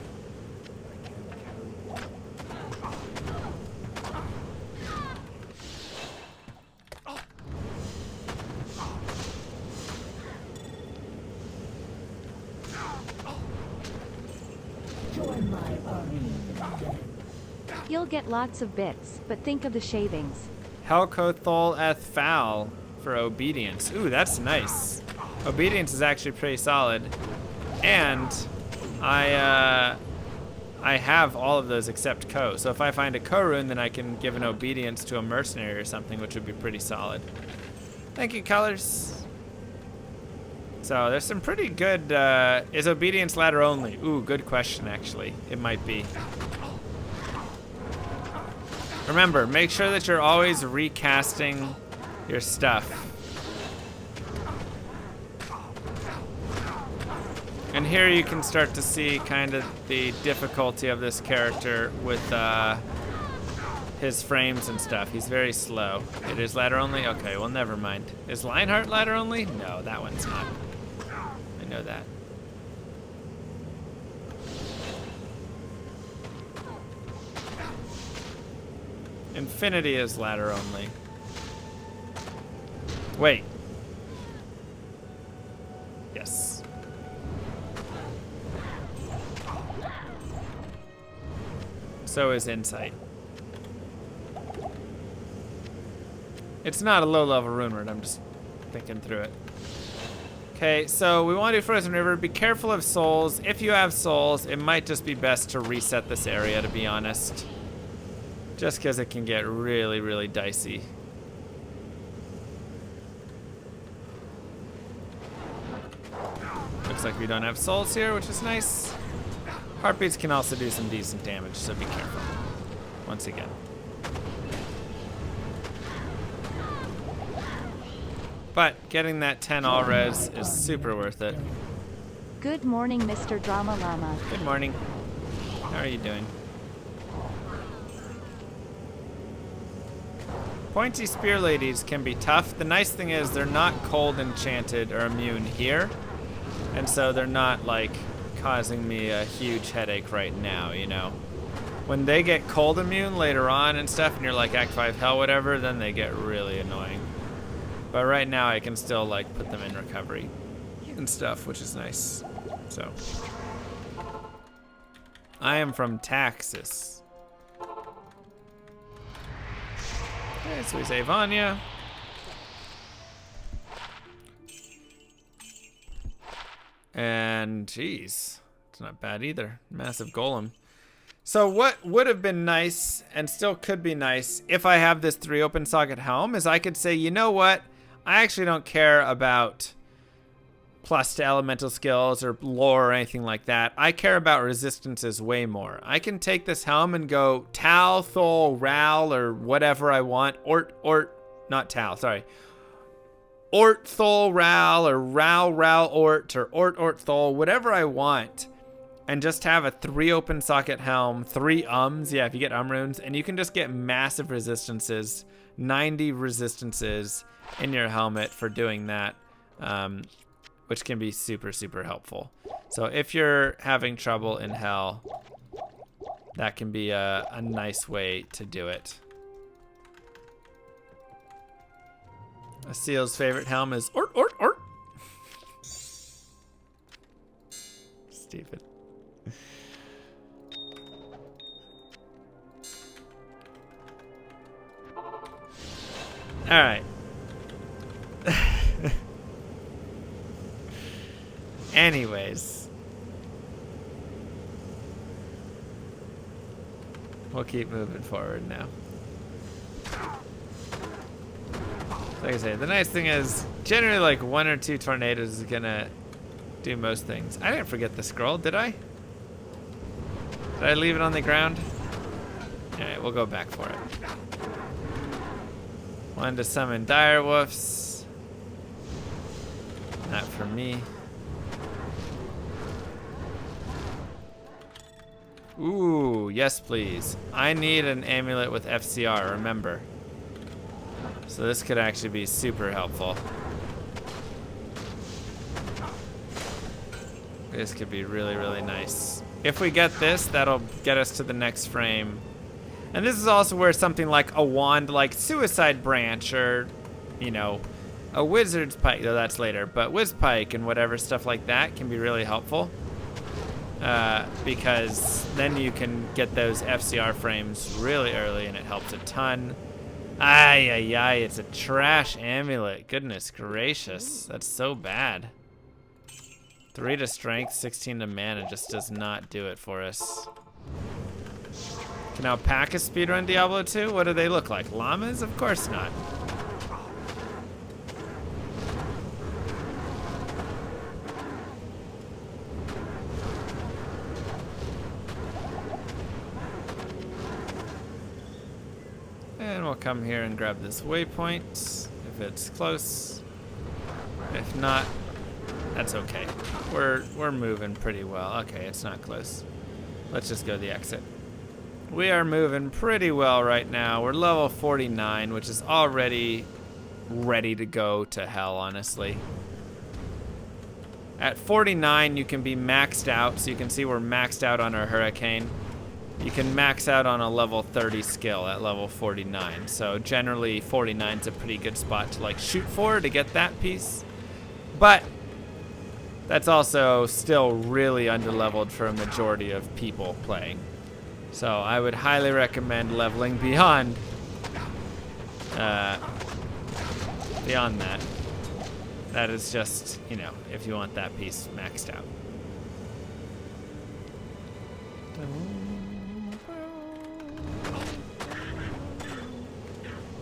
Join my army of the dead. You'll get lots of bits, but think of the shavings. Helkothol Eth Foul for Obedience. Ooh, that's nice. Obedience is actually pretty solid. And I have all of those except Ko. So if I find a Ko rune, then I can give an Obedience to a mercenary or something, which would be pretty solid. Thank you, Colors. So there's some pretty good, is Obedience ladder only? Ooh, good question, actually. It might be. Remember, make sure that you're always recasting your stuff. And here you can start to see kind of the difficulty of this character with his frames and stuff. He's very slow. It is ladder only? Okay, well, never mind. Is Lionheart ladder only? No, that one's not. I know that. Infinity is ladder only. Wait. Yes. So is Insight. It's not a low-level rune word, I'm just thinking through it. Okay, so we want to do Frozen River. Be careful of souls. If you have souls, it might just be best to reset this area, to be honest. Just because it can get really, really dicey. Looks like we don't have souls here, which is nice. Heartbeats can also do some decent damage, so be careful. Once again. But getting that 10 all res is super worth it. Good morning, Mr. Drama Llama. Good morning. How are you doing? Pointy spear ladies can be tough. The nice thing is they're not cold enchanted or immune here. And so they're not like causing me a huge headache right now, you know. When they get cold immune later on and stuff and you're like Act 5 hell whatever, then they get really annoying. But right now I can still like put them in recovery and stuff, which is nice. So I am from Texas. Okay, so we save Anya. And geez, it's not bad either. Massive golem. So what would have been nice and still could be nice if I have this 3 open socket helm is I could say, you know what? I actually don't care about plus to elemental skills or lore or anything like that. I care about resistances way more. I can take this helm and go Tal, Thol, Ral, or whatever I want. Not Tal, sorry. Ort, Thol, Ral, or Ral, Ort, or Ort, Thol, whatever I want. And just have a 3 open socket helm, 3 ums, yeah, if you get runes, and you can just get massive resistances, 90 resistances in your helmet for doing that, which can be super, super helpful. So if you're having trouble in hell, that can be a nice way to do it. A seal's favorite helm is Ort. Stupid. All right. Anyways. We'll keep moving forward now. Like I say, the nice thing is generally like 1 or 2 tornadoes is gonna do most things. I didn't forget the scroll, did I? Did I leave it on the ground? Alright, we'll go back for it. 1 to summon dire wolves. Not for me. Ooh, yes please. I need an amulet with FCR, remember. So this could actually be super helpful. This could be really, really nice. If we get this, that'll get us to the next frame. And this is also where something like a wand like Suicide Branch or, you know, a Wizard's Pike, though that's later, but Wiz Pike and whatever stuff like that can be really helpful. Because then you can get those FCR frames really early and it helps a ton. Ay, it's a trash amulet. Goodness gracious, that's so bad. 3 to strength, 16 to mana just does not do it for us. Can alpaca speedrun Diablo 2? What do they look like? Llamas? Of course not. And we'll come here and grab this waypoint if it's close. If not, that's okay. We're moving pretty well. Okay, it's not close. Let's just go the exit. We are moving pretty well right now. We're level 49, which is already ready to go to hell, honestly. At 49, you can be maxed out, so you can see we're maxed out on our Hurricane. You can max out on a level 30 skill at level 49. So generally 49 is a pretty good spot to like shoot for to get that piece. But that's also still really underleveled for a majority of people playing. So I would highly recommend leveling beyond that. That is just, you know, if you want that piece maxed out.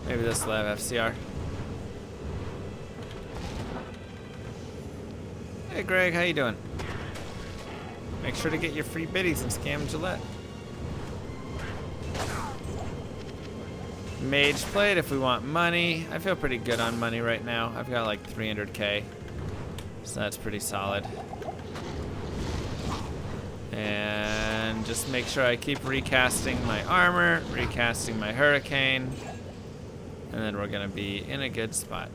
Maybe this will have FCR. Hey Greg, how you doing? Make sure to get your free biddies and scam Gillette. Mage Plate if we want money. I feel pretty good on money right now. I've got like 300k, so that's pretty solid. And just make sure I keep recasting my armor, recasting my hurricane, and then we're gonna be in a good spot.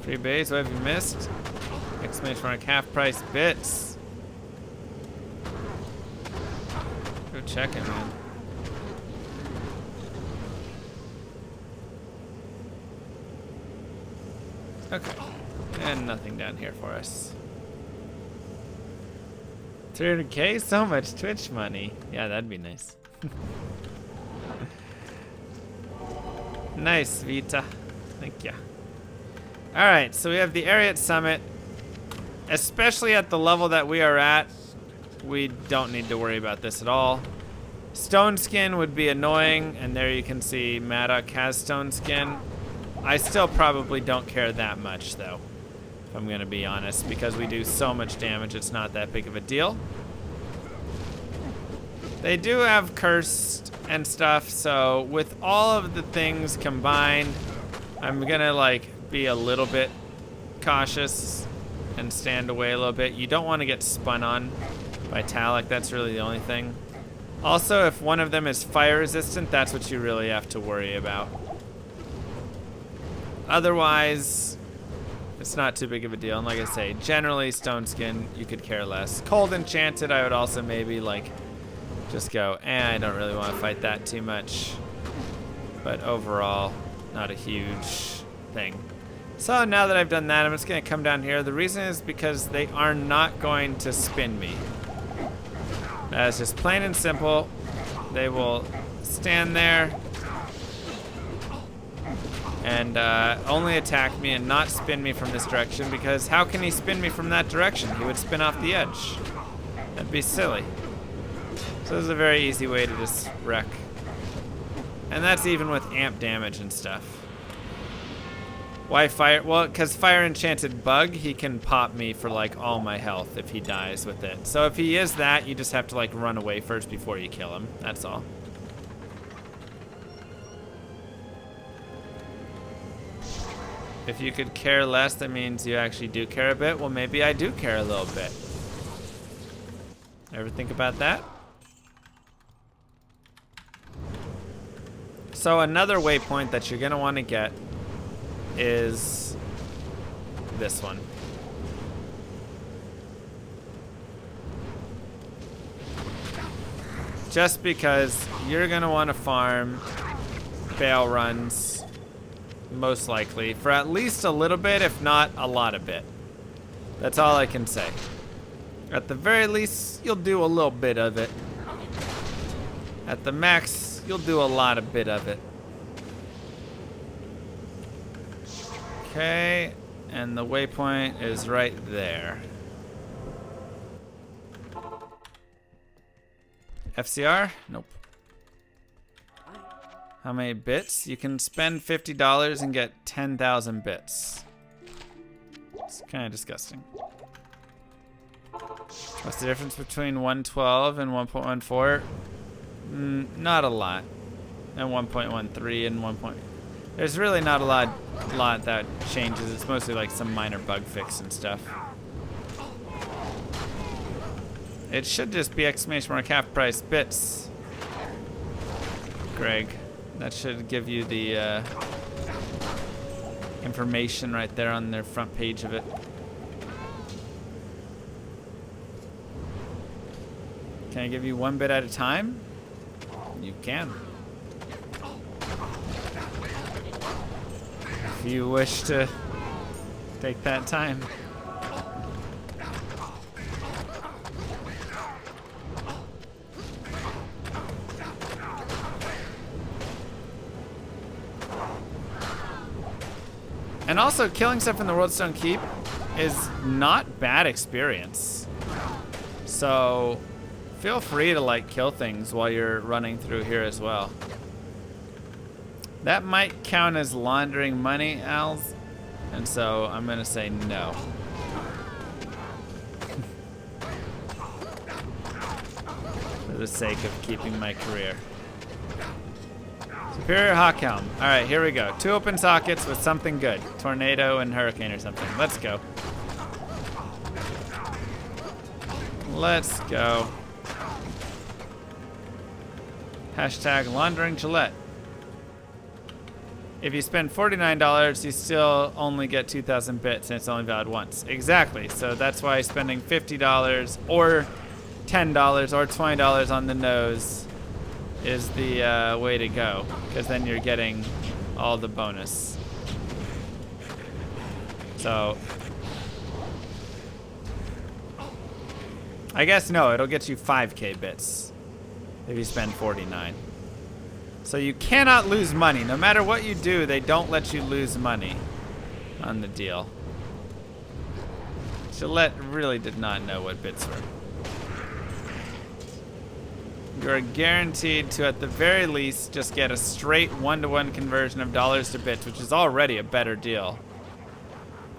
Free base, what have you missed? Exclamation mark, half price bits. Go check it, man. Okay, and nothing down here for us. 300K? So much Twitch money. Yeah, that'd be nice. Nice, Vita. Thank you. Alright, so we have the Ariat Summit. Especially at the level that we are at, we don't need to worry about this at all. Stone skin would be annoying, and there you can see Maddock has stone skin. I still probably don't care that much, though, if I'm gonna be honest, because we do so much damage, it's not that big of a deal. They do have cursed and stuff, so with all of the things combined, I'm gonna like be a little bit cautious and stand away a little bit. You don't want to get spun on by Talic, that's really the only thing. Also, if one of them is fire resistant, that's what you really have to worry about. Otherwise, it's not too big of a deal. And like I say, generally stone skin, you could care less. Cold enchanted, I would also maybe like just go, I don't really want to fight that too much. But overall, not a huge thing. So now that I've done that, I'm just gonna come down here. The reason is because they are not going to spin me. That's just plain and simple. They will stand there and only attack me and not spin me from this direction, because how can he spin me from that direction? He would spin off the edge. That'd be silly. So this is a very easy way to just wreck. And that's even with amp damage and stuff. Why fire? Well, because fire enchanted bug, he can pop me for like all my health if he dies with it. So if he is that, you just have to like run away first before you kill him. That's all. If you could care less, that means you actually do care a bit. Well, maybe I do care a little bit. Ever think about that? So another waypoint that you're gonna want to get is this one. Just because you're gonna want to farm bail runs, most likely, for at least a little bit, if not a lot of bit. That's all I can say. At the very least, you'll do a little bit of it. At the max, you'll do a lot of bit of it. Okay, and the waypoint is right there. FCR? Nope. How many bits? You can spend $50 and get 10,000 bits. It's kind of disgusting. What's the difference between 112 and 1.14? Not a lot. And 1.13 and 1. There's really not a lot that changes. It's mostly like some minor bug fix and stuff. It should just be exclamation mark half price bits, Greg. That should give you the information right there on their front page of it. Can I give you one bit at a time? You can. If you wish to take that time. And also, killing stuff in the Worldstone Keep is not bad experience. So feel free to like kill things while you're running through here as well. That might count as laundering money, Als, and so I'm gonna say no. For the sake of keeping my career. Superior Hawk Helm. All right, here we go. 2 open sockets with something good. Tornado and hurricane or something. Let's go. Let's go. Hashtag laundering Gillette. If you spend $49, you still only get 2,000 bits and it's only valid once. Exactly. So that's why spending $50 or $10 or $20 on the nose is the way to go, because then you're getting all the bonus. So I guess no, it'll get you 5k bits if you spend 49. So you cannot lose money. No matter what you do, they don't let you lose money on the deal. Gillette really did not know what bits were. You're guaranteed to, at the very least, just get a straight 1-to-1 conversion of dollars to bits, which is already a better deal.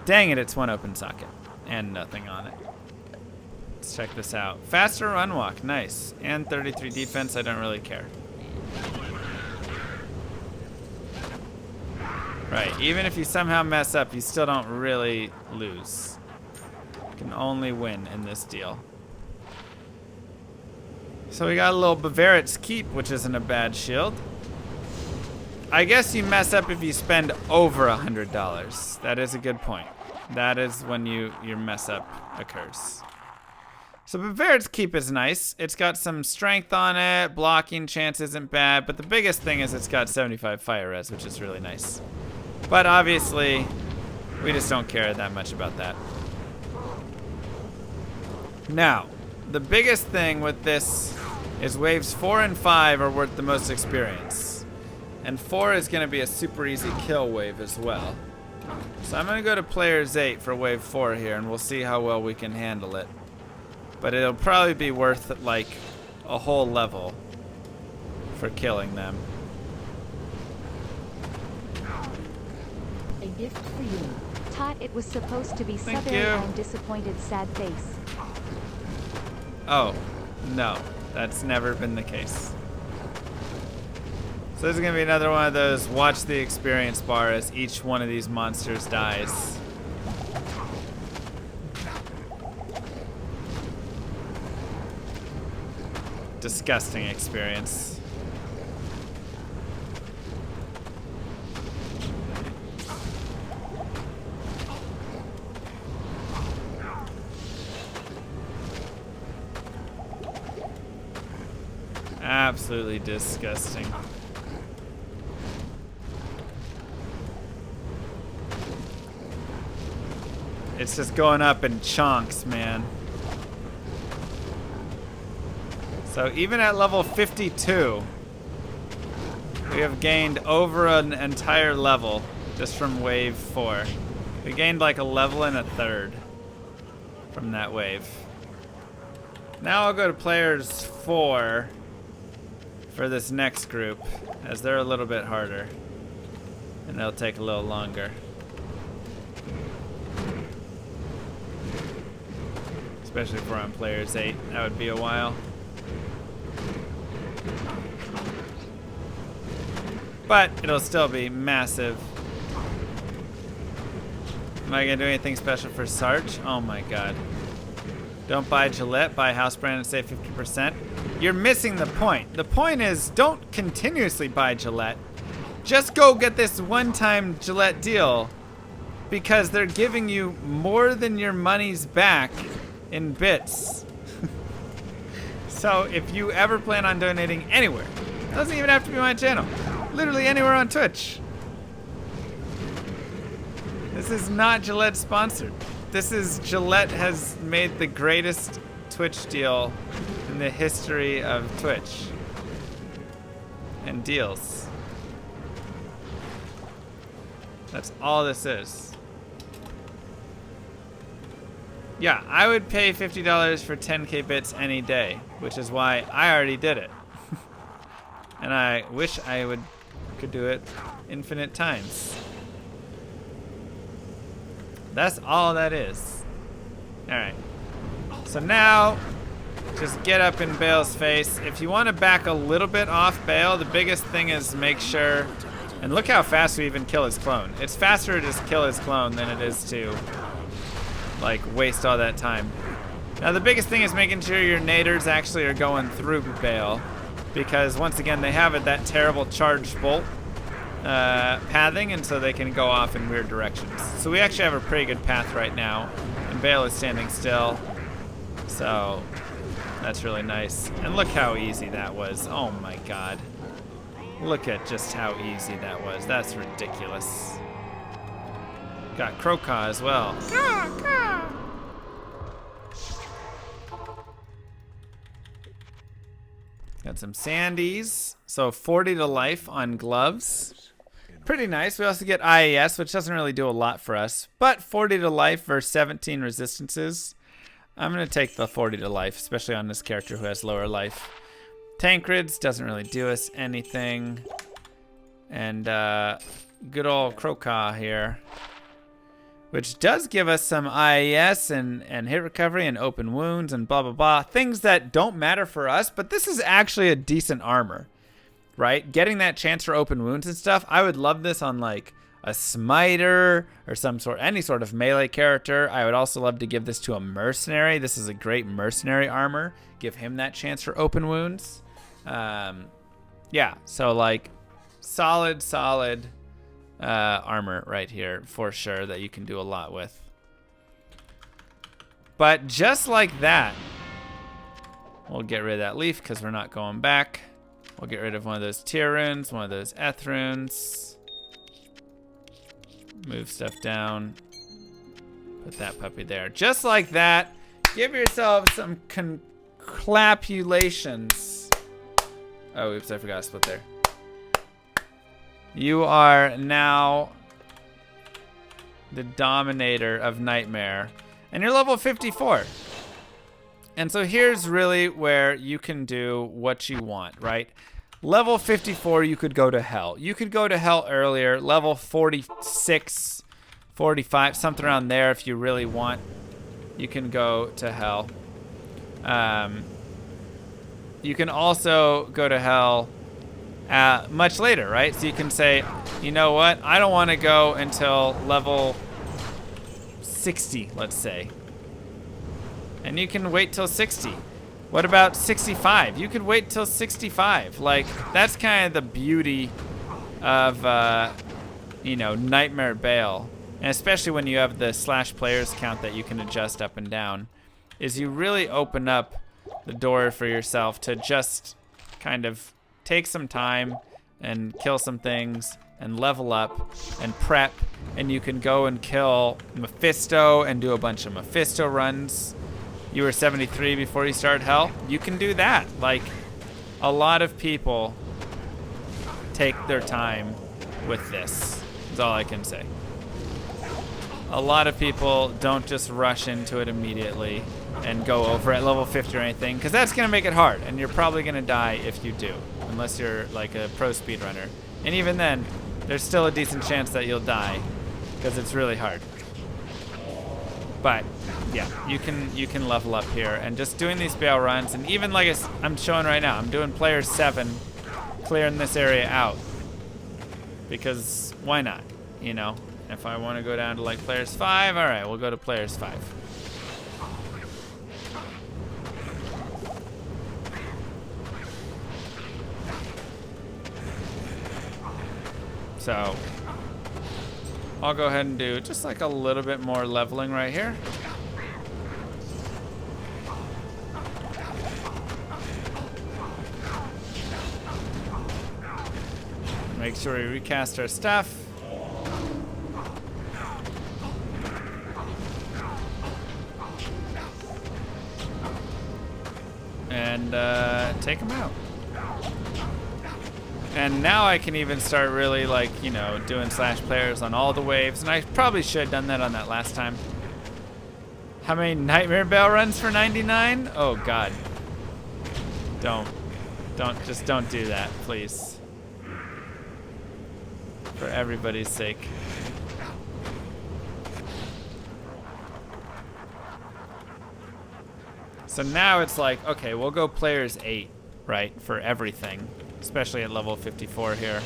Dang it, it's 1 open socket and nothing on it. Let's check this out. Faster run walk, nice. And 33 defense, I don't really care. Right, even if you somehow mess up, you still don't really lose. You can only win in this deal. So we got a little Bavariat's Keep, which isn't a bad shield. I guess you mess up if you spend over $100. That is a good point. That is when your mess up occurs. So Bavariat's Keep is nice. It's got some strength on it. Blocking chance isn't bad. But the biggest thing is it's got 75 fire res, which is really nice. But obviously, we just don't care that much about that. Now, the biggest thing with this is waves 4 and 5 are worth the most experience. And 4 is going to be a super easy kill wave as well. So I'm going to go to players 8 for wave 4 here, and we'll see how well we can handle it. But it'll probably be worth like a whole level for killing them. A gift for you. Tot, it was supposed to be Thank Southern you. and disappointed sad face. Oh, no. That's never been the case. So this is going to be another one of those watch the experience bar as each one of these monsters dies. Disgusting experience. Absolutely disgusting. It's just going up in chunks, man. So even at level 52, we have gained over an entire level just from wave 4. We gained like a level and a third from that wave. Now I'll go to players 4 for this next group, as they're a little bit harder and they'll take a little longer. Especially if we're on players 8, that would be a while. But it'll still be massive. Am I gonna do anything special for Sarge? Oh my god. Don't buy Gillette, buy house brand and save 50%. You're missing the point. The point is, don't continuously buy Gillette. Just go get this one-time Gillette deal, because they're giving you more than your money's back in bits. So if you ever plan on donating anywhere, it doesn't even have to be my channel, literally anywhere on Twitch. This is not Gillette sponsored. This is Gillette has made the greatest Twitch deal in the history of Twitch and deals. That's all this is. Yeah, I would pay $50 for 10k bits any day, which is why I already did it. And I wish I could do it infinite times. That's all that is. Alright. So now just get up in Bale's face. If you want to back a little bit off Bale, the biggest thing is make sure, and look how fast we even kill his clone. It's faster to just kill his clone than it is to like waste all that time. Now the biggest thing is making sure your naders actually are going through Bale, because once again they have that terrible charged bolt pathing, and so they can go off in weird directions. So we actually have a pretty good path right now, and Bale is standing still, so that's really nice. And look how easy that was. Oh my god. Look at just how easy that was. That's ridiculous. Got Crocaw as well. Got some Sandies. So 40 to life on gloves. Pretty nice. We also get IAS, which doesn't really do a lot for us. But 40 to life versus 17 resistances. I'm going to take the 40 to life, especially on this character who has lower life. Tankreds doesn't really do us anything. And good old Crocaw here, which does give us some IAS and hit recovery and open wounds and blah, blah, blah. Things that don't matter for us, but this is actually a decent armor, right? Getting that chance for open wounds and stuff. I would love this on like a smiter or any sort of melee character. I would also love to give this to a mercenary. This is a great mercenary armor. Give him that chance for open wounds. Yeah, so like solid armor right here for sure that you can do a lot with. But just like that, we'll get rid of that leaf because we're not going back. We'll get rid of one of those tier runes, one of those eth runes. Move stuff down. Put that puppy there. Just like that. Give yourself some conclapulations. Oh, oops, I forgot to split there. You are now the dominator of Nightmare. And you're level 54. And so here's really where you can do what you want, right? Level 54, you could go to hell. You could go to hell earlier. Level 46, 45, something around there if you really want. You can go to hell. You can also go to hell much later, right? So you can say, you know what? I don't want to go until level 60, let's say. And you can wait till 60. What about 65? You could wait till 65. Like, that's kind of the beauty of, you know, Nightmare Bale. And especially when you have the / players count that you can adjust up and down, is you really open up the door for yourself to just kind of take some time and kill some things and level up and prep, and you can go and kill Mephisto and do a bunch of Mephisto runs. You were 73 before you started hell. You can do that. Like, a lot of people take their time with this. That's all I can say. A lot of people don't just rush into it immediately and go over at level 50 or anything, because that's going to make it hard, and you're probably going to die if you do, unless you're like a pro speedrunner. And even then, there's still a decent chance that you'll die, because it's really hard. But yeah, you can level up here, and just doing these Bale runs, and even like I'm showing right now, I'm doing player 7, clearing this area out, because why not, you know? If I want to go down to like players 5, all right, we'll go to players 5. So I'll go ahead and do just like a little bit more leveling right here. Make sure we recast our stuff. And take them out. And now I can even start really, like, you know, doing / players on all the waves. And I probably should have done that on that last time. How many Nightmare Bale runs for 99? Oh, God. Just don't do that, please. For everybody's sake. So now it's like, okay, we'll go players 8, right, for everything, especially at level 54 here.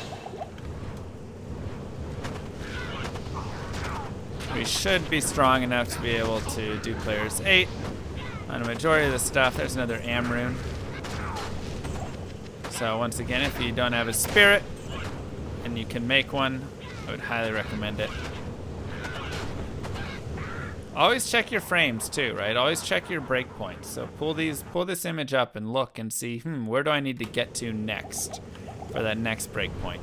We should be strong enough to be able to do players 8 on a majority of the stuff. There's another Am rune. So once again, if you don't have a spirit and you can make one, I would highly recommend it. Always check your frames too, right? Always check your breakpoints. So pull this image up and look and see, where do I need to get to next for that next breakpoint?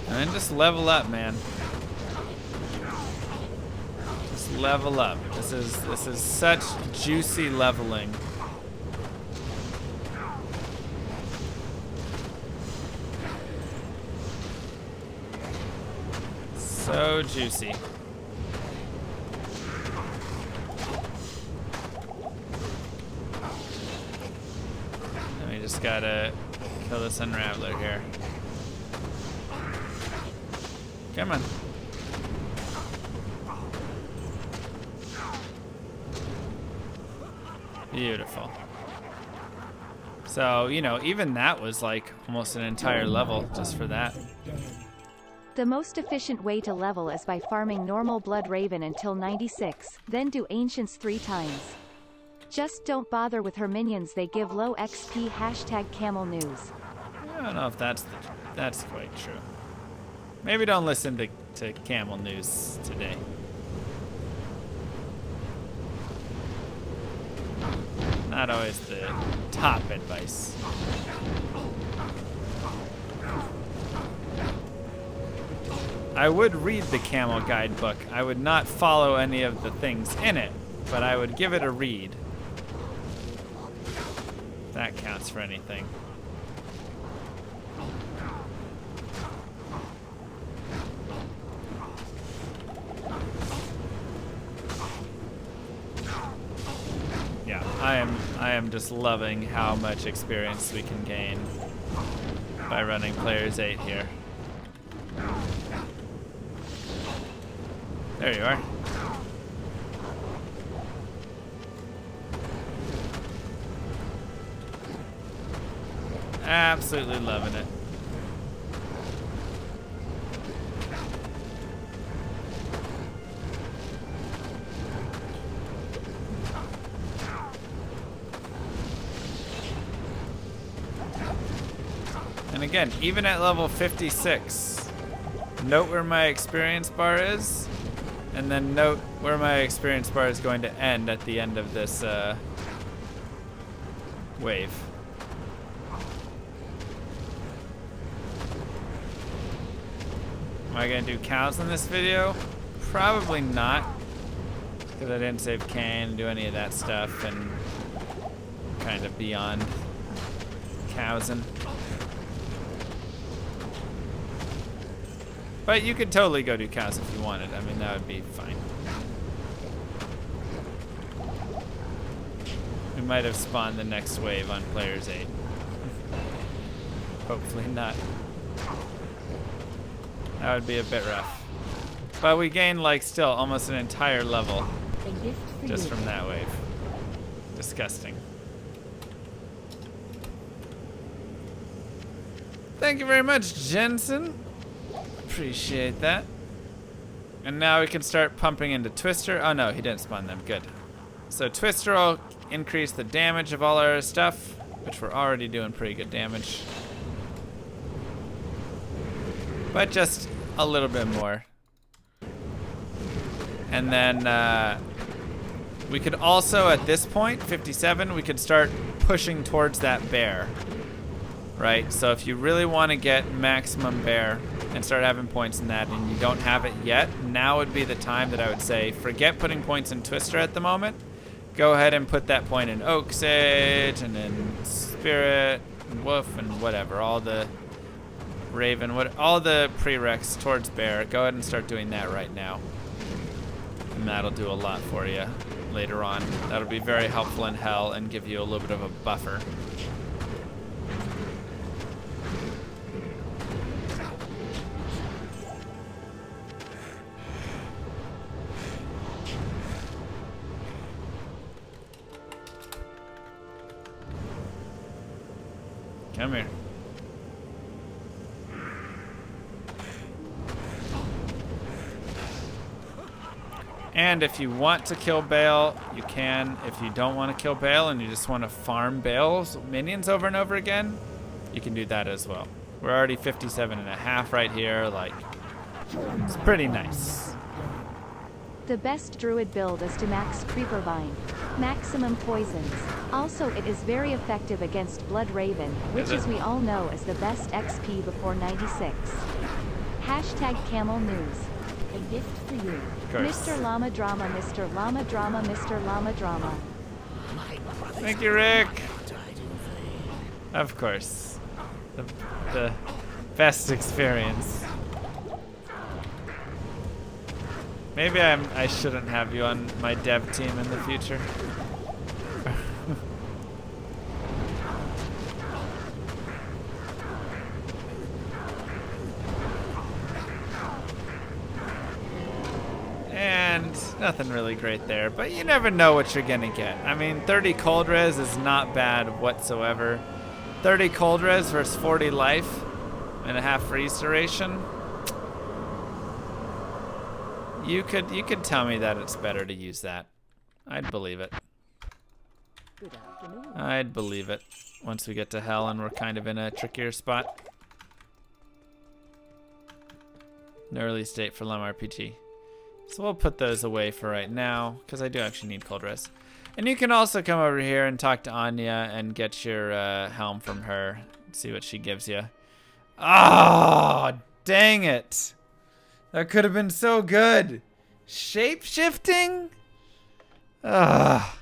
And then just level up, man. Just level up. This is such juicy leveling. So juicy. And we just gotta kill this unraveler here. Come on. Beautiful. So, you know, even that was like almost an entire level just for that. The most efficient way to level is by farming normal Blood Raven until 96, then do Ancients 3 times. Just don't bother with her minions, they give low XP #camel news. I don't know if that's quite true. Maybe don't listen to camel news today. Not always the top advice. I would read the camel guidebook. I would not follow any of the things in it, but I would give it a read. That counts for anything. Yeah, I am just loving how much experience we can gain by running players 8 here. There you are. Absolutely loving it. And again, even at level 56, note where my experience bar is, and then note where my experience bar is going to end at the end of this wave. Am I gonna do cows in this video? Probably not, because I didn't save Cain and do any of that stuff, and kind of beyond cowsing. But you could totally go do cows if you wanted. I mean, that would be fine. We might have spawned the next wave on players 8. Hopefully not. That would be a bit rough. But we gained like still almost an entire level just from that wave. Disgusting. Thank you very much, Jensen. Appreciate that. And now we can start pumping into Twister. Oh no, he didn't spawn them. Good. So Twister will increase the damage of all our stuff, which we're already doing pretty good damage. But just a little bit more. And then we could also, at this point, 57, we could start pushing towards that bear. Right? So if you really want to get maximum bear and start having points in that and you don't have it yet, now would be the time that I would say forget putting points in Twister at the moment. Go ahead and put that point in Oak Sage and in Spirit and Wolf and whatever, all the Raven, all the prereqs towards bear. Go ahead and start doing that right now. And that'll do a lot for you later on. That'll be very helpful in Hell and give you a little bit of a buffer. Come here. And if you want to kill Bale, you can. If you don't want to kill Bale and you just want to farm Bale's minions over and over again, you can do that as well. We're already 57.5 right here. Like, it's pretty nice. The best druid build is to max Creeper Vine. Maximum poisons. Also, it is very effective against Blood Raven, which as we all know is the best XP before 96. Hashtag Camel News. A gift for you. Mr. Llama Drama, Mr. Llama Drama, Mr. Llama Drama. Thank you, Rick. Of course. The best experience. Maybe I shouldn't have you on my dev team in the future. And nothing really great there, but you never know what you're gonna get. I mean, 30 cold res is not bad whatsoever. 30 cold res versus 40 life and a half freeze duration. You could tell me that it's better to use that. I'd believe it. Good afternoon. I'd believe it once we get to hell and we're kind of in a trickier spot. An early state for Lum RPG. So we'll put those away for right now because I do actually need cold res. And you can also come over here and talk to Anya and get your helm from her. See what she gives you. Oh, dang it. That could have been so good. Shape-shifting? Ugh.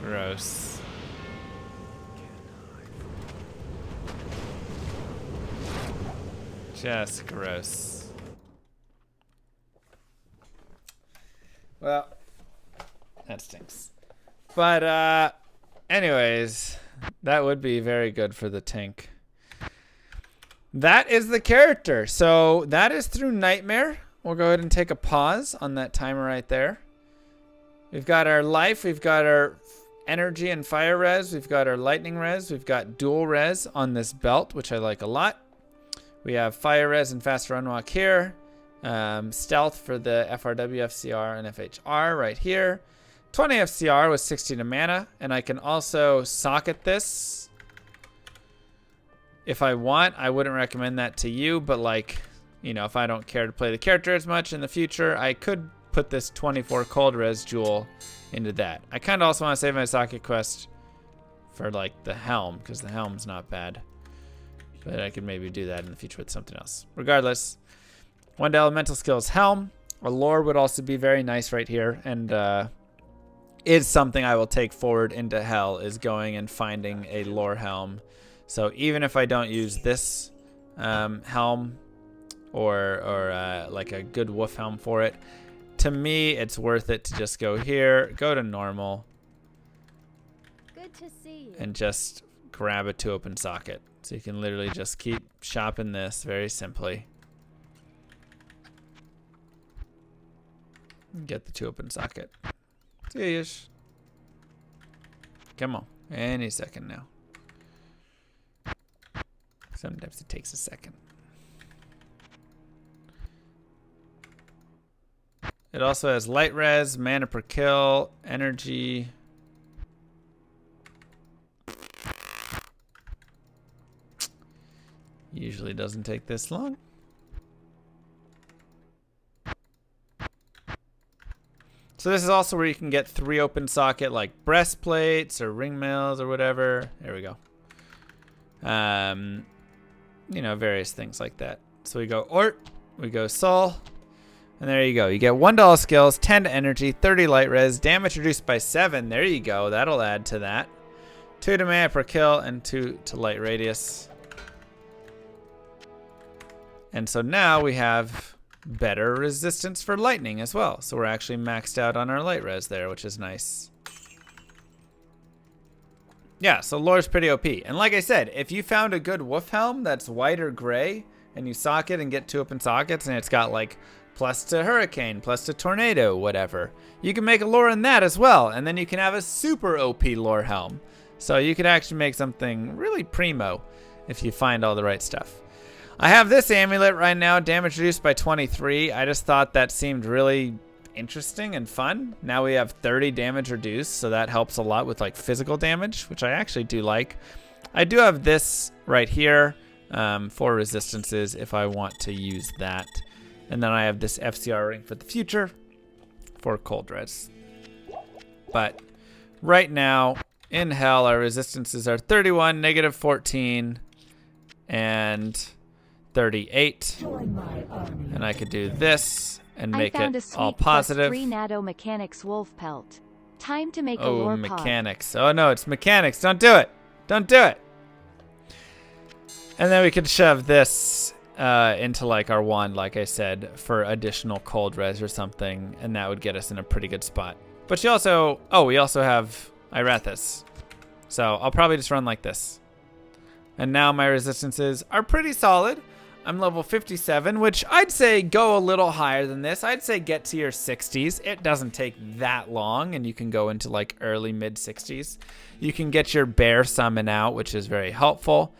Gross. Just gross. Well, that stinks. But, anyways, that would be very good for the tank. That is the character. So that is through Nightmare. We'll go ahead and take a pause on that timer right there. We've got our life. We've got our energy and fire res. We've got our lightning res. We've got dual res on this belt, which I like a lot. We have fire res and faster unwalk here. Stealth for the FRW, FCR, and FHR right here. 20 FCR with 16 mana. And I can also socket this if I want. I wouldn't recommend that to you, but like, you know, if I don't care to play the character as much in the future, I could put this 24 cold res jewel into that. I kind of also want to save my socket quest for like the helm, because the helm's not bad. But I could maybe do that in the future with something else. Regardless, one to elemental skills helm. A lore would also be very nice right here, and is something I will take forward into hell, is going and finding a lore helm. So even if I don't use this helm or like a good wolf helm for it, to me it's worth it to just go here, go to normal, Good to see you. and just grab a 2-open socket. So you can literally just keep shopping this very simply. Get the 2-open socket. See-ish. Come on, any second now. Sometimes it takes a second. It also has light res, mana per kill, energy. Usually doesn't take this long. So this is also where you can get 3-open socket like breastplates or ring mails or whatever. There we go. You know, various things like that. So we go Ort, we go Soul, and there you go. You get $1 skills, 10 to energy, 30 light res, damage reduced by 7. There you go. That'll add to that. 2 to mana per kill and 2 to light radius. And so now we have better resistance for lightning as well. So we're actually maxed out on our light res there, which is nice. Yeah, so lore's pretty OP. And like I said, if you found a good wolf helm that's white or gray, and you socket and get 2-open sockets, and it's got like plus to hurricane, plus to tornado, whatever. You can make a lore in that as well, and then you can have a super OP lore helm. So you could actually make something really primo if you find all the right stuff. I have this amulet right now, damage reduced by 23. I just thought that seemed really interesting and fun. Now we have 30 damage reduced, so that helps a lot with like physical damage, which I actually do like. I do have this right here for resistances if I want to use that. And then I have this FCR ring for the future for cold res. But right now in hell, our resistances are 31, negative 14, and 38. Join my army. And I could do this and make I found a it sweet all positive. +3 nano mechanics wolf pelt. Time to make a Oh, lore pod. mechanics. Oh no, it's mechanics. Don't do it. Don't do it. And then we could shove this into like our wand, like I said, for additional cold res or something, and that would get us in a pretty good spot. But you also, we also have Irathis. So I'll probably just run like this. And now my resistances are pretty solid. I'm level 57, which I'd say go a little higher than this. I'd say get to your 60s. It doesn't take that long, and you can go into like early mid 60s. You can get your bear summon out, which is very helpful.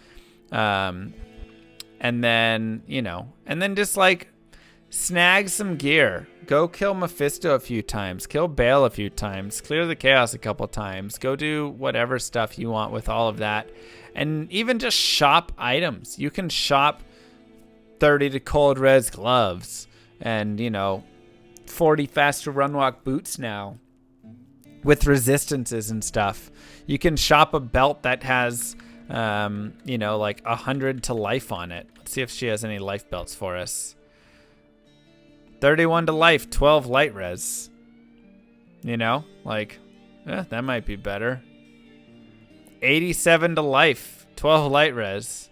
And then, and then just like snag some gear. Go kill Mephisto a few times. Kill Baal a few times. Clear the chaos a couple times. Go do whatever stuff you want with all of that. And even just shop items. You can shop 30 to cold res gloves and 40 faster run walk boots now with resistances and stuff. You can shop a belt that has like 100 to life on it. Let's see if she has any life belts for us. 31 to life, 12 light res. That might be better. 87 to life, 12 light res.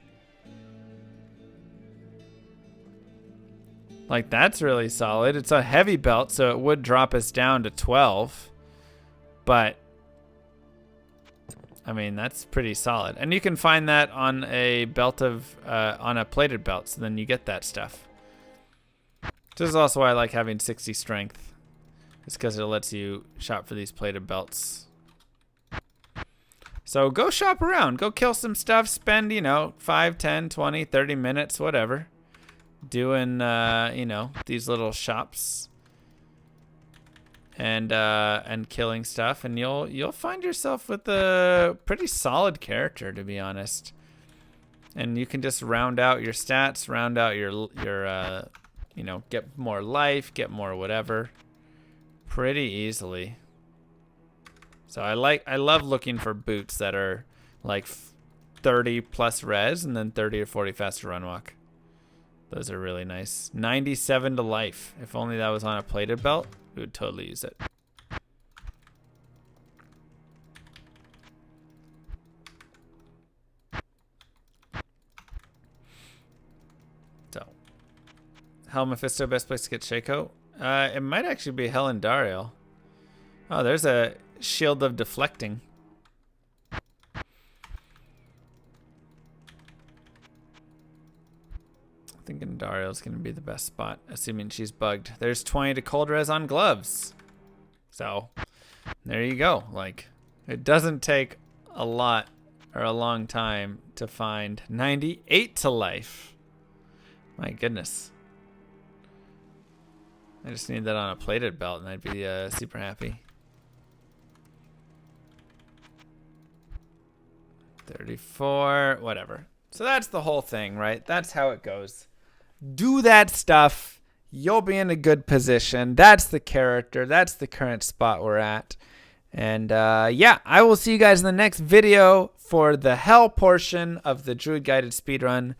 Like, that's really solid. It's a heavy belt, so it would drop us down to 12. But, I mean, that's pretty solid. And you can find that on a belt on a plated belt, so then you get that stuff. This is also why I like having 60 strength. It's because it lets you shop for these plated belts. So go shop around. Go kill some stuff. Spend, 5, 10, 20, 30 minutes, whatever. Doing, these little shops. And killing stuff. And you'll find yourself with a pretty solid character, to be honest. And you can just round out your stats, round out your get more life, get more whatever, pretty easily. So I love looking for boots that are like 30 plus res and then 30 or 40 faster run walk. Those are really nice. 97 to life. If only that was on a plated belt, we would totally use it. Hell Mephisto, best place to get Shaco? It might actually be Hell and Dariel. Oh, there's a shield of deflecting. I think Dariel's going to be the best spot, assuming she's bugged. There's 20 to cold res on gloves. So, there you go. Like, it doesn't take a lot or a long time to find 98 to life. My goodness. I just need that on a plated belt and I'd be super happy. 34, whatever. So that's the whole thing, right? That's how it goes. Do that stuff. You'll be in a good position. That's the character. That's the current spot we're at. And yeah, I will see you guys in the next video for the hell portion of the Druid guided speedrun.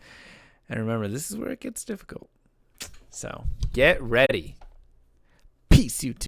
And remember, this is where it gets difficult. So get ready. Peace, YouTube.